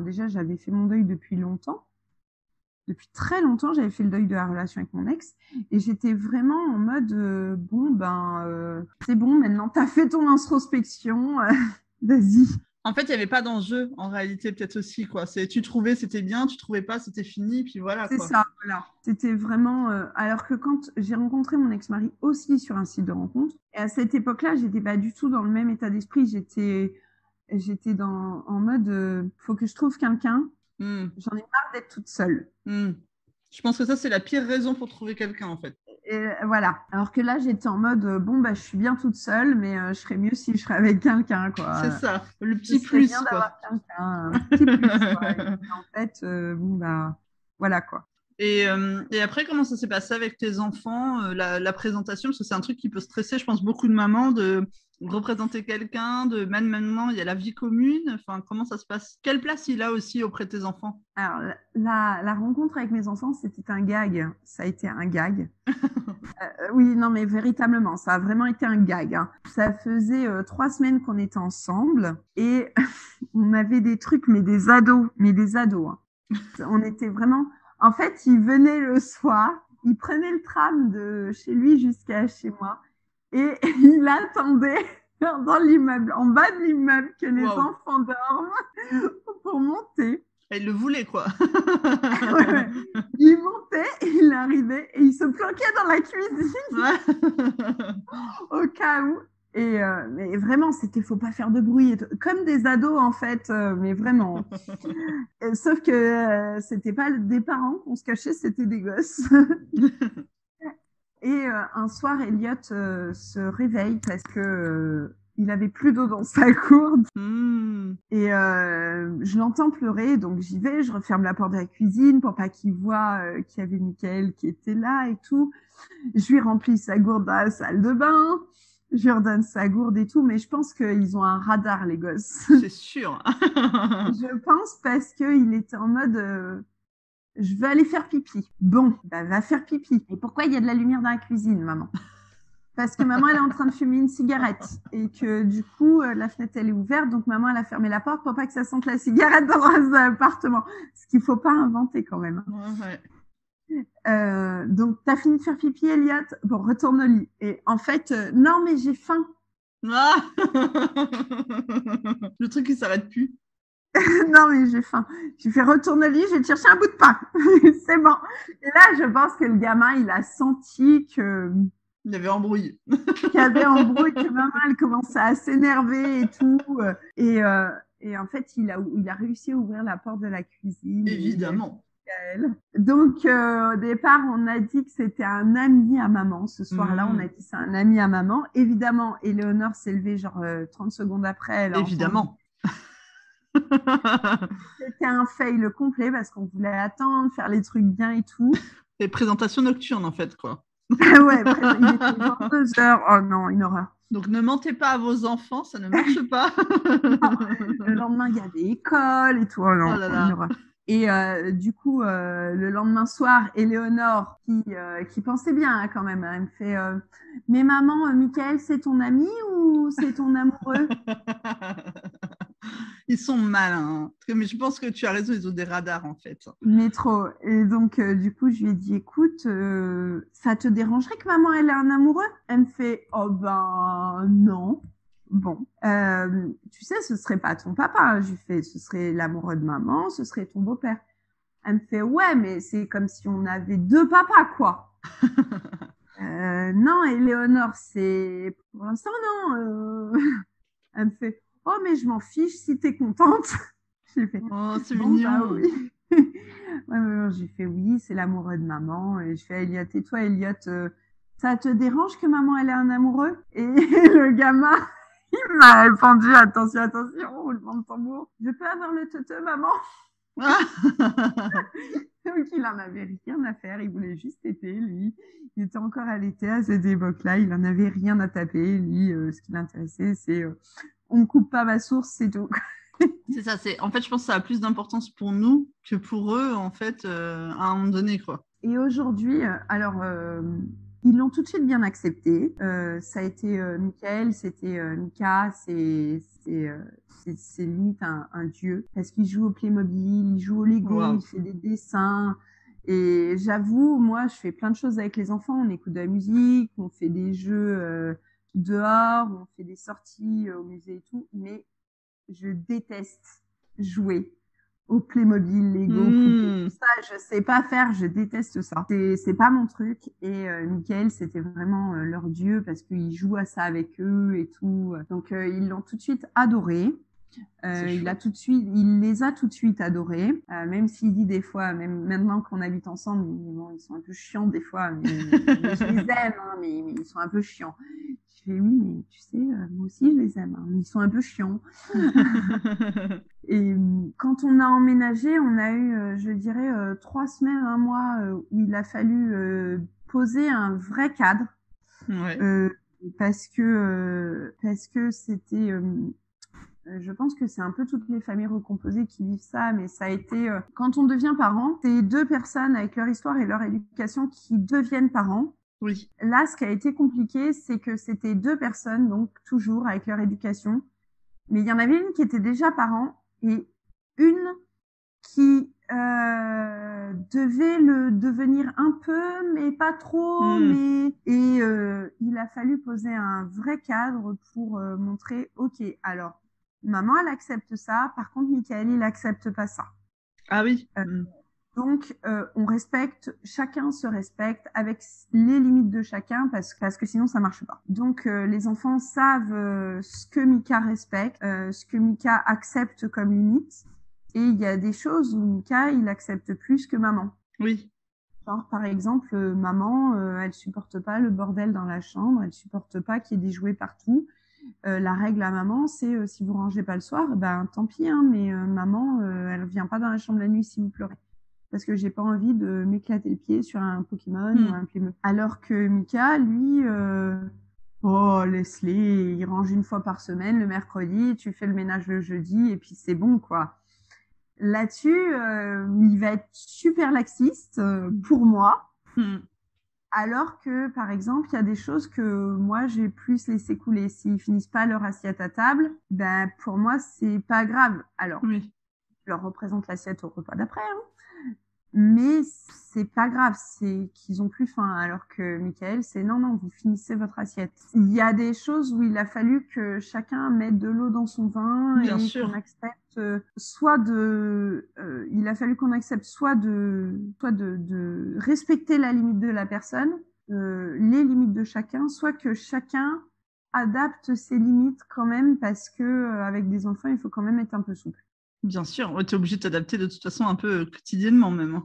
déjà, j'avais fait mon deuil depuis longtemps. Depuis très longtemps, j'avais fait le deuil de la relation avec mon ex et j'étais vraiment en mode c'est bon, maintenant t'as fait ton introspection, vas-y.
En fait, il n'y avait pas d'enjeu en réalité, peut-être aussi, quoi. Tu trouvais, c'était bien, tu trouvais pas, c'était fini, puis voilà.
C'est ça, voilà. C'était vraiment. Alors que quand j'ai rencontré mon ex-mari aussi sur un site de rencontre, et à cette époque-là, j'étais pas du tout dans le même état d'esprit. J'étais en mode faut que je trouve quelqu'un. J'en ai marre d'être toute seule.
Je pense que ça, c'est la pire raison pour trouver quelqu'un, en fait.
Et voilà. Alors que là, j'étais en mode, je suis bien toute seule, mais je serais mieux si je serais avec quelqu'un, quoi.
C'est ça, le petit plus,
bien d'avoir quelqu'un, un petit plus, quoi. Et en fait, voilà, quoi.
Et après, comment ça s'est passé avec tes enfants, la présentation? Parce que c'est un truc qui peut stresser, je pense, beaucoup de mamans, de représenter quelqu'un, même maintenant, il y a la vie commune. Enfin, comment ça se passe? Quelle place il a aussi auprès de tes enfants?
Alors, la rencontre avec mes enfants, c'était un gag. Ça a été un gag. Oui, non, mais véritablement, ça a vraiment été un gag. Hein. Ça faisait 3 semaines qu'on était ensemble et on avait des trucs, mais des ados. Hein. On était vraiment... En fait, il venait le soir, il prenait le tram de chez lui jusqu'à chez moi et il attendait dans l'immeuble, en bas de l'immeuble, que les enfants dorment pour monter.
Il le voulait, quoi.
Ouais. Il montait, il arrivait et il se planquait dans la cuisine au cas où. Et mais vraiment, faut pas faire de bruit, comme des ados en fait, mais vraiment. Sauf que c'était pas des parents qu'on se cachait, c'était des gosses. Et un soir, Elliot se réveille parce que il avait plus d'eau dans sa gourde. Et je l'entends pleurer, donc j'y vais, je referme la porte de la cuisine pour pas qu'il voit qu'il y avait Mickaël qui était là et tout. Je lui remplis sa gourde dans la salle de bain. Je lui redonne sa gourde et tout, mais je pense qu'ils ont un radar, les gosses.
C'est sûr.
Je pense parce qu'il était en mode je veux aller faire pipi. Bon, va faire pipi. Et pourquoi il y a de la lumière dans la cuisine, maman? Parce que maman, elle est en train de fumer une cigarette et que du coup, la fenêtre, elle est ouverte. Donc, maman, elle a fermé la porte pour pas que ça sente la cigarette dans l'appartement. Ce qu'il faut pas inventer quand même.
Ouais.
Donc, t'as fini de faire pipi, Elliot? Bon, retourne au lit. Et en fait, non, mais j'ai faim.
Ah le truc, il s'arrête plus.
Non, mais j'ai faim. J'ai fait retourne au lit, je vais te chercher un bout de pain. C'est bon. Et là, je pense que le gamin, il a senti que...
Il y avait embrouille.
Qu'il y avait embrouille, que maman, elle commençait à s'énerver et tout. Et en fait, il a réussi à ouvrir la porte de la cuisine.
Évidemment.
Donc, au départ, on a dit que c'était un ami à maman. Ce soir-là, on a dit c'est un ami à maman. Évidemment, Éléonore s'est levée genre 30 secondes après.
Évidemment.
C'était un fail complet parce qu'on voulait attendre, faire les trucs bien et tout.
Et présentation nocturne, en fait, quoi.
Ouais, il était 22h. Oh non, une horreur.
Donc, ne mentez pas à vos enfants, ça ne marche pas.
Non, le lendemain, il y avait école et tout. Oh non, une horreur. Et du coup, le lendemain soir, Éléonore, qui pensait bien hein, quand même, elle me fait mais maman, Mickaël, c'est ton ami ou c'est ton amoureux?
Ils sont malins. Mais je pense que tu as raison, ils ont des radars en fait.
Mais trop. Et donc, du coup, je lui ai dit, écoute, ça te dérangerait que maman, elle ait un amoureux? Elle me fait, oh ben non. bon, tu sais, ce serait pas ton papa. Je lui fais, ce serait l'amoureux de maman, ce serait ton beau-père. Elle me fait, ouais, mais c'est comme si on avait deux papas, quoi. Non, Éléonore, c'est pour l'instant, non. Elle me fait, oh, mais je m'en fiche si t'es contente. J'ai fait,
Oh, c'est
bon,
mignon.
bah oui. Ouais, ouais, j'ai fait, oui, c'est l'amoureux de maman. Et je fais, Elliot, et toi, Elliot, ça te dérange que maman, elle ait un amoureux? Et le gamin, il m'a répondu, attention, attention, roulement de tambour. Je peux avoir le teuteux, maman? Donc, il en avait rien à faire. Il voulait juste téter, lui. Il était encore à l'été à cette époque-là. Il en avait rien à taper. Lui, ce qui l'intéressait, c'est on ne coupe pas ma source, c'est tout.
C'est ça. En fait, je pense que ça a plus d'importance pour nous que pour eux, en fait, à un moment donné, quoi.
Et aujourd'hui, alors, ils l'ont tout de suite bien accepté. Ça a été Michael, c'était Mika, c'est limite un dieu parce qu'il joue au Playmobil, il joue au Lego,
Wow.
il fait des dessins. Et j'avoue, moi, je fais plein de choses avec les enfants. On écoute de la musique, on fait des jeux dehors, on fait des sorties au musée et tout. Mais je déteste jouer au Playmobil, Lego, poupées, tout ça, je sais pas faire, je déteste ça. C'est pas mon truc. Et Michael, c'était vraiment leur dieu parce qu'ils jouent à ça avec eux et tout. Donc ils l'ont tout de suite adoré. Il les a tout de suite adorés, même s'il dit des fois, même maintenant qu'on habite ensemble, bon, ils sont un peu chiants des fois, mais je les aime, hein, mais ils sont un peu chiants. Je fais oui, mais tu sais, moi aussi je les aime, hein, mais ils sont un peu chiants. Et quand on a emménagé, on a eu, je dirais, 3 semaines, un mois où il a fallu poser un vrai cadre,
Ouais.
parce que c'était je pense que c'est un peu toutes les familles recomposées qui vivent ça, mais ça a été quand on devient parent, c'est deux personnes avec leur histoire et leur éducation qui deviennent parents.
Oui.
Là, ce qui a été compliqué, c'est que c'était deux personnes, donc toujours avec leur éducation, mais il y en avait une qui était déjà parent et une qui devait le devenir un peu, mais pas trop. Et il a fallu poser un vrai cadre pour montrer, ok, alors maman, elle accepte ça. Par contre, Michael, il accepte pas ça.
Ah oui.
Donc, on respecte, chacun se respecte avec les limites de chacun parce que sinon, ça marche pas. Donc, les enfants savent ce que Mika respecte, ce que Mika accepte comme limite. Et il y a des choses où Mika, il accepte plus que maman.
Oui.
Genre, par exemple, maman, elle supporte pas le bordel dans la chambre, elle supporte pas qu'il y ait des jouets partout. La règle à maman, c'est si vous rangez pas le soir, ben tant pis, hein, mais maman, elle vient pas dans la chambre la nuit si vous pleurez. Parce que j'ai pas envie de m'éclater le pied sur un Pokémon ou un Playmobil. Alors que Mika, lui, oh, laisse-les, il range une fois par semaine, le mercredi, tu fais le ménage le jeudi, et puis c'est bon, quoi. Là-dessus, il va être super laxiste pour moi. Alors que, par exemple, il y a des choses que moi, j'ai plus laissé couler. S'ils finissent pas leur assiette à table, ben, pour moi, c'est pas grave. Alors, je leur représente l'assiette au repas d'après, hein. Mais c'est pas grave, c'est qu'ils ont plus faim. Alors que Michael, c'est non, vous finissez votre assiette. Il y a des choses où il a fallu que chacun mette de l'eau dans son vin et qu'on accepte il a fallu qu'on accepte soit de respecter la limite de la personne, les limites de chacun, soit que chacun adapte ses limites quand même parce que avec des enfants, il faut quand même être un peu souple.
Bien sûr, tu es obligé de t'adapter de toute façon un peu quotidiennement même.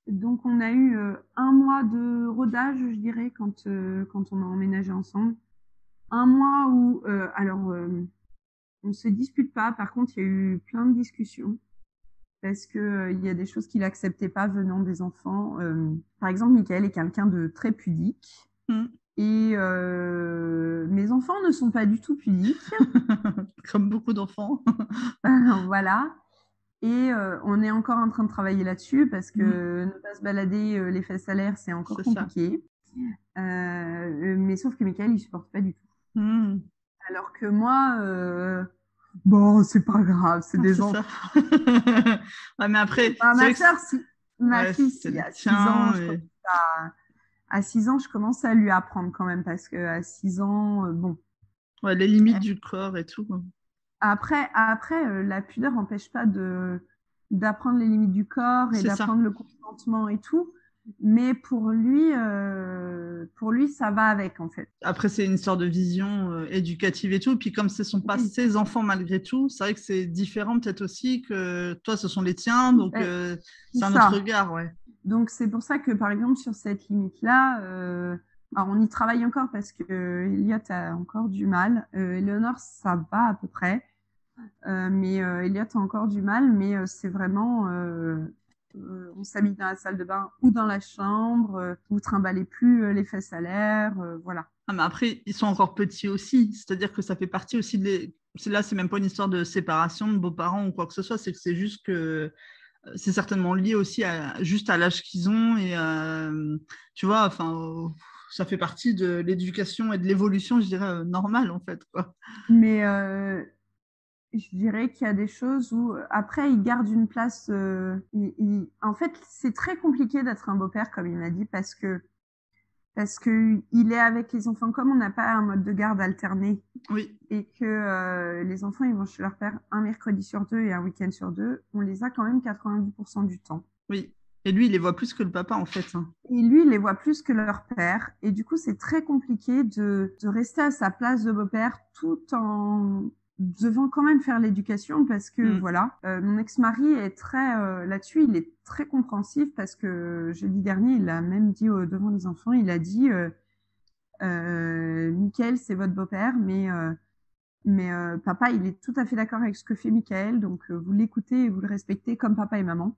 Donc, on a eu 1 mois de rodage, je dirais, quand on a emménagé ensemble. 1 mois où, on se dispute pas. Par contre, il y a eu plein de discussions parce que il y a des choses qu'il acceptait pas venant des enfants. Par exemple, Michael est quelqu'un de très pudique. Et mes enfants ne sont pas du tout pudiques.
Comme beaucoup d'enfants.
Voilà. Et on est encore en train de travailler là-dessus parce que ne pas se balader les fesses à l'air, c'est encore compliqué. Mais sauf que Michael, il supporte pas du tout. Alors que moi, bon, c'est pas grave, c'est des enfants.
Ouais, mais après,
ma sœur, ma fille, il a 6 ans, à 6 ans, je commence à lui apprendre quand même parce que à 6 ans, bon,
Ouais, les limites du corps et tout.
Après, la pudeur n'empêche pas d'apprendre les limites du corps et
C'est ça.
d'apprendre le consentement et tout. Mais pour lui, ça va avec, en fait.
Après, c'est une sorte de vision éducative et tout. Puis comme ce sont pas
Oui.
ses enfants malgré tout, c'est vrai que c'est différent peut-être aussi que toi, ce sont les tiens. Donc,
Ben, c'est
c'est un autre
ça.
regard, ouais.
Donc, c'est pour ça que, par exemple, sur cette limite-là, alors on y travaille encore parce que Elliot a encore du mal. Eleonore, ça va à peu près. Mais Elliot a encore du mal, mais c'est vraiment, on s'habille dans la salle de bain ou dans la chambre, vous trimballez plus les fesses à l'air, voilà.
Ah, mais après, ils sont encore petits aussi. C'est-à-dire que ça fait partie aussi de Là, c'est même pas une histoire de séparation de beaux-parents ou quoi que ce soit. C'est que c'est juste que c'est certainement lié aussi juste à l'âge qu'ils ont. Et tu vois, enfin, ça fait partie de l'éducation et de l'évolution, je dirais, normale, en fait, quoi.
Mais je dirais qu'il y a des choses où, après, il garde une place. En fait, c'est très compliqué d'être un beau-père, comme il m'a dit, parce que il est avec les enfants comme on n'a pas un mode de garde alterné
Oui,
et que les enfants ils vont chez leur père un mercredi sur deux et un week-end sur deux, on les a quand même 90% du temps.
oui. Et lui, il les voit plus que le papa, en fait, hein.
Et lui, il les voit plus que leur père. Et du coup, c'est très compliqué de rester à sa place de beau-père tout en devant quand même faire l'éducation parce que
Mm.
voilà, mon ex-mari est très là-dessus, il est très compréhensif parce que jeudi dernier, il a même dit devant les enfants, il a dit Michael, c'est votre beau-père, mais papa, il est tout à fait d'accord avec ce que fait Michael, donc vous l'écoutez et vous le respectez comme papa et maman.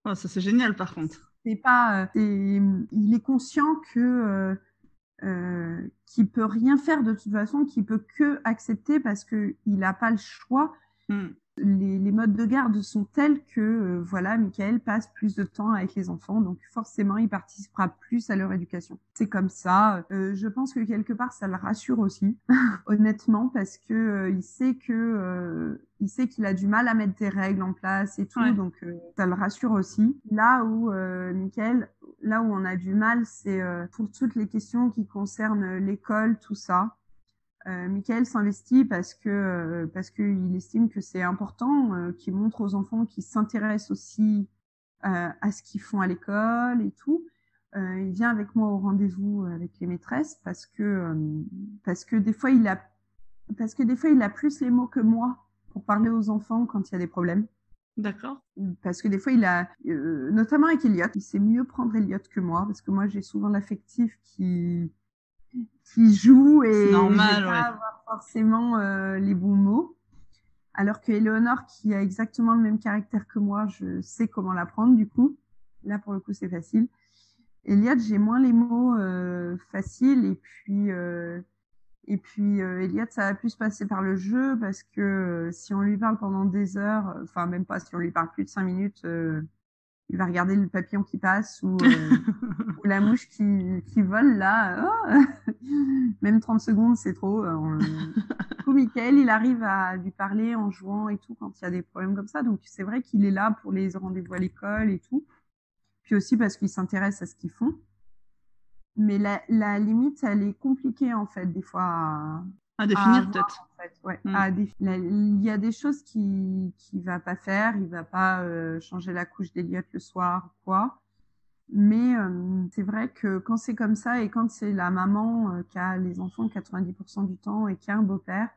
Oh, ça, c'est génial, par contre.
C'est pas, il est conscient que qu'il peut rien faire de toute façon, qu'il peut que accepter parce que il n'a pas le choix.
Mm.
Les modes de garde sont tels que voilà, Michael passe plus de temps avec les enfants, donc forcément il participera plus à leur éducation. C'est comme ça. Je pense que quelque part ça le rassure aussi, honnêtement, parce que il sait qu'il a du mal à mettre des règles en place et tout,
Ouais.
donc ça le rassure aussi. Là où Michael, là où on a du mal, c'est pour toutes les questions qui concernent l'école, tout ça. Michael s'investit parce qu'il estime que c'est important, qu'il montre aux enfants qu'il s'intéresse aussi à ce qu'ils font à l'école et tout. Il vient avec moi au rendez-vous avec les maîtresses parce que des fois il a plus les mots que moi pour parler aux enfants quand il y a des problèmes.
D'accord.
Parce que des fois, il a, notamment avec Elliot, il sait mieux prendre Elliot que moi, parce que moi, j'ai souvent l'affectif qui joue
C'est
et je vais
normal,
pas
ouais.
avoir forcément les bons mots. Alors que Eleonore, qui a exactement le même caractère que moi, je sais comment la prendre du coup. Là, pour le coup, c'est facile. Elliot, j'ai moins les mots faciles et puis Elliot, ça va plus passer par le jeu parce que si on lui parle pendant des heures, enfin même pas, si on lui parle plus de 5 minutes, il va regarder le papillon qui passe ou la mouche qui vole là. Oh même 30 secondes, c'est trop. Du coup, Michael, il arrive à lui parler en jouant et tout quand il y a des problèmes comme ça. Donc, c'est vrai qu'il est là pour les rendez-vous à l'école et tout. Puis aussi parce qu'il s'intéresse à ce qu'ils font. Mais la limite, elle est compliquée, en fait, des fois
À
à
définir,
avoir,
peut-être.
en fait. Ouais,
Mm.
il y a des choses qu'il va pas faire. Il va pas changer la couche d'Eliott le soir ou quoi. Mais c'est vrai que quand c'est comme ça et quand c'est la maman qui a les enfants 90% du temps et qui a un beau-père,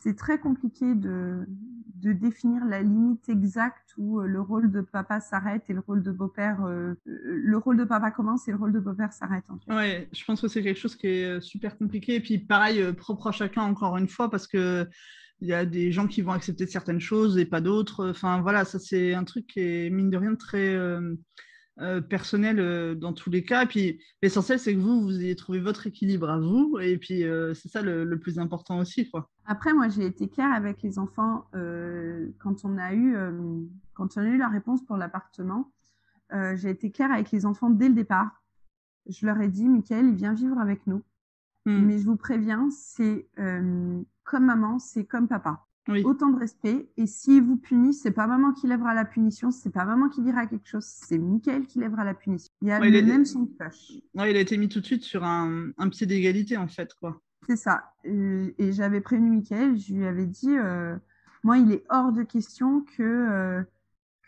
c'est très compliqué de définir la limite exacte où le rôle de papa s'arrête et le rôle de beau-père, le rôle de papa commence et le rôle de beau-père s'arrête en fait.
Ouais, je pense que c'est quelque chose qui est super compliqué. Et puis, pareil, propre à chacun, encore une fois, parce que il y a des gens qui vont accepter certaines choses et pas d'autres. Enfin, voilà, ça, c'est un truc qui est, mine de rien, très personnel dans tous les cas. Et puis, l'essentiel, c'est que vous ayez trouvé votre équilibre à vous. Et puis, c'est ça le plus important aussi, quoi.
Après, moi, j'ai été claire avec les enfants quand on a eu la réponse pour l'appartement. J'ai été claire avec les enfants dès le départ. Je leur ai dit, Mickaël, il vient vivre avec nous.
Mm.
Mais je vous préviens, c'est comme maman, c'est comme papa.
Oui.
Autant de respect. Et s'il vous punit, c'est pas maman qui lèvera la punition, c'est pas maman qui dira quelque chose, c'est Mickaël qui lèvera la punition. Il y a
Ouais,
le même son de cloche.
ouais, il a été mis tout de suite sur un pied d'égalité, en fait, quoi.
C'est ça. Et j'avais prévenu Mickaël, je lui avais dit, moi, il est hors de question que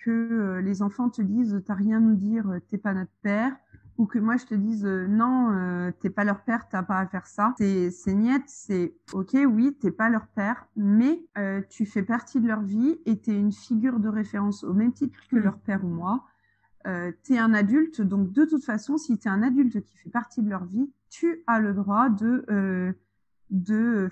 les enfants te disent, t'as rien à nous dire, t'es pas notre père, ou que moi je te dise, non, t'es pas leur père, t'as pas à faire ça. C'est niet, c'est ok, oui, t'es pas leur père, mais tu fais partie de leur vie et t'es une figure de référence au même titre que leur père ou moi. T'es un adulte, donc de toute façon, si t'es un adulte qui fait partie de leur vie, tu as le droit de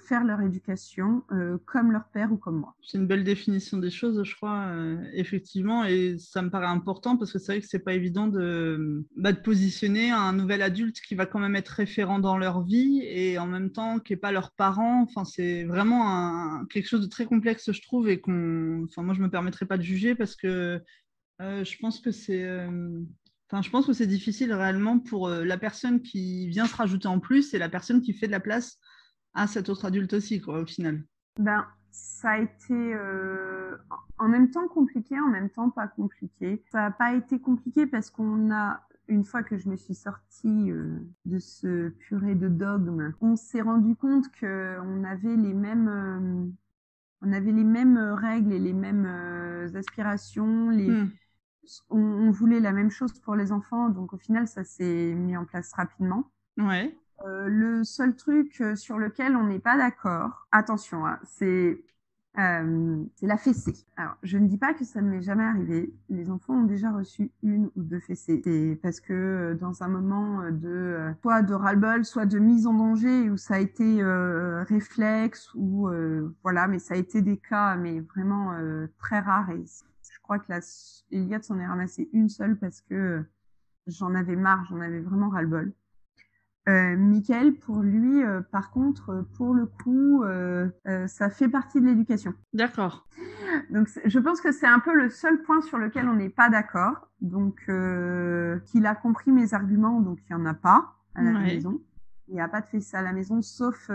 faire leur éducation comme leur père ou comme moi.
C'est une belle définition des choses, je crois, effectivement, et ça me paraît important parce que c'est vrai que c'est pas évident de positionner un nouvel adulte qui va quand même être référent dans leur vie et en même temps qui n'est pas leurs parents. Enfin, c'est vraiment quelque chose de très complexe, je trouve, et moi, je me permettrai pas de juger parce que je pense que je pense que c'est difficile réellement pour la personne qui vient se rajouter en plus et la personne qui fait de la place à cet autre adulte aussi, quoi, au final.
Ben, ça a été en même temps compliqué, en même temps pas compliqué. Ça n'a pas été compliqué parce une fois que je me suis sortie de ce purée de dogmes, on s'est rendu compte qu'on avait les mêmes règles et les mêmes aspirations. On voulait la même chose pour les enfants, donc au final, ça s'est mis en place rapidement.
Ouais.
Le seul truc sur lequel on n'est pas d'accord, attention, hein, c'est la fessée. Alors, je ne dis pas que ça ne m'est jamais arrivé. Les enfants ont déjà reçu 1 ou 2 fessées. C'est parce que dans un moment soit de ras-le-bol, soit de mise en danger, où ça a été réflexe, ou voilà, mais ça a été des cas, mais vraiment très rares. Et je crois que Eliade s'en est ramassé une seule parce que j'en avais marre, j'en avais vraiment ras-le-bol. Mickaël, pour lui, par contre, pour le coup, ça fait partie de l'éducation.
D'accord.
Donc, je pense que c'est un peu le seul point sur lequel on n'est pas d'accord. Donc, qu'il a compris mes arguments, donc il n'y en a pas à la maison. Il n'y a pas de fessée à la maison, sauf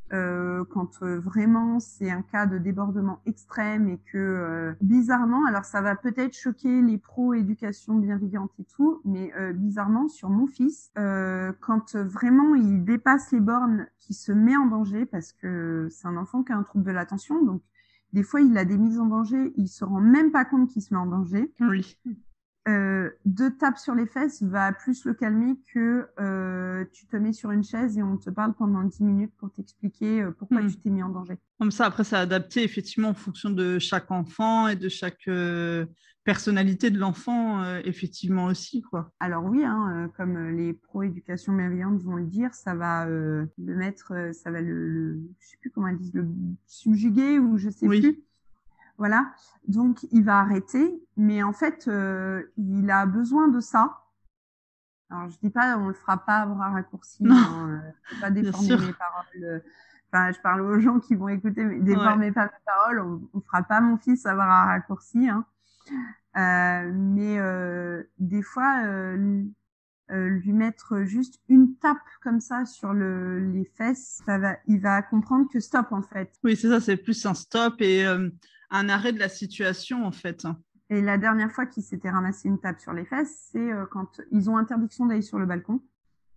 quand vraiment c'est un cas de débordement extrême et que bizarrement, alors ça va peut-être choquer les pros éducation bienveillante et tout, mais bizarrement sur mon fils, quand vraiment il dépasse les bornes, qu'il se met en danger, parce que c'est un enfant qui a un trouble de l'attention, donc des fois il a des mises en danger, il se rend même pas compte qu'il se met en danger.
Oui.
2 tapes sur les fesses va plus le calmer que tu te mets sur une chaise et on te parle pendant 10 minutes pour t'expliquer pourquoi tu t'es mis en danger.
Comme ça, après, c'est adapté effectivement en fonction de chaque enfant et de chaque personnalité de l'enfant, effectivement aussi, quoi.
Alors oui, hein, comme les pro-éducation bienveillante vont le dire, ça va le mettre, ça va je sais plus comment ils disent, le subjuguer ou je sais plus. Voilà, donc il va arrêter, mais en fait, il a besoin de ça. Alors je dis pas, on le fera pas à bras raccourcis, hein, faut pas déformer mes paroles. Enfin, je parle aux gens qui vont écouter, mais déformez pas mes paroles. On fera pas mon fils à bras raccourcis, hein. Mais des fois, lui mettre juste une tape comme ça sur les fesses, il va comprendre que stop en fait.
Oui, c'est ça, c'est plus un stop et un arrêt de la situation en fait.
Et la dernière fois qu'il s'était ramassé une tape sur les fesses, c'est quand ils ont interdiction d'aller sur le balcon.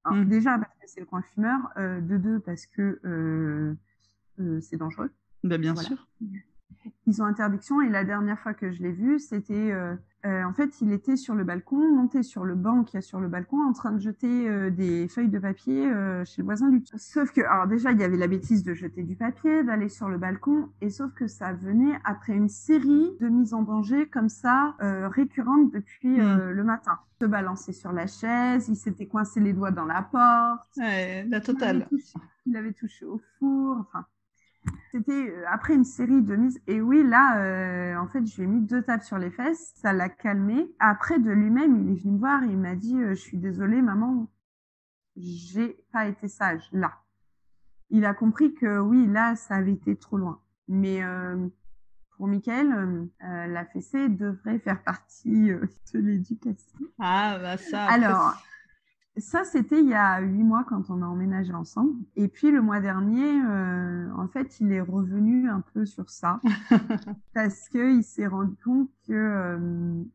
Alors, déjà parce que c'est le coin fumeur, de 2 parce que c'est dangereux.
Ben, bien sûr.
Ils ont interdiction et la dernière fois que je l'ai vu, c'était en fait, il était sur le balcon, monté sur le banc qu'il y a sur le balcon, en train de jeter des feuilles de papier chez le voisin du. Sauf que, alors déjà, il y avait la bêtise de jeter du papier, d'aller sur le balcon, et sauf que ça venait après une série de mises en danger comme ça, récurrentes depuis le matin. Se balancer sur la chaise, il s'était coincé les doigts dans la porte.
Ouais, la totale.
Il avait touché au four, enfin. C'était après une série de mises. Et oui, là, en fait, je lui ai mis 2 tapes sur les fesses. Ça l'a calmé. Après, de lui-même, il est venu me voir et il m'a dit je suis désolée, maman, j'ai pas été sage, là. Il a compris que oui, là, ça avait été trop loin. Mais pour Mickaël, la fessée devrait faire partie de l'éducation.
Ah, bah ça.
Alors... Ça, c'était il y a 8 mois quand on a emménagé ensemble. Et puis le mois dernier, en fait, il est revenu un peu sur ça parce qu'il s'est rendu compte que...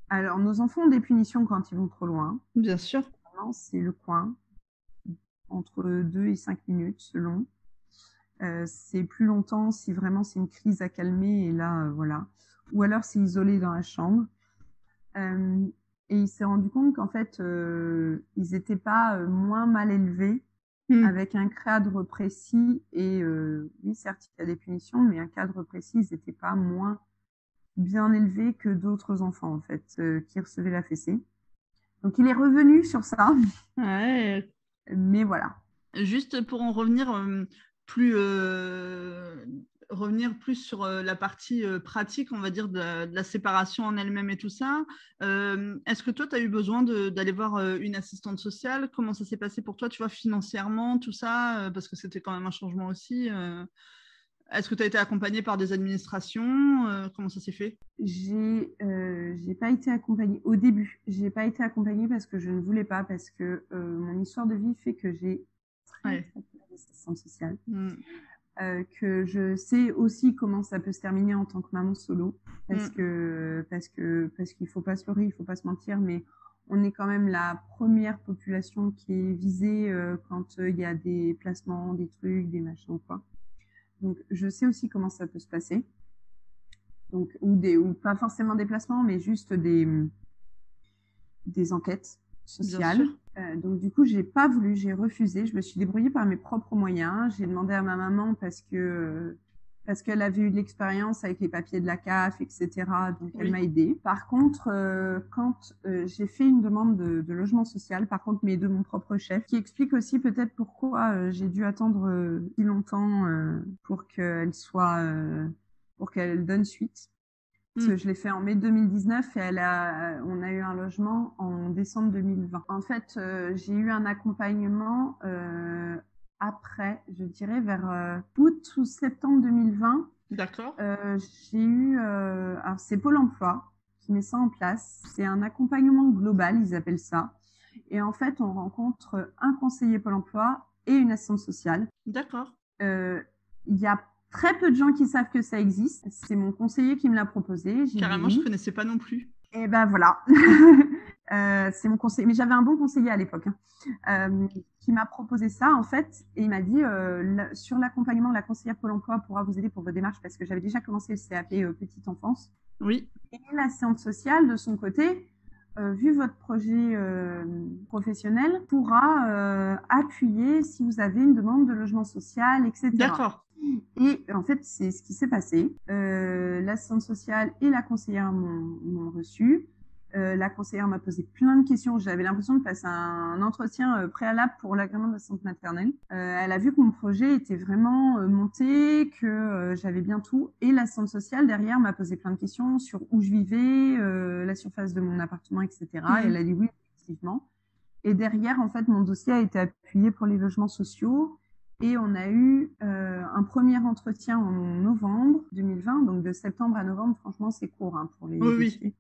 alors, nos enfants ont des punitions quand ils vont trop loin.
Bien sûr.
C'est le coin. entre 2 et 5 minutes selon. C'est plus longtemps si vraiment c'est une crise à calmer et là, voilà. Ou alors c'est isolé dans la chambre. Et il s'est rendu compte qu'en fait, ils n'étaient pas moins mal élevés avec un cadre précis. Et oui, certes, il y a des punitions, mais un cadre précis, ils n'étaient pas moins bien élevés que d'autres enfants, en fait, qui recevaient la fessée. Donc, il est revenu sur ça.
Ouais.
Mais voilà.
Juste pour en revenir revenir plus sur la partie pratique, on va dire, de la séparation en elle-même et tout ça. Est-ce que toi, tu as eu besoin d'aller voir une assistante sociale? Comment ça s'est passé pour toi, tu vois, financièrement, tout ça? Parce que c'était quand même un changement aussi. Est-ce que tu as été accompagnée par des administrations? Comment ça s'est fait?
J'ai pas été accompagnée au début. J'ai pas été accompagnée parce que je ne voulais pas, parce que mon histoire de vie fait que j'ai très peu d'assistante sociale. Que je sais aussi comment ça peut se terminer en tant que maman solo, parce qu'il faut pas se leurrer, il faut pas se mentir, mais on est quand même la première population qui est visée quand il y a des placements, des trucs, des machins, quoi. Donc je sais aussi comment ça peut se passer. Donc ou pas forcément des placements, mais juste des enquêtes sociales. Donc du coup, j'ai pas voulu, j'ai refusé. Je me suis débrouillée par mes propres moyens. J'ai demandé à ma maman parce qu'elle avait eu de l'expérience avec les papiers de la CAF, etc. Donc elle m'a aidée. Par contre, quand j'ai fait une demande de logement social, par contre, mais de mon propre chef, qui explique aussi peut-être pourquoi j'ai dû attendre si longtemps pour qu'elle donne suite. Parce que je l'ai fait en mai 2019 et on a eu un logement en décembre 2020. En fait, j'ai eu un accompagnement après, je dirais vers août ou septembre 2020.
D'accord.
J'ai eu, alors c'est Pôle emploi qui met ça en place. C'est un accompagnement global, ils appellent ça. Et en fait, on rencontre un conseiller Pôle emploi et une assistante sociale.
D'accord.
Il y a très peu de gens qui savent que ça existe. C'est mon conseiller qui me l'a proposé.
Carrément, je connaissais pas non plus.
Et ben voilà. C'est mon conseiller. Mais j'avais un bon conseiller à l'époque qui m'a proposé ça en fait. Et il m'a dit sur l'accompagnement, la conseillère Pôle emploi pourra vous aider pour vos démarches parce que j'avais déjà commencé le CAP petite enfance.
Oui.
Et l'assistante sociale de son côté, vu votre projet professionnel, pourra appuyer si vous avez une demande de logement social, etc.
D'accord.
Et en fait, c'est ce qui s'est passé. L'assistante sociale et la conseillère m'ont reçue. La conseillère m'a posé plein de questions. J'avais l'impression de passer un entretien préalable pour l'agrément d'assistante maternelle. Elle a vu que mon projet était vraiment monté, que j'avais bien tout. Et l'assistante sociale, derrière, m'a posé plein de questions sur où je vivais, la surface de mon appartement, etc. Et elle a dit oui, effectivement. Et derrière, en fait, mon dossier a été appuyé pour les logements sociaux. Et on a eu un premier entretien en novembre 2020, donc de septembre à novembre, franchement c'est court pour les dossiers.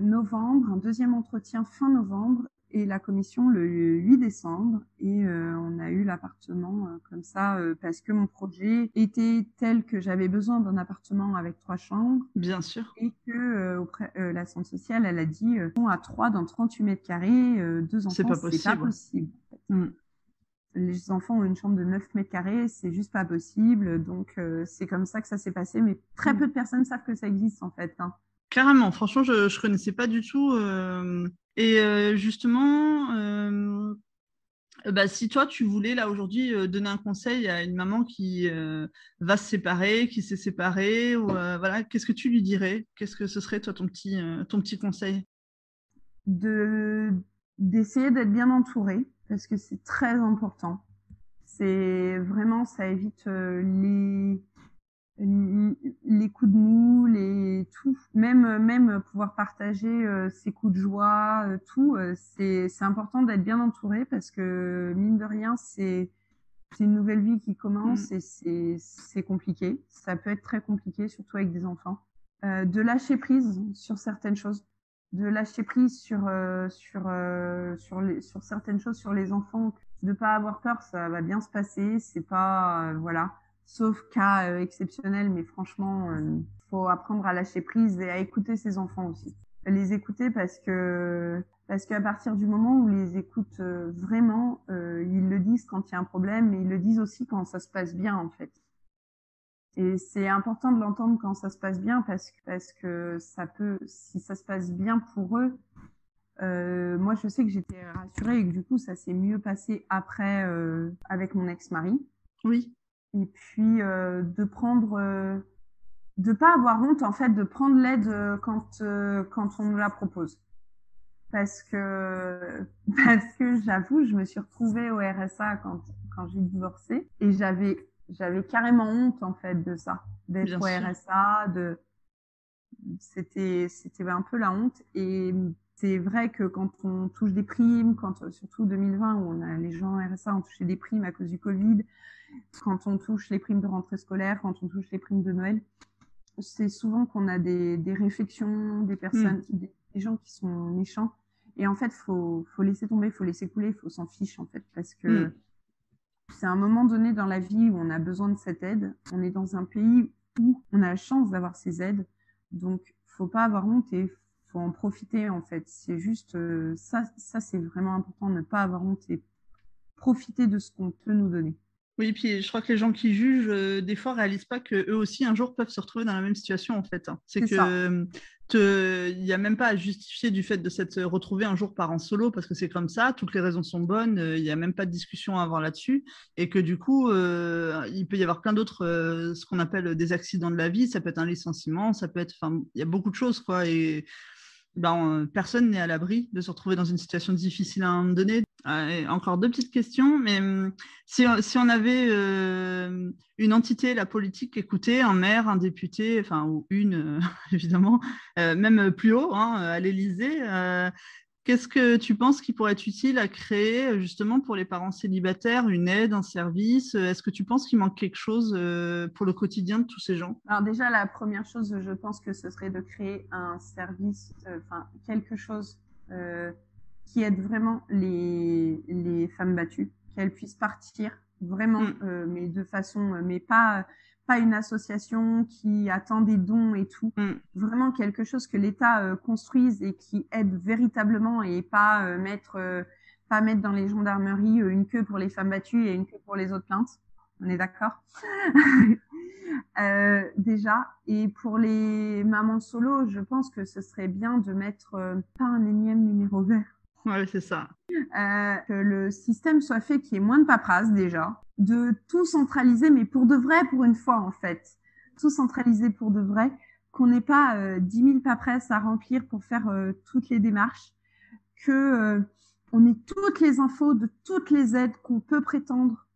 Novembre, un deuxième entretien fin novembre et la commission le 8 décembre. Et on a eu l'appartement comme ça parce que mon projet était tel que j'avais besoin d'un appartement avec 3 chambres.
Bien sûr.
Et que la centre sociale, elle a dit à 3 dans 38 mètres carrés, 2 enfants, c'est pas possible. Les enfants ont une chambre de 9 mètres carrés, c'est juste pas possible. Donc, c'est comme ça que ça s'est passé. Mais très peu de personnes savent que ça existe, en fait.
Carrément. Franchement, je connaissais pas du tout. Et justement, si toi, tu voulais, là, aujourd'hui, donner un conseil à une maman qui va se séparer, qui s'est séparée, ou voilà, qu'est-ce que tu lui dirais? Qu'est-ce que ce serait, toi, ton petit conseil?
D'essayer d'être bien entourée, parce que c'est très important. C'est vraiment, ça évite les coups de mou, tout. Même pouvoir partager ses coups de joie, tout. C'est important d'être bien entouré parce que, mine de rien, c'est une nouvelle vie qui commence et c'est compliqué. Ça peut être très compliqué, surtout avec des enfants. De lâcher prise sur certaines choses. De lâcher prise sur certaines choses, sur les enfants, de pas avoir peur, ça va bien se passer, c'est pas voilà, sauf cas exceptionnel, mais franchement, faut apprendre à lâcher prise et à écouter ses enfants aussi. les écouter parce qu'à partir du moment où les écoute vraiment, ils le disent quand il y a un problème, mais ils le disent aussi quand ça se passe bien en fait. Et c'est important de l'entendre quand ça se passe bien parce que si ça se passe bien pour eux, moi je sais que j'étais rassurée et que du coup ça s'est mieux passé après avec mon ex-mari.
Oui.
Et puis de pas avoir honte en fait de prendre l'aide quand on nous la propose. Parce que j'avoue, je me suis retrouvée au RSA quand j'ai divorcé et j'avais carrément honte en fait de ça, d'être au RSA, c'était un peu la honte. Et c'est vrai que quand on touche des primes, surtout 2020 où les gens au RSA ont touché des primes à cause du Covid, quand on touche les primes de rentrée scolaire, quand on touche les primes de Noël, c'est souvent qu'on a des réflexions, des personnes, des gens qui sont méchants. Et en fait, faut laisser tomber, faut laisser couler, faut s'en fiche en fait, parce que c'est un moment donné dans la vie où on a besoin de cette aide. On est dans un pays où on a la chance d'avoir ces aides, donc faut pas avoir honte et faut en profiter en fait. C'est juste ça c'est vraiment important, ne pas avoir honte et profiter de ce qu'on peut nous donner.
Oui, puis je crois que les gens qui jugent, des fois, réalisent pas qu'eux aussi, un jour, peuvent se retrouver dans la même situation, en fait. C'est que il n'y a même pas à justifier du fait de s'être retrouvé un jour parent solo, parce que c'est comme ça, toutes les raisons sont bonnes, il n'y a même pas de discussion à avoir là-dessus, et que du coup, il peut y avoir plein d'autres, ce qu'on appelle des accidents de la vie, ça peut être un licenciement, ça peut être, enfin, il y a beaucoup de choses, quoi, et personne n'est à l'abri de se retrouver dans une situation difficile à un moment donné. Encore deux petites questions, mais si on avait une entité, la politique, écoutez, un maire, un député, enfin, ou une, évidemment, même plus haut, à l'Élysée, qu'est-ce que tu penses qui pourrait être utile à créer justement pour les parents célibataires, une aide, un service? Est-ce que tu penses qu'il manque quelque chose pour le quotidien de tous ces gens?
Alors déjà, la première chose, je pense que ce serait de créer un service, quelque chose qui aide vraiment les femmes battues, qu'elles puissent partir vraiment, mais de façon, mais pas une association qui attend des dons et tout. Vraiment quelque chose que l'État construise et qui aide véritablement et pas mettre dans les gendarmeries une queue pour les femmes battues et une queue pour les autres plaintes. On est d'accord? Déjà. Et pour les mamans solo, je pense que ce serait bien de mettre pas un énième numéro vert.
Ouais, c'est ça.
Que le système soit fait, qu'il y ait moins de paperasse déjà, de tout centraliser, mais pour de vrai, pour une fois en fait. Tout centraliser pour de vrai, qu'on n'ait pas 10 000 paperasses à remplir pour faire toutes les démarches, que on ait toutes les infos de toutes les aides qu'on peut prétendre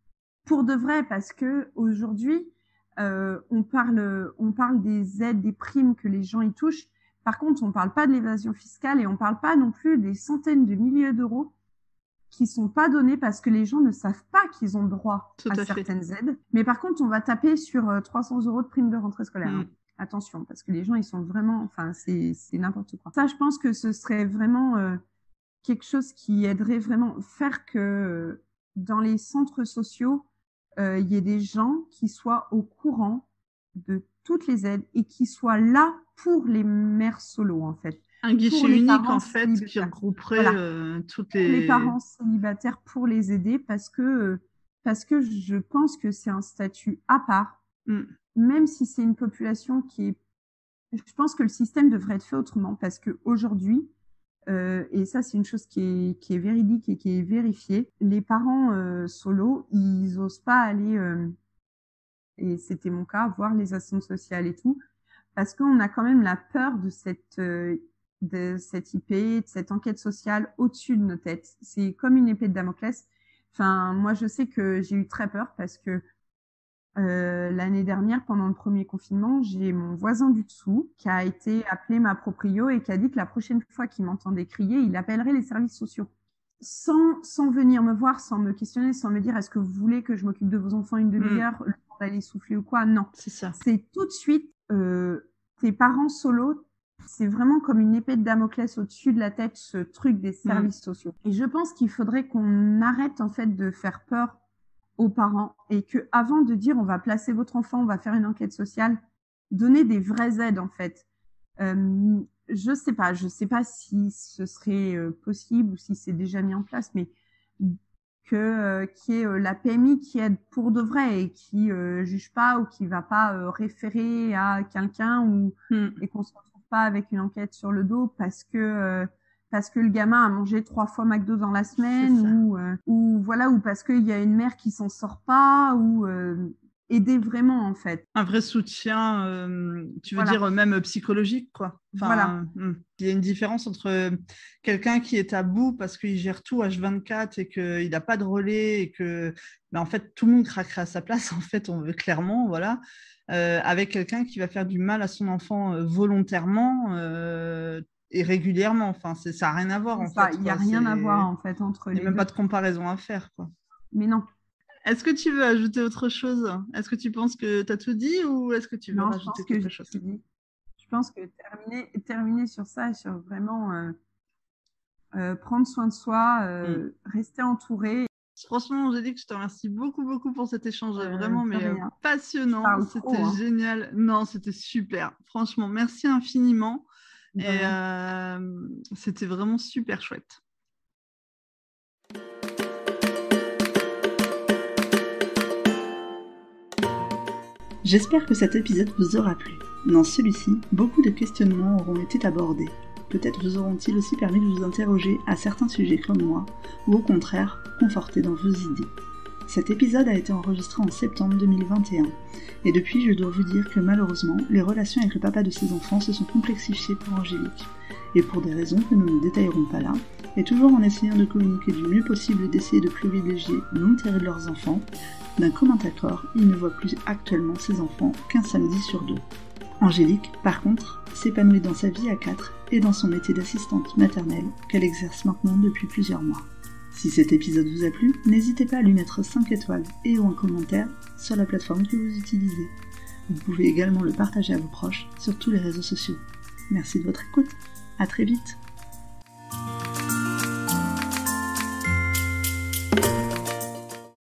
pour de vrai, parce que aujourd'hui, on parle des aides, des primes que les gens y touchent. Par contre, on parle pas de l'évasion fiscale et on parle pas non plus des centaines de milliers d'euros qui sont pas donnés parce que les gens ne savent pas qu'ils ont droit à certaines aides. Mais par contre, on va taper sur 300 euros de prime de rentrée scolaire. Attention, parce que les gens, ils sont vraiment, enfin, c'est n'importe quoi. Ça, je pense que ce serait vraiment quelque chose qui aiderait vraiment faire que dans les centres sociaux, il y ait des gens qui soient au courant de toutes les aides et qui soient là pour les mères solo, en fait.
Un guichet unique, en fait, qui regrouperait toutes les
parents célibataires pour les aider parce que je pense que c'est un statut à part, même si c'est une population qui est... Je pense que le système devrait être fait autrement parce qu'aujourd'hui, et ça c'est une chose qui est véridique et qui est vérifiée, les parents solo, ils osent pas aller, et c'était mon cas, voir les assistants sociales et tout, parce qu'on a quand même la peur de cette IP, de cette enquête sociale au-dessus de nos têtes. C'est comme une épée de Damoclès. Enfin, moi, je sais que j'ai eu très peur parce que l'année dernière, pendant le premier confinement, j'ai mon voisin du dessous qui a été appelé ma proprio et qui a dit que la prochaine fois qu'il m'entendait crier, il appellerait les services sociaux. Sans venir me voir, sans me questionner, sans me dire est-ce que vous voulez que je m'occupe de vos enfants une demi-heure, le temps d'aller souffler ou quoi. Non.
C'est ça.
C'est tout de suite tes parents solo, c'est vraiment comme une épée de Damoclès au-dessus de la tête, ce truc des services sociaux. Et je pense qu'il faudrait qu'on arrête en fait de faire peur aux parents et que avant de dire on va placer votre enfant, on va faire une enquête sociale, donner des vraies aides en fait. je sais pas si ce serait possible ou si c'est déjà mis en place, mais qu'il y ait la PMI qui aide pour de vrai et qui juge pas ou qui va pas référer à quelqu'un et qu'on se retrouve pas avec une enquête sur le dos parce que le gamin a mangé 3 fois McDo dans la semaine ou voilà, ou parce qu'il y a une mère qui s'en sort pas ou aider vraiment en fait.
Un vrai soutien, tu veux dire même psychologique quoi. Enfin, il y a une différence entre quelqu'un qui est à bout parce qu'il gère tout H24 et qu'il n'a pas de relais et que en fait tout le monde craquerait à sa place en fait, on veut clairement, voilà, avec quelqu'un qui va faire du mal à son enfant volontairement et régulièrement. Enfin, ça n'a rien à voir en fait.
Il n'y a rien à voir en fait entre les deux.
Il n'y a même pas de comparaison à faire quoi.
Mais non.
Est-ce que tu veux ajouter autre chose? Est-ce que tu penses que tu as tout dit ou est-ce que tu veux rajouter quelque chose?
Je pense que terminer sur ça, sur vraiment prendre soin de soi, rester entouré.
Franchement, Angélique, je te remercie beaucoup, beaucoup pour cet échange vraiment passionnant. C'était génial. Non, c'était super. Franchement, merci infiniment. Et c'était vraiment super chouette.
J'espère que cet épisode vous aura plu. Dans celui-ci, beaucoup de questionnements auront été abordés. Peut-être vous auront-ils aussi permis de vous interroger à certains sujets comme moi, ou au contraire, conforter dans vos idées. Cet épisode a été enregistré en septembre 2021, et depuis je dois vous dire que malheureusement, les relations avec le papa de ses enfants se sont complexifiées pour Angélique, et pour des raisons que nous ne détaillerons pas là, et toujours en essayant de communiquer du mieux possible et d'essayer de privilégier l'intérêt de leurs enfants, d'un commun accord, il ne voit plus actuellement ses enfants qu'un samedi sur 2. Angélique, par contre, s'épanouit dans sa vie à 4 et dans son métier d'assistante maternelle qu'elle exerce maintenant depuis plusieurs mois. Si cet épisode vous a plu, n'hésitez pas à lui mettre 5 étoiles et ou un commentaire sur la plateforme que vous utilisez. Vous pouvez également le partager à vos proches sur tous les réseaux sociaux. Merci de votre écoute, à très vite.